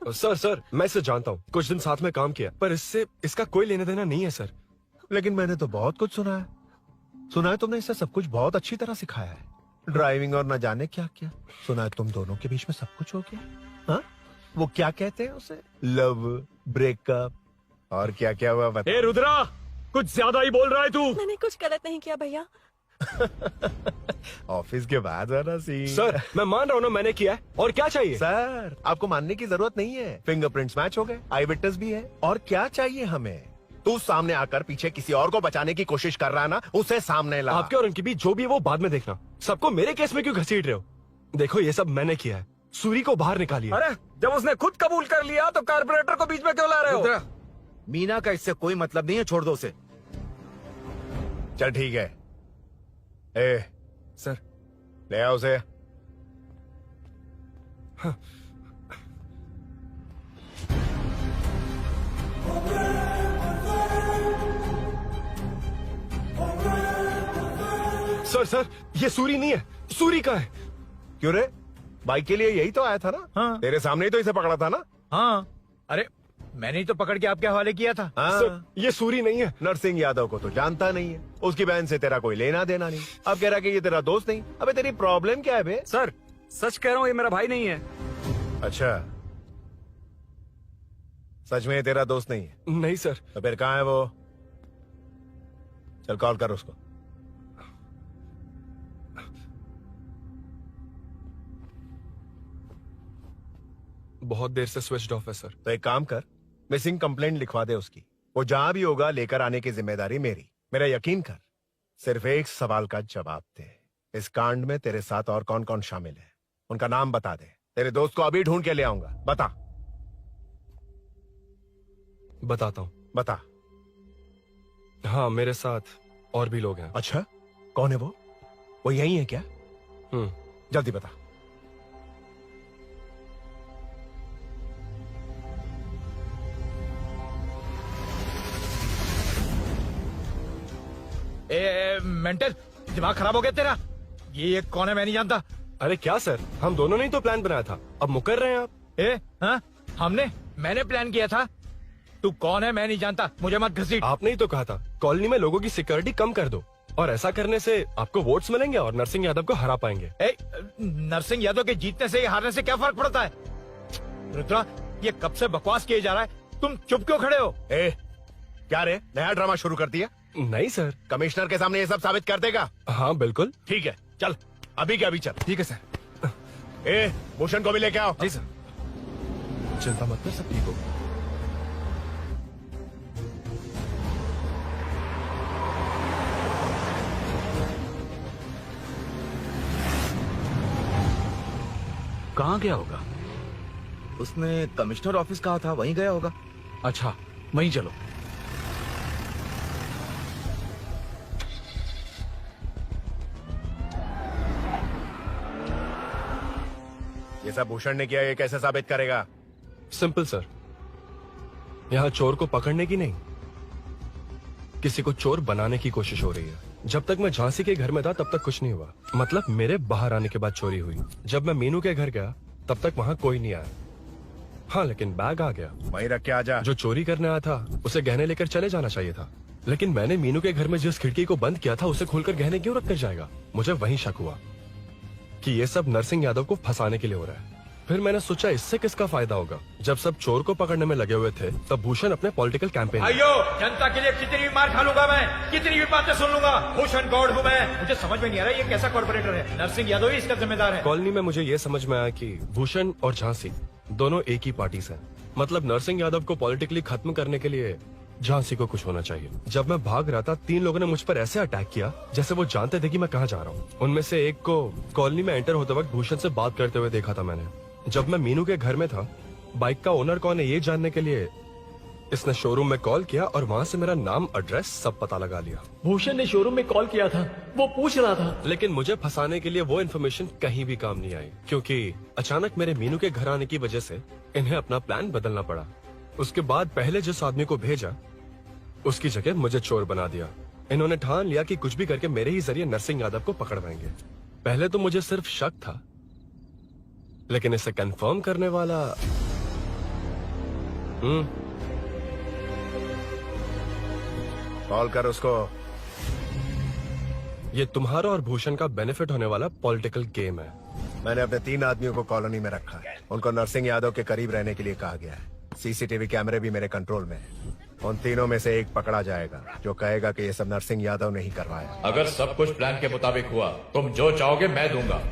सर मैं इसे जानता हूँ, कुछ दिन साथ में काम किया, पर इससे इसका कोई लेना देना नहीं है सर। लेकिन मैंने तो बहुत कुछ सुना है। सुना है तुमने इसे सब कुछ बहुत अच्छी तरह सिखाया है, ड्राइविंग और न जाने क्या क्या। सुना है तुम दोनों के बीच में सब कुछ हो गया। हाँ, वो क्या कहते हैं उसे, लव, ब्रेकअप और क्या क्या हुआ बता। ए रुद्रा, कुछ ज्यादा ही बोल रहा है तू। मैंने कुछ गलत नहीं किया भैया। ऑफिस के बाद वाला सीन। सर मैं मान रहा हूँ ना मैंने किया है, और क्या चाहिए? सर आपको मानने की जरूरत नहीं है, फिंगरप्रिंट्स मैच हो गए, आई विटनेस भी है। और क्या चाहिए हमें? तू सामने आकर पीछे किसी और को बचाने की कोशिश कर रहा ना, उसे सामने ला। आपके और उनके बीच जो भी है वो बाद में देखना, सबको मेरे केस में क्यों घसीट रहे हो? देखो ये सब मैंने किया है, सूरी को बाहर निकालिए। अरे जब उसने खुद कबूल कर लिया तो कारपोरेटर को बीच में क्यों ला रहे हो? मीना का इससे कोई मतलब नहीं है, छोड़ दो उसे। चल ठीक है। ए सर, ले आओ उसे। हाँ। सर ये सूरी नहीं है, सूरी का है। क्यों रे, बाइक के लिए यही तो आया था ना? हाँ। तेरे सामने ही तो इसे पकड़ा था ना? हाँ, अरे मैंने ही तो पकड़ के आपके हवाले किया था। हाँ। सर ये सूरी नहीं है। नरसिंह यादव को तो जानता नहीं है, उसकी बहन से तेरा कोई लेना देना नहीं। अब कह रहा कि ये तेरा दोस्त नहीं। अबे तेरी प्रॉब्लम क्या है बे? सर सच कह रहा हूँ, ये मेरा भाई नहीं है। अच्छा, सच में ये तेरा दोस्त नहीं है? नहीं सर। तो फिर कहाँ है वो? चल कॉल कर उसको। बहुत देर से स्विच ऑफ है सर। तो एक काम कर, मिसिंग कंप्लेंट लिखवा दे उसकी। वो जहां भी होगा लेकर आने की जिम्मेदारी मेरी। मेरा यकीन कर, सिर्फ एक सवाल का जवाब दे, इस कांड में तेरे साथ और कौन कौन शामिल है, उनका नाम बता दे। तेरे दोस्त को अभी ढूंढ के ले आऊंगा। बता। बताता हूँ। बता। हाँ, मेरे साथ और भी लोग हैं। अच्छा, कौन है वो? वो यही है क्या? जल्दी बता। मेंटल, दिमाग खराब हो गया तेरा? ये कौन है मैं नहीं जानता। अरे क्या सर, हम दोनों ने ही तो प्लान बनाया था, अब मुकर रहे हैं आप। हाँ, मैंने प्लान किया था। तू कौन है मैं नहीं जानता, मुझे मत घसीट। आपने ही तो कहा था कॉलोनी में लोगों की सिक्योरिटी कम कर दो, और ऐसा करने से आपको वोट्स मिलेंगे और नरसिंह यादव को हरा पाएंगे। नरसिंह यादव के जीतने से हारने से क्या फर्क पड़ता है? रुद्रा, ये कब से बकवास किए जा रहा है, तुम चुप क्यों खड़े हो? क्या रे, नया ड्रामा शुरू कर दिया? नहीं सर। कमिश्नर के सामने ये सब साबित कर देगा? हाँ बिल्कुल। ठीक है, चल अभी के अभी चल। ठीक है सर। भूषण को भी लेके आओ। जी सर। चिंता मत कर, सब ठीक हो। कहाँ गया होगा? उसने कमिश्नर ऑफिस कहा था, वहीं गया होगा। अच्छा, वहीं चलो। ये सब भूषण ने किया, ये कैसे साबित करेगा? सिंपल सर, यहाँ चोर को पकड़ने की नहीं, किसी को चोर बनाने की कोशिश हो रही है। जब तक मैं झांसी के घर में था तब तक कुछ नहीं हुआ, मतलब मेरे बाहर आने के बाद चोरी हुई। जब मैं मीनू के घर गया तब तक वहाँ कोई नहीं आया। हाँ, लेकिन बैग आ गया। वहीं रख के आ जा। जो चोरी करने आया था उसे गहने लेकर चले जाना चाहिए था, लेकिन मैंने मीनू के घर में जिस खिड़की को बंद किया था उसे खोलकर गहने क्यों रख कर जाएगा। मुझे वहीं शक हुआ कि ये सब नरसिंह यादव को फंसाने के लिए हो रहा है। फिर मैंने सोचा इससे किसका फायदा होगा। जब सब चोर को पकड़ने में लगे हुए थे तब भूषण अपने पॉलिटिकल कैंपेन। भाइयों, जनता के लिए कितनी भी मार खा लूंगा मैं, कितनी भी बातें सुन लूंगा, भूषण गौड़ हूँ मैं। मुझे समझ में नहीं आ रहा ये कैसा कॉर्पोरेटर है। नरसिंह यादव ही इसका जिम्मेदार है। कॉलोनी में मुझे ये समझ में आया कि भूषण और झांसी दोनों एक ही पार्टी से, मतलब नरसिंह यादव को पॉलिटिकली खत्म करने के लिए झांसी को कुछ होना चाहिए। जब मैं भाग रहा था 3 लोगों ने मुझ पर ऐसे अटैक किया जैसे वो जानते थे कि मैं कहाँ जा रहा हूँ। उनमें से एक को कॉलोनी में एंटर होते वक्त भूषण से बात करते हुए देखा था मैंने। जब मैं मीनू के घर में था, बाइक का ओनर कौन है ये जानने के लिए इसने शोरूम में कॉल किया और वहाँ से मेरा नाम, एड्रेस सब पता लगा लिया। भूषण ने शोरूम में कॉल किया था, वो पूछ रहा था। लेकिन मुझे फंसाने के लिए वो इन्फॉर्मेशन कहीं भी काम नहीं आई, क्योंकि अचानक मेरे मीनू के घर आने की वजह से इन्हें अपना प्लान बदलना पड़ा। उसके बाद पहले जिस आदमी को भेजा उसकी जगह मुझे चोर बना दिया। इन्होंने ठान लिया कि कुछ भी करके मेरे ही जरिए नरसिंह यादव को पकड़वाएंगे। पहले तो मुझे सिर्फ शक था, लेकिन इसे कंफर्म करने वाला कॉल कर उसको। ये तुम्हारा और भूषण का बेनिफिट होने वाला पॉलिटिकल गेम है। मैंने अपने 3 आदमियों को कॉलोनी में रखा है। उनको नरसिंह यादव के करीब रहने के लिए कहा गया है। सीसीटीवी कैमरे भी मेरे कंट्रोल में है। उन तीनों में से एक पकड़ा जाएगा जो कहेगा कि ये सब नरसिंह यादव ने ही करवाया। अगर सब कुछ प्लान के मुताबिक हुआ, तुम जो चाहोगे मैं दूंगा।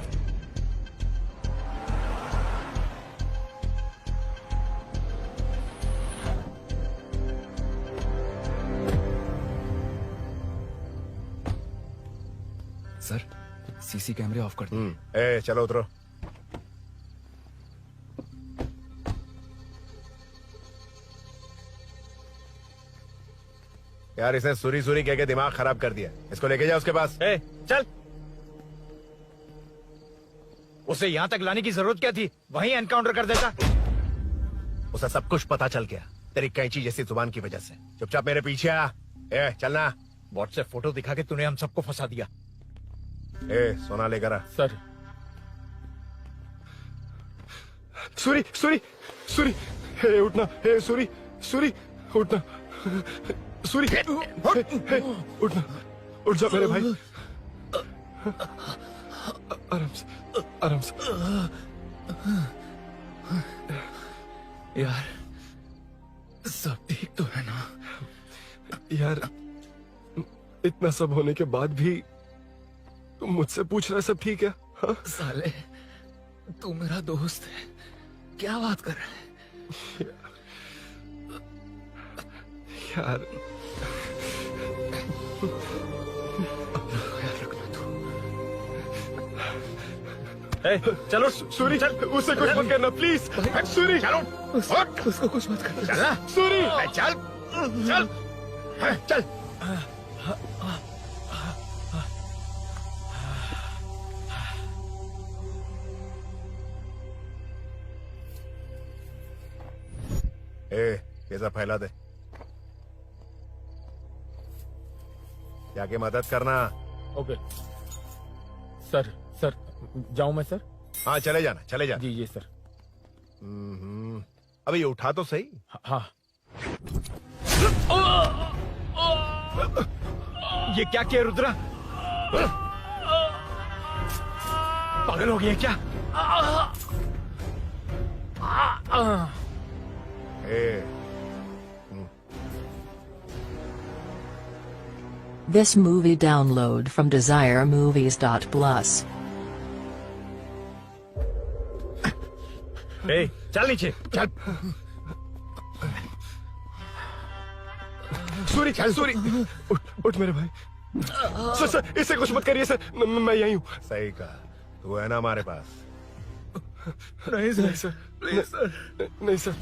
सर, सीसी कैमरे ऑफ कर दो। चलो उतरो। यार इसने सुरी सुरी कह के दिमाग खराब कर दिया। इसको लेके जा उसके पास। चल। उसे यहाँ तक लाने की जरूरत क्या थी? वहीं एनकाउंटर कर देता। उसे सब कुछ पता चल गया तेरी कैंची जैसी जुबान की वजह से। चुपचाप मेरे पीछे आ। चलना। व्हाट्सएप फोटो दिखा के तूने हम सबको फंसा दिया। सोना लेकर आ। सर। सूरी सूरी सूरी, उठना। सूरी सूरी उठना। सूरी उठना, उठ जा मेरे भाई। आराम से, आराम से। यार सब ठीक तो है ना? यार इतना सब होने के बाद भी तुम मुझसे पूछ रहा है सब ठीक है? हाँ? साले तू मेरा दोस्त है, क्या बात कर रहा है? यार चलो सूरी, चल उसे कुछ मत करना प्लीज। सूरी चलो उसको कुछ मत करना। चलना। सूरी चल चल चल। ये सब फैला दे। जाके मदद करना। Okay sir. सर जाऊं मैं सर? हाँ चले जाना, चले जाना। जी सर। अबे ये उठा तो सही। हाँ। ये क्या किया रुद्रा? पागल हो गया क्या? This movie download from desiremovies.plus. चल नीचे चल। सूरी, सूरी उठ मेरे भाई। सर सर इसे कुछ मत करिए सर, मैं यही हूँ। सही कहा, तू है ना हमारे पास। नहीं सर, सर प्लीज सर, नहीं सर।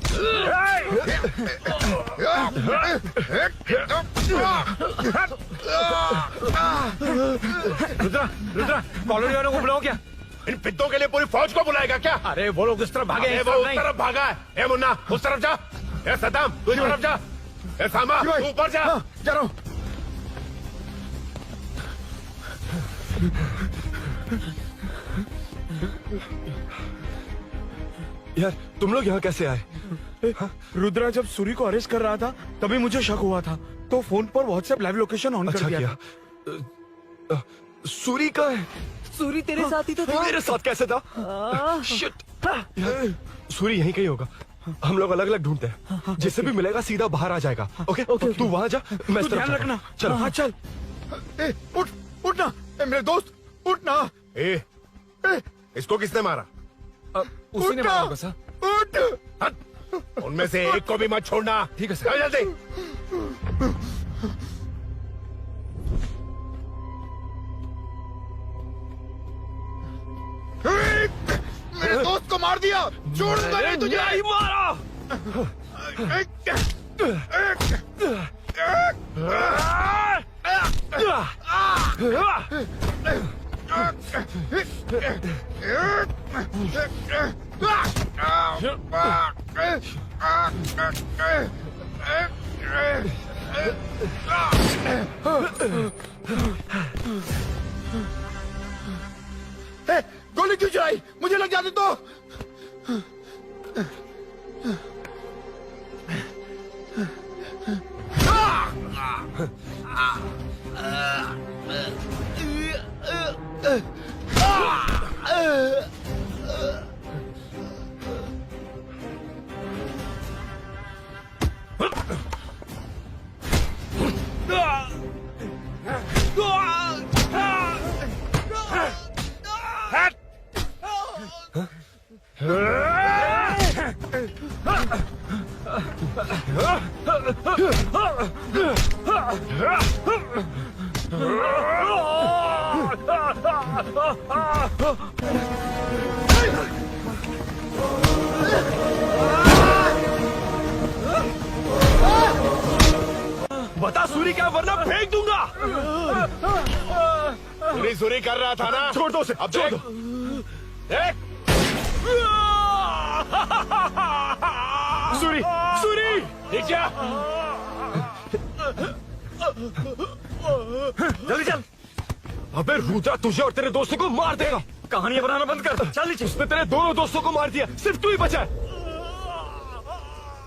रुद्रा, रुद्रा कॉलोनी वालों को बुलाओ क्या? इन पिद्दों के लिए पूरी फौज को बुलाएगा क्या? अरे वो लोग उस तरफ भागे हैं। वो उस तरफ भागा है। ए मुन्ना उस तरफ जा। ए सदाम तू इस तरफ जा। ए सामा तू ऊपर जा। चलो यार तुम लोग यहाँ कैसे आए? रुद्रा जब सूरी को अरेस्ट कर रहा था तभी मुझे शक हुआ था, तो फोन पर व्हाट्सएप लाइव लोकेशन ऑन कर दिया। सूरी का है? सूरी तेरे साथ ही तो था। मेरे साथ कैसे था? शिट। सूरी यहीं कहीं होगा, हम लोग अलग अलग ढूंढते हैं, जिससे भी मिलेगा सीधा बाहर आ जाएगा। ओके तू वहां जा, मैं इस तरफ ध्यान रखना। चल। हाँ चल। उठ उठना मेरे दोस्त, उठना। इसको किसने मारा? उसी ने मारा होगा सर। उठ। उनमें से एक को भी मत छोड़ना। ठीक है सर। जल्दी। मेरे दोस्त को मार दिया, छोड़ूंगा नहीं तुझे। नहीं मारा। गोली क्यों चलाई? मुझे लग जाती तो। बता सूरी क्या, वरना फेंक दूंगा। सूरी कर रहा था ना? छोड़ दो उसे, अब छोड़ दो। देख। सूरी, सूरी, देख जा। जल्दी चल। अबे रुद्रा तुझे और तेरे दोस्तों को मार देगा। कहानियां बनाना बंद कर। चल नीचे। उसने तेरे दोनों दोस्तों को मार दिया, सिर्फ तू ही बचा है।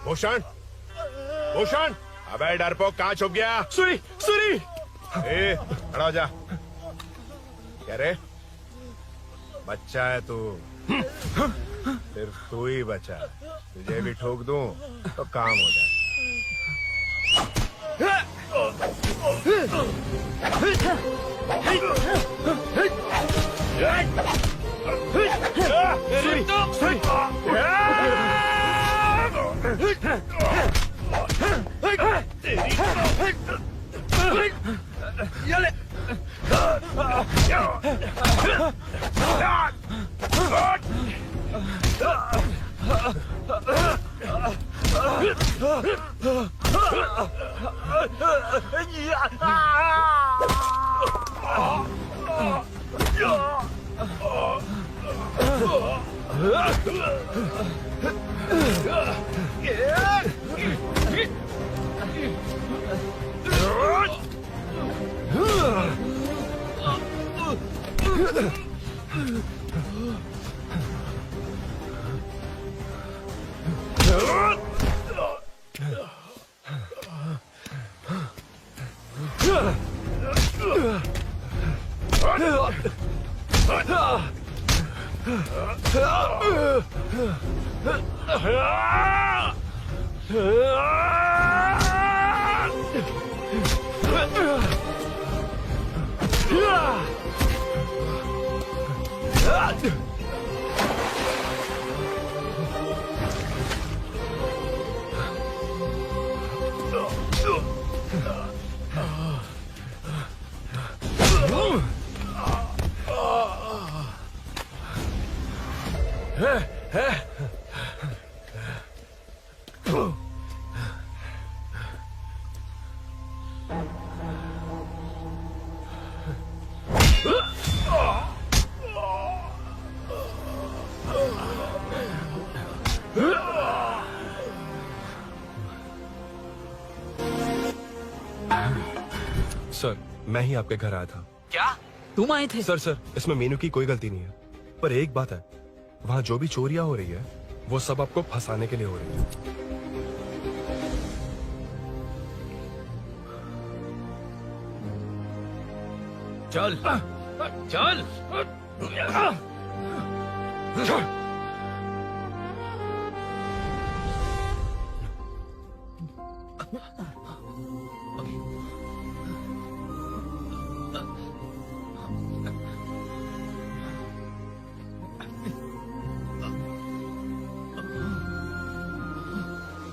भूषण, भूषण, अबे डरपोक कहाँ छुप गया? सूरी, सूरी। खड़ा हो जा। क्या रे? बच्चा है तू, सिर्फ तू ही बचा है। तुझे भी ठोक दूं तो काम हो जाए। सर, मैं ही आपके घर आया था। क्या? तुम आए थे? सर इसमें मीनू की कोई गलती नहीं है, पर एक बात है, वहाँ जो भी चोरियां हो रही है वो सब आपको फंसाने के लिए हो रही है। चल चल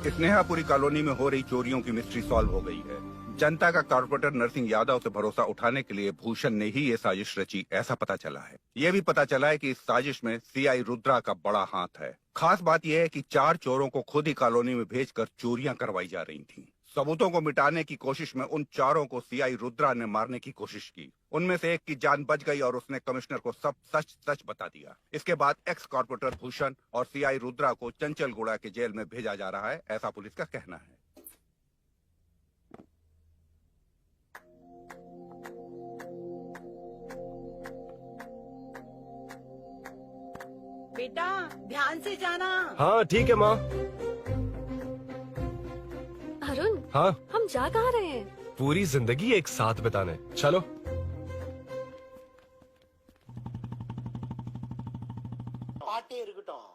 स्नेहापुरी कॉलोनी में हो रही चोरियों की मिस्ट्री सॉल्व हो गई है। जनता का कॉर्पोरेटर नरसिंह यादव से भरोसा उठाने के लिए भूषण ने ही ये साजिश रची, ऐसा पता चला है। ये भी पता चला है कि इस साजिश में सीआई रुद्रा का बड़ा हाथ है। खास बात यह है कि 4 चोरों को खुद ही कॉलोनी में भेजकर चोरियां करवाई जा रही थीं। सबूतों को मिटाने की कोशिश में उन 4 को सीआई रुद्रा ने मारने की कोशिश की। उनमें से एक की जान बच गई और उसने कमिश्नर को सब सच सच बता दिया। इसके बाद एक्स कॉर्पोरेटर भूषण और सीआई रुद्रा को चंचलगुड़ा के जेल में भेजा जा रहा है, ऐसा पुलिस का कहना है। बेटा ध्यान से जाना। हाँ ठीक है माँ। अरुण, हाँ हम जा कहाँ रहे हैं? पूरी जिंदगी एक साथ बिताने, चलो। பாட்டே இருக்கட்டும்